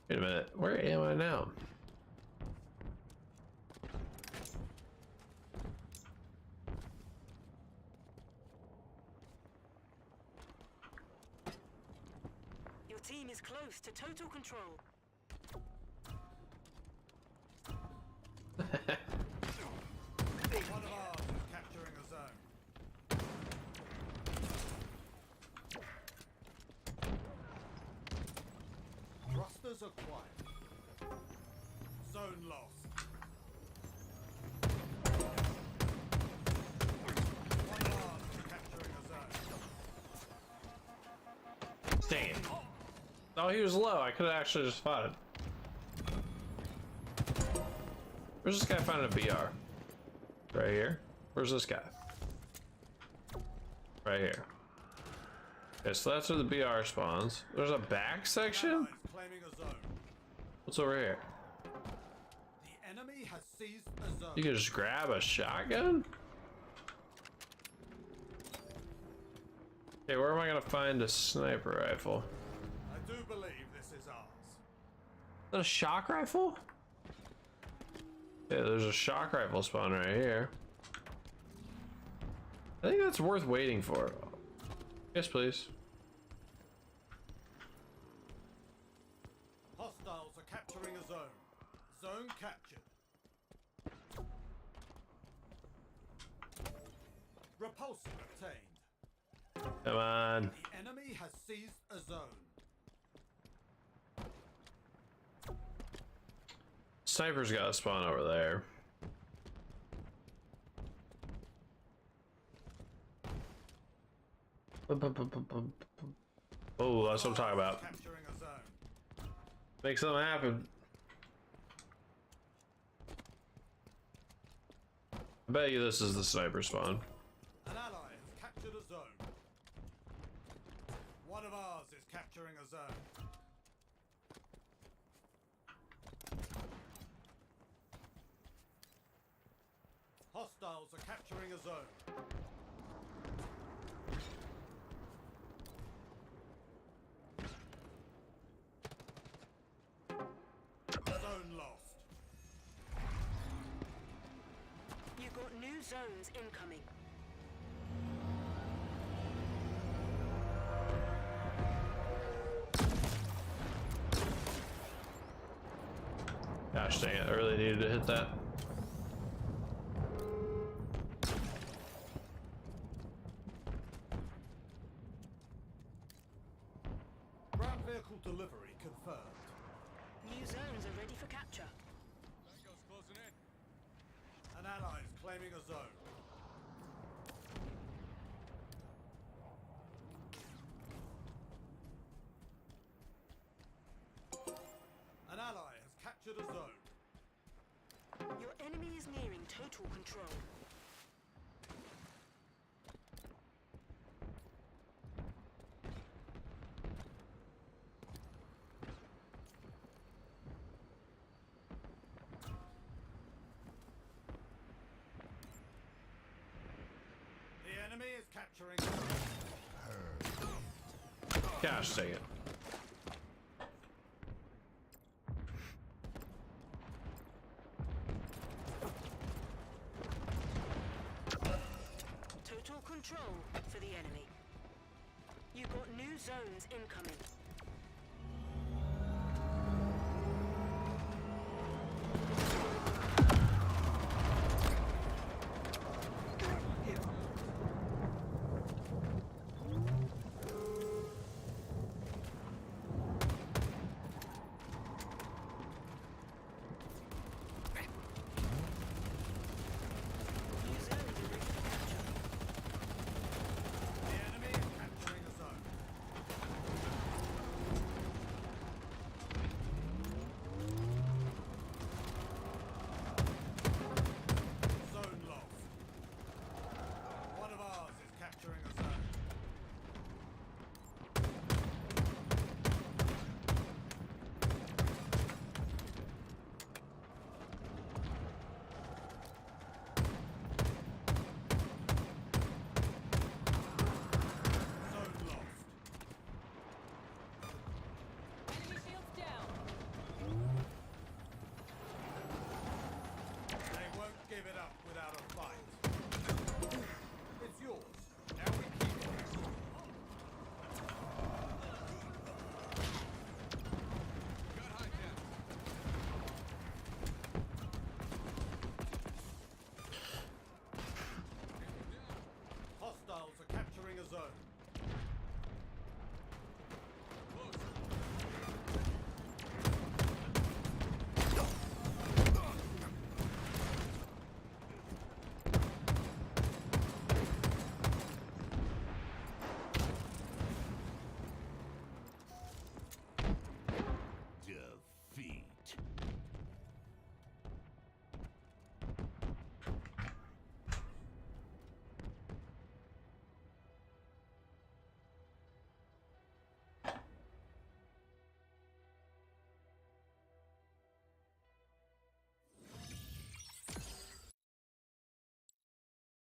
Wait a minute. Where am I now? Your team is close to total control. One of ours is capturing a zone. Hostiles acquired. Zone lost. One of ours is capturing a zone. Dang it. Oh, he was low. I could have actually just fought it. Where's this guy finding a BR? Right here? Where's this guy? Right here. Okay, so that's where the BR spawns. There's a back section? Allies claiming a zone. What's over here? The enemy has seized a zone. You can just grab a shotgun? Okay, where am I gonna find a sniper rifle? I do believe this is ours. Is that a shock rifle? Yeah, there's a shock rifle spawn right here. I think that's worth waiting for. Yes, please. Hostiles are capturing a zone. Zone captured. Repulsor obtained. Come on. The enemy has seized a zone. Sniper's got a spawn over there. Oh, that's what I'm talking about. Capturing a zone. Make something happen. I bet you this is the sniper spawn. An ally has captured a zone. One of ours is capturing a zone. Hostiles are capturing a zone. Zone lost. You've got new zones incoming. Gosh dang it, I really needed to hit that. Ground vehicle delivery confirmed. New zones are ready for capture. An ally is claiming a zone. An ally has captured a zone. Your enemy is nearing total control. The enemy is capturing a zone. Gosh dang it. Total control for the enemy. You've got new zones incoming. New zones are ready for capture. The enemy is capturing a zone.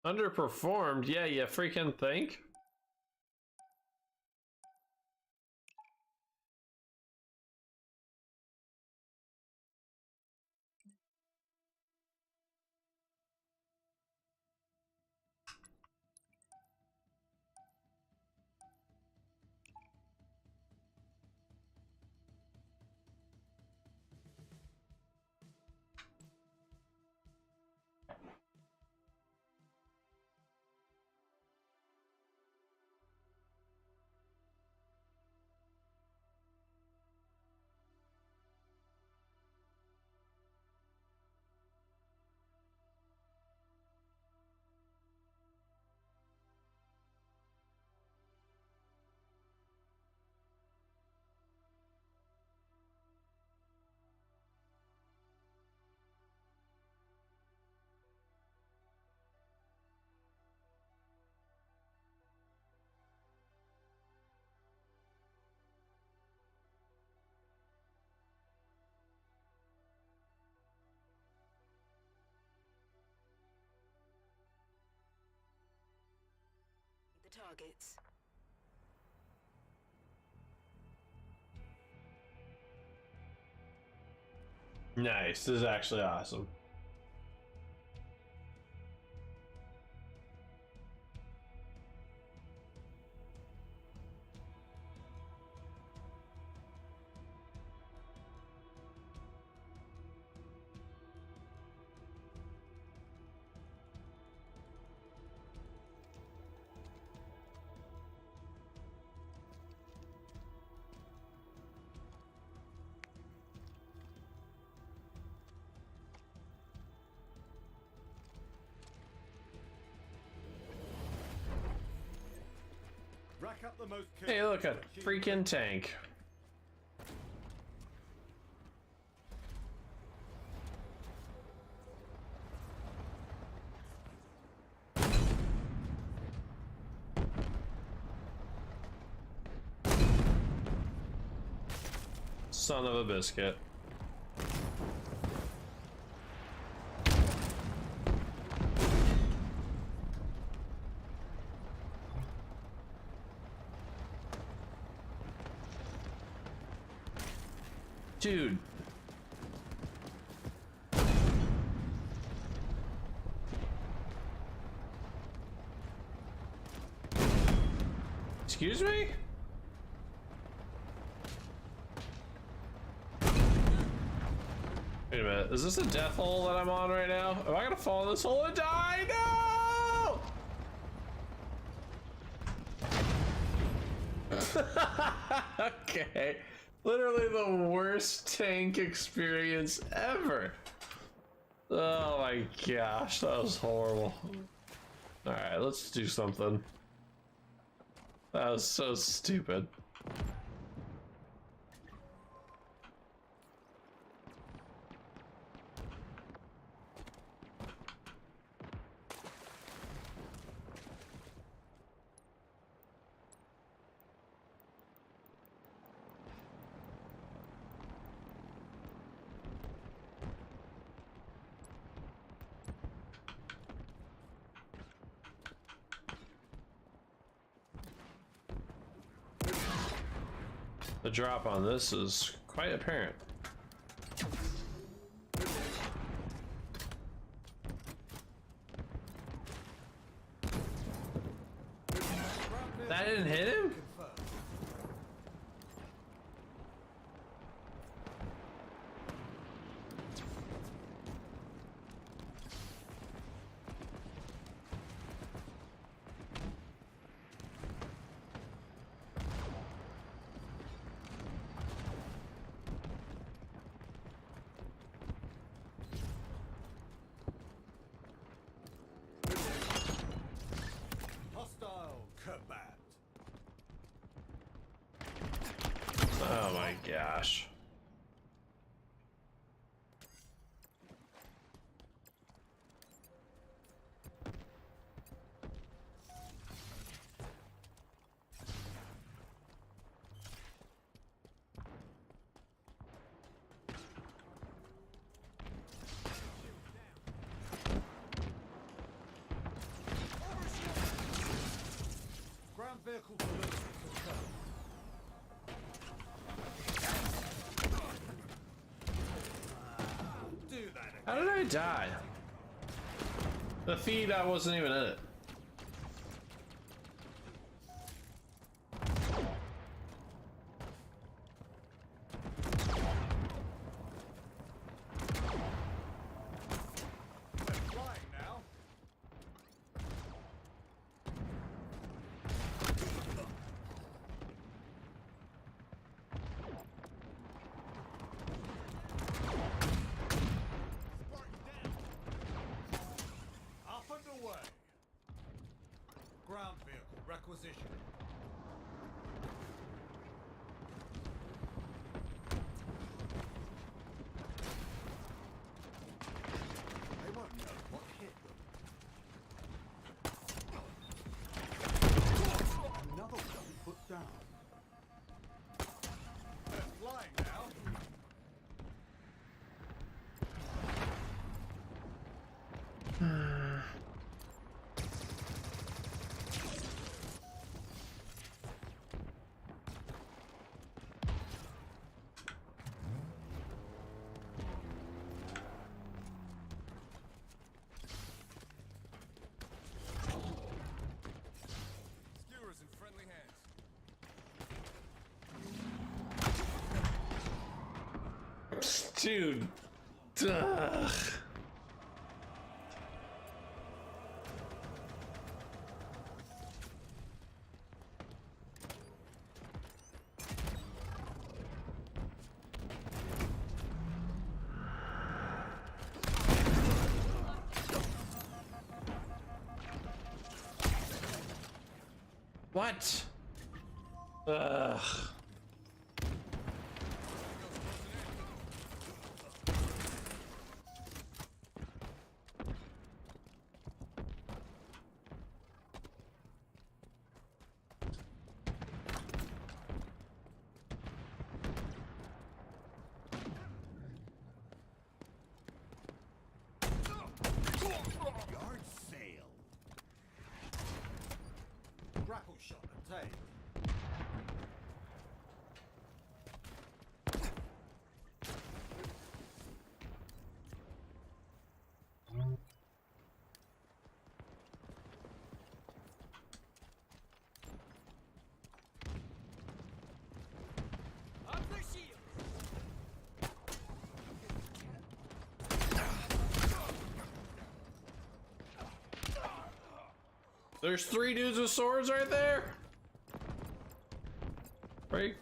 Underperformed? Yeah, you freaking think? The targets. Nice. This is actually awesome. Rack up the most kills. Hey, look, a freaking tank. Son of a biscuit. Dude. Excuse me? Wait a minute, is this a death hole that I'm on right now? Am I gonna fall in this hole and die? No! Okay. Literally the worst tank experience ever. Oh my gosh, that was horrible. Alright, let's do something. That was so stupid. The drop on this is quite apparent. That didn't hit him? Hostile combat. Oh my gosh. ballistics occur. Do that again. How did I die? The feed, I wasn't even in it. We're flying now. Spartan down. Up and away. Ground vehicle requisition. They won't know what hit them. Another one put down. They're flying now. Skewers in friendly hands. Dude. Ugh. What? Ugh. Yard sail. Grapple shot attained. Up the shield. There's 3 dudes with swords right there. Right?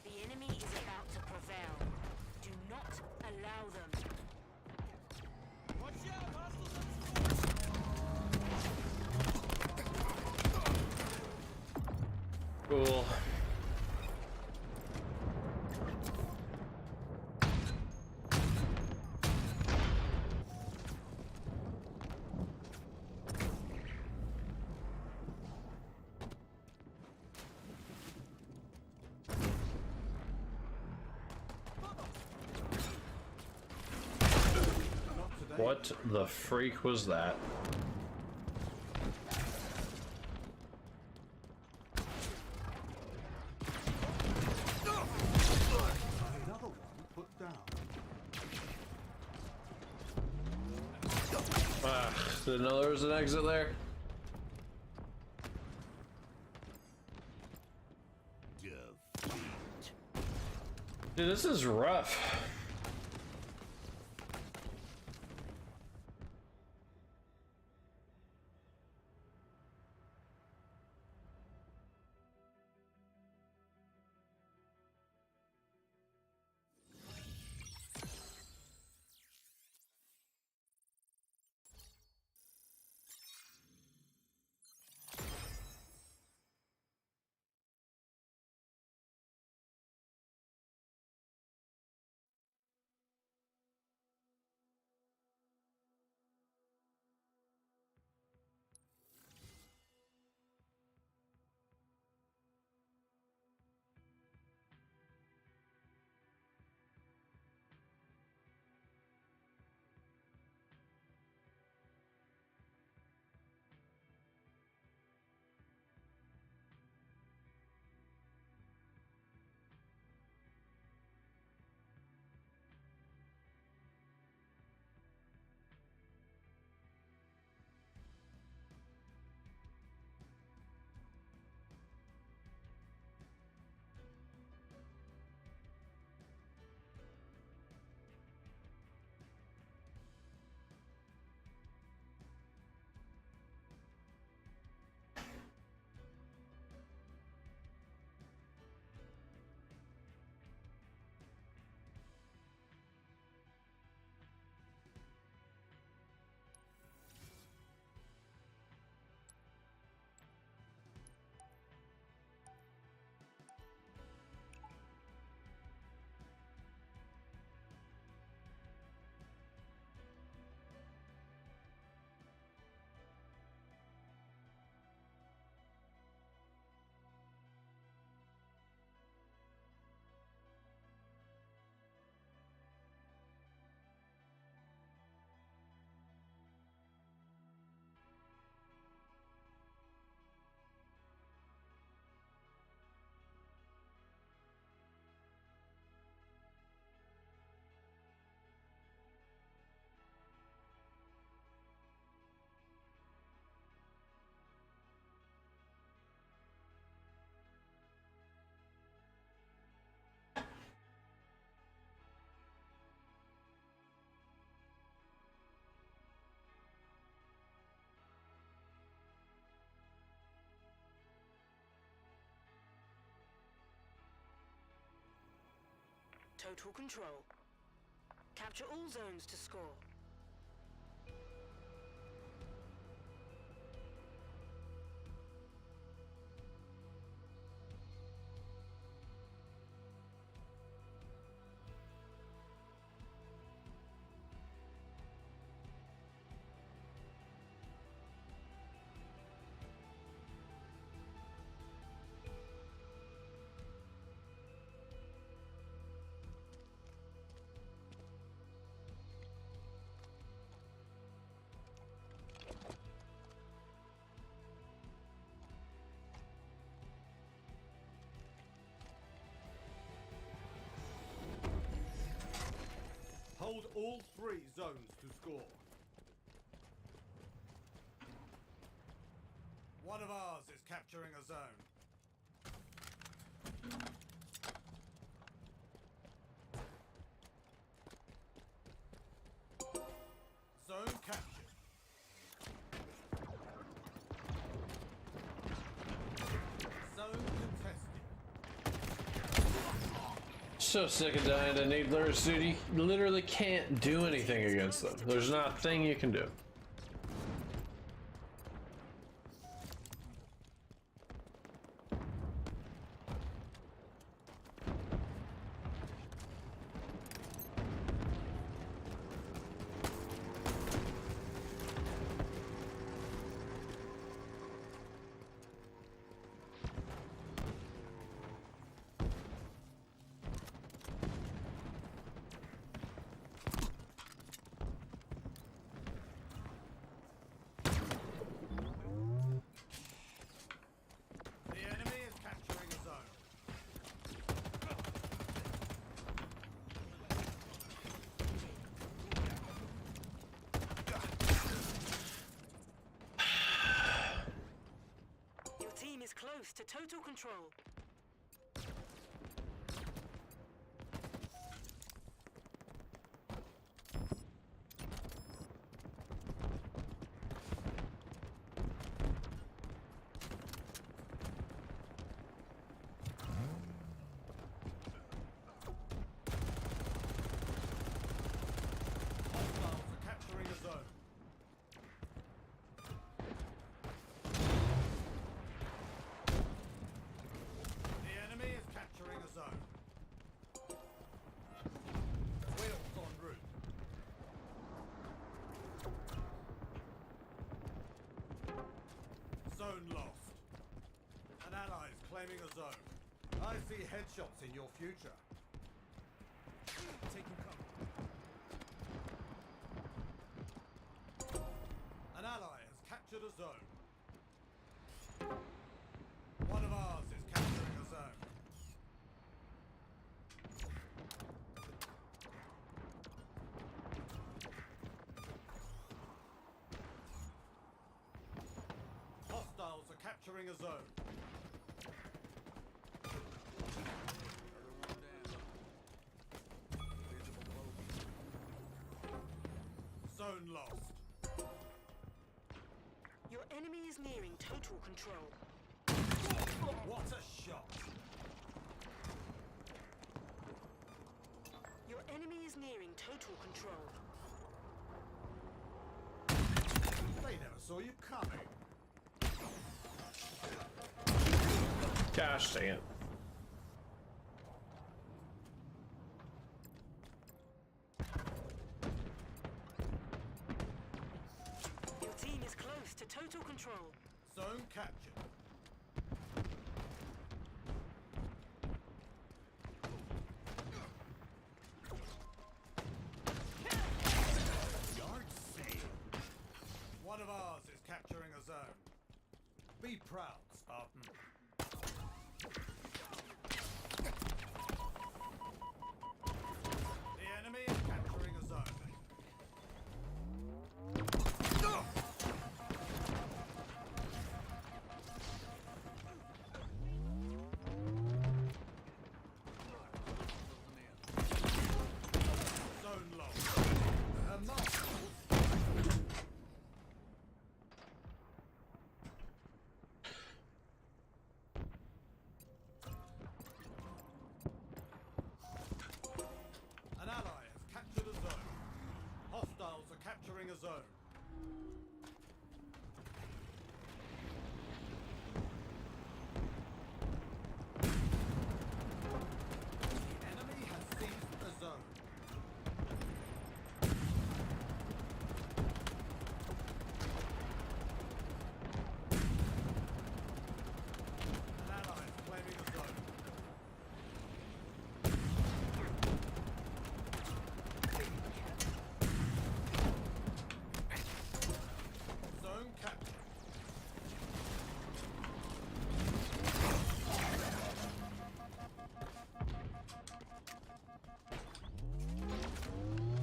The enemy is about to prevail. Do not allow them. Watch out, hostiles at the Cool. Not today. What the freak was that? Another one put down. Didn't know there was an exit there. Dude, this is rough. total control. Capture all zones to score. Hold all 3 zones to score. One of ours is capturing a zone. Zone captured. Zone contested. So sick of dying to Needlers, dude. You literally can't do anything against them. There's not a thing you can do. The enemy is capturing a zone. Your team is close to total control. Hostiles are capturing a zone. The enemy is capturing a zone. Wheels en route. Zone lost. An ally is claiming a zone. I see headshots in your future. Taking cover. An ally has captured a zone. One of ours is capturing a zone. Hostiles are capturing a zone. Zone lost. Your enemy is nearing total control. What a shot! Your enemy is nearing total control. They never saw you coming. Gosh dang it. Your team is close to total control. Zone captured. Yard sale. One of ours is capturing a zone. Be proud, Spartan. The enemy is capturing a zone. Zone lost. A mark. capturing a zone. The enemy has seized a zone. An ally is claiming a zone. Zone captured.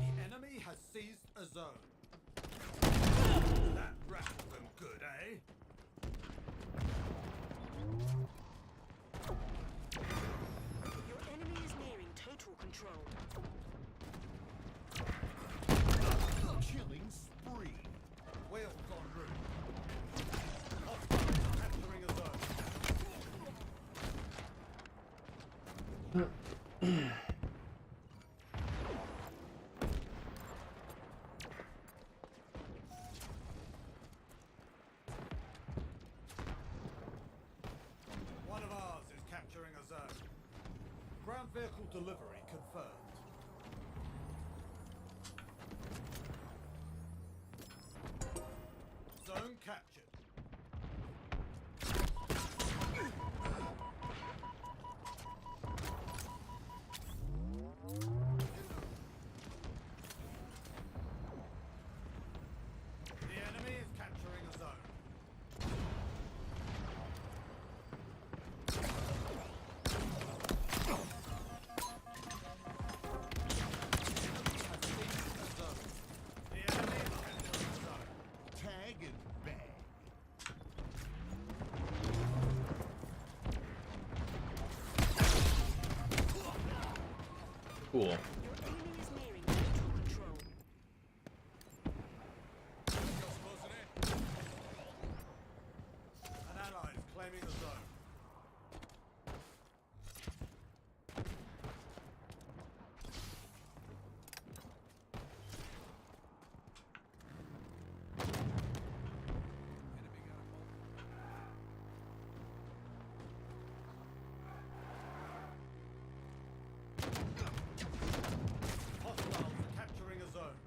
The enemy has seized a zone. That rattled them good, eh? Your enemy is nearing total control. Killing spree. Whales en route. Hostiles capturing a zone. One of ours is capturing a zone. Ground vehicle delivery confirmed. Zone captured. The enemy is capturing a zone. The enemy is capturing a zone. Tag and bag. Cool. Your enemy is nearing total control. An ally is claiming a zone. Hostiles are capturing a zone.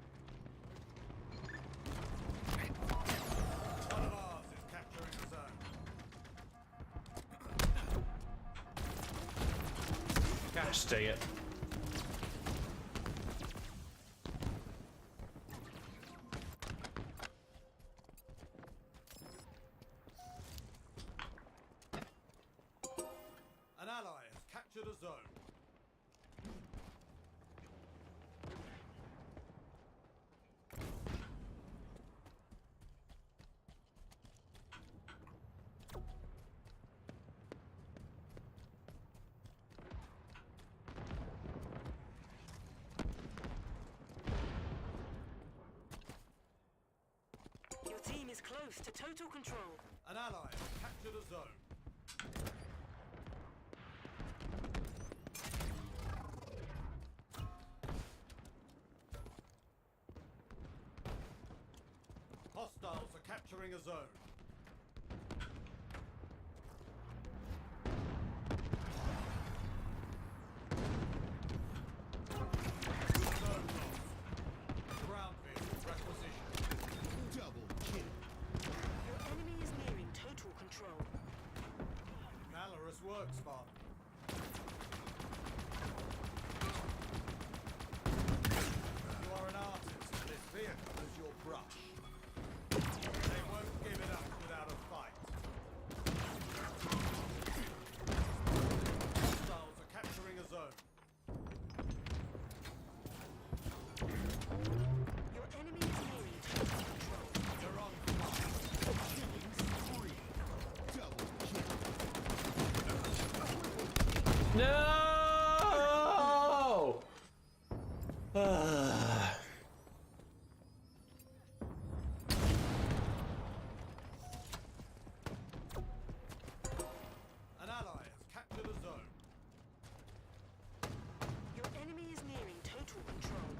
One of ours is capturing a zone. Gosh dang it. An ally has captured a zone. Your team is close to total control. An ally has captured a zone. Hostiles are capturing a zone. Zone lost. Ground vehicle requisitioned. Double kill. Your enemy is nearing total control. Valorous work, Spartan. You are an artist, and this vehicle is your brush. They won't give it up without a fight. Hostiles are capturing a zone. Your enemy is nearing total control. They're on fire. Killing spree. Double kill. No! An ally has captured a zone. Your enemy is nearing total control.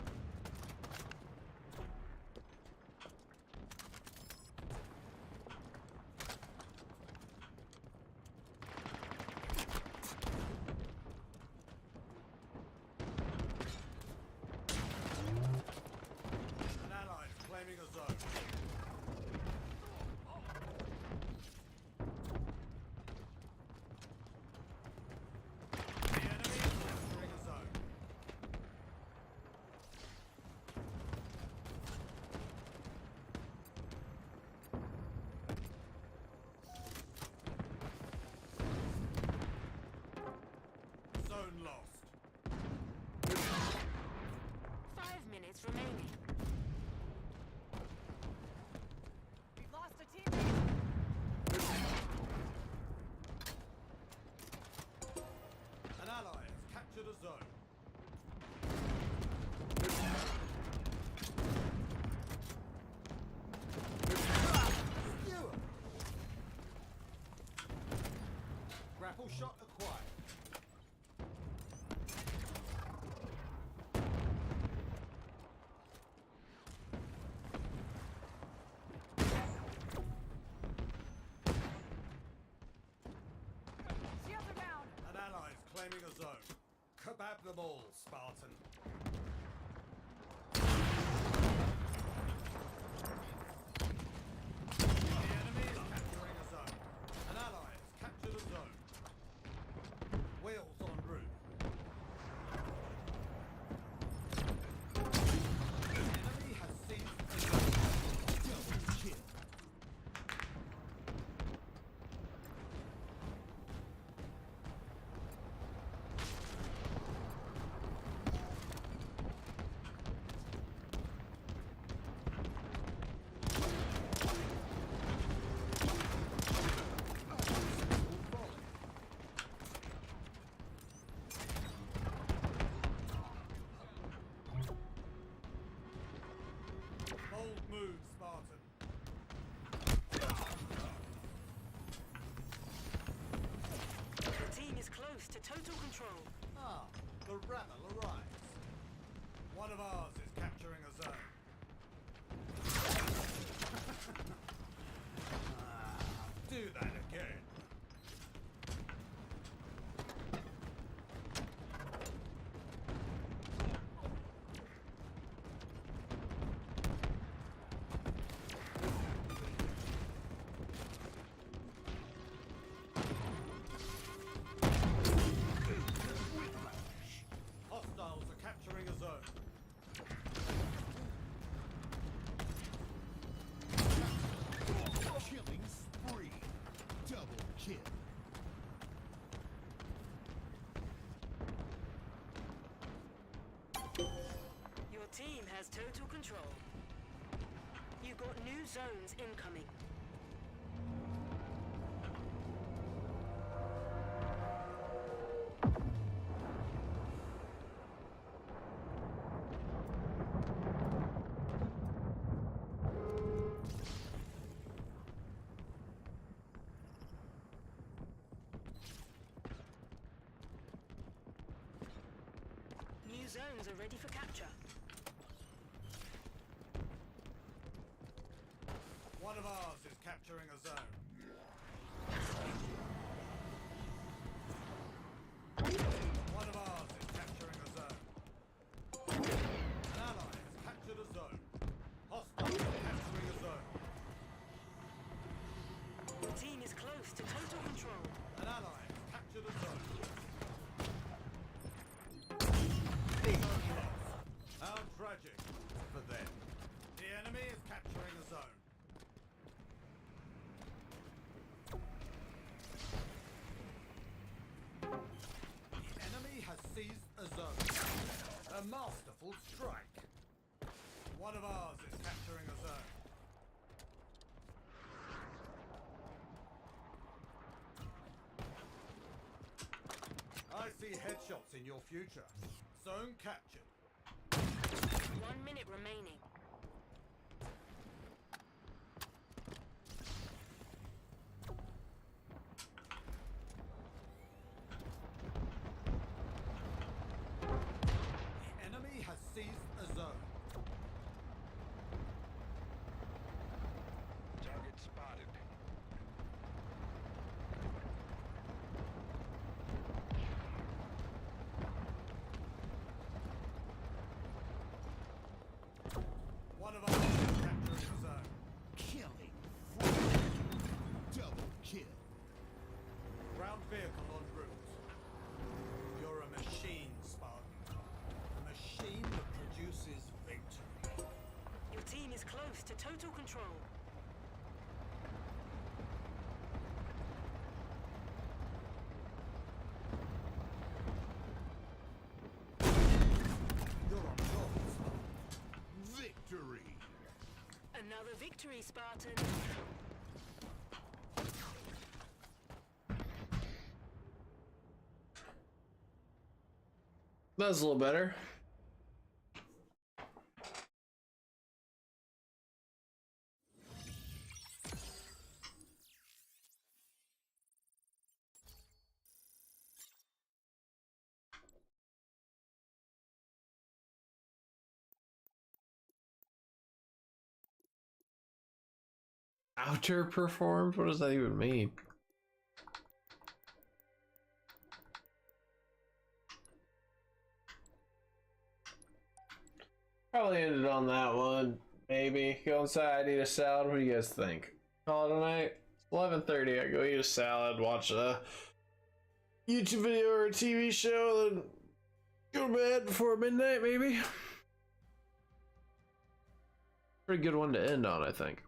remaining. We've lost a teammate. An ally has captured a zone. Skewer. Grapple shot acquired. Shields are down. An ally is claiming a zone. Kebab them all, Spartan. The enemy is capturing a zone. An ally has captured a zone. Wheels en route. The enemy has seized a zone. Double kill. Bold move, Spartan. Your team is close to total control. Ah, the rabble arrives. One of ours is capturing a zone. Do that again. Hostiles are capturing a zone. Killing spree. Double kill. Your team has total control. You got new zones incoming. New zones are ready for capture. One of ours is capturing a zone. One of ours is capturing a zone. An ally has captured a zone. Hostiles are capturing a zone. Your team is close to total control. An ally has captured a zone. How tragic for them. The enemy is capturing a zone. The enemy has seized a zone. A masterful strike. One of ours is capturing a zone. I see headshots in your future. Zone captured. 1 minute remaining. The enemy has seized a zone. Target spotted. One of us is capturing a zone. Killing spree. Double kill. Ground vehicle en route. You're a machine, Spartan. A machine that produces victory. Your team is close to total control. You're on roll, Spartan. victory, Spartan. That's a little better. Outer performed? What does that even mean? Probably ended on that one. Maybe. Go inside, eat a salad. What do you guys think? Call it a night. It's 11:30. I go eat a salad, watch a YouTube video or a TV show, then go to bed before midnight, maybe. Pretty good one to end on, I think.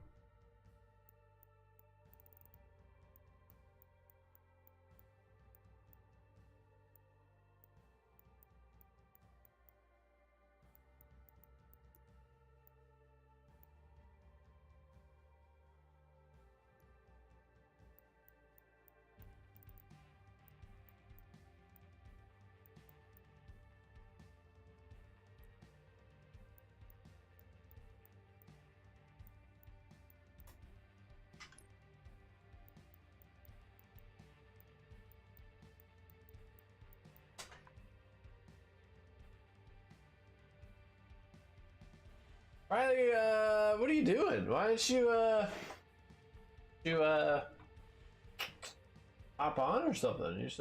Riley, what are you doing? Why didn't you hop on or something? You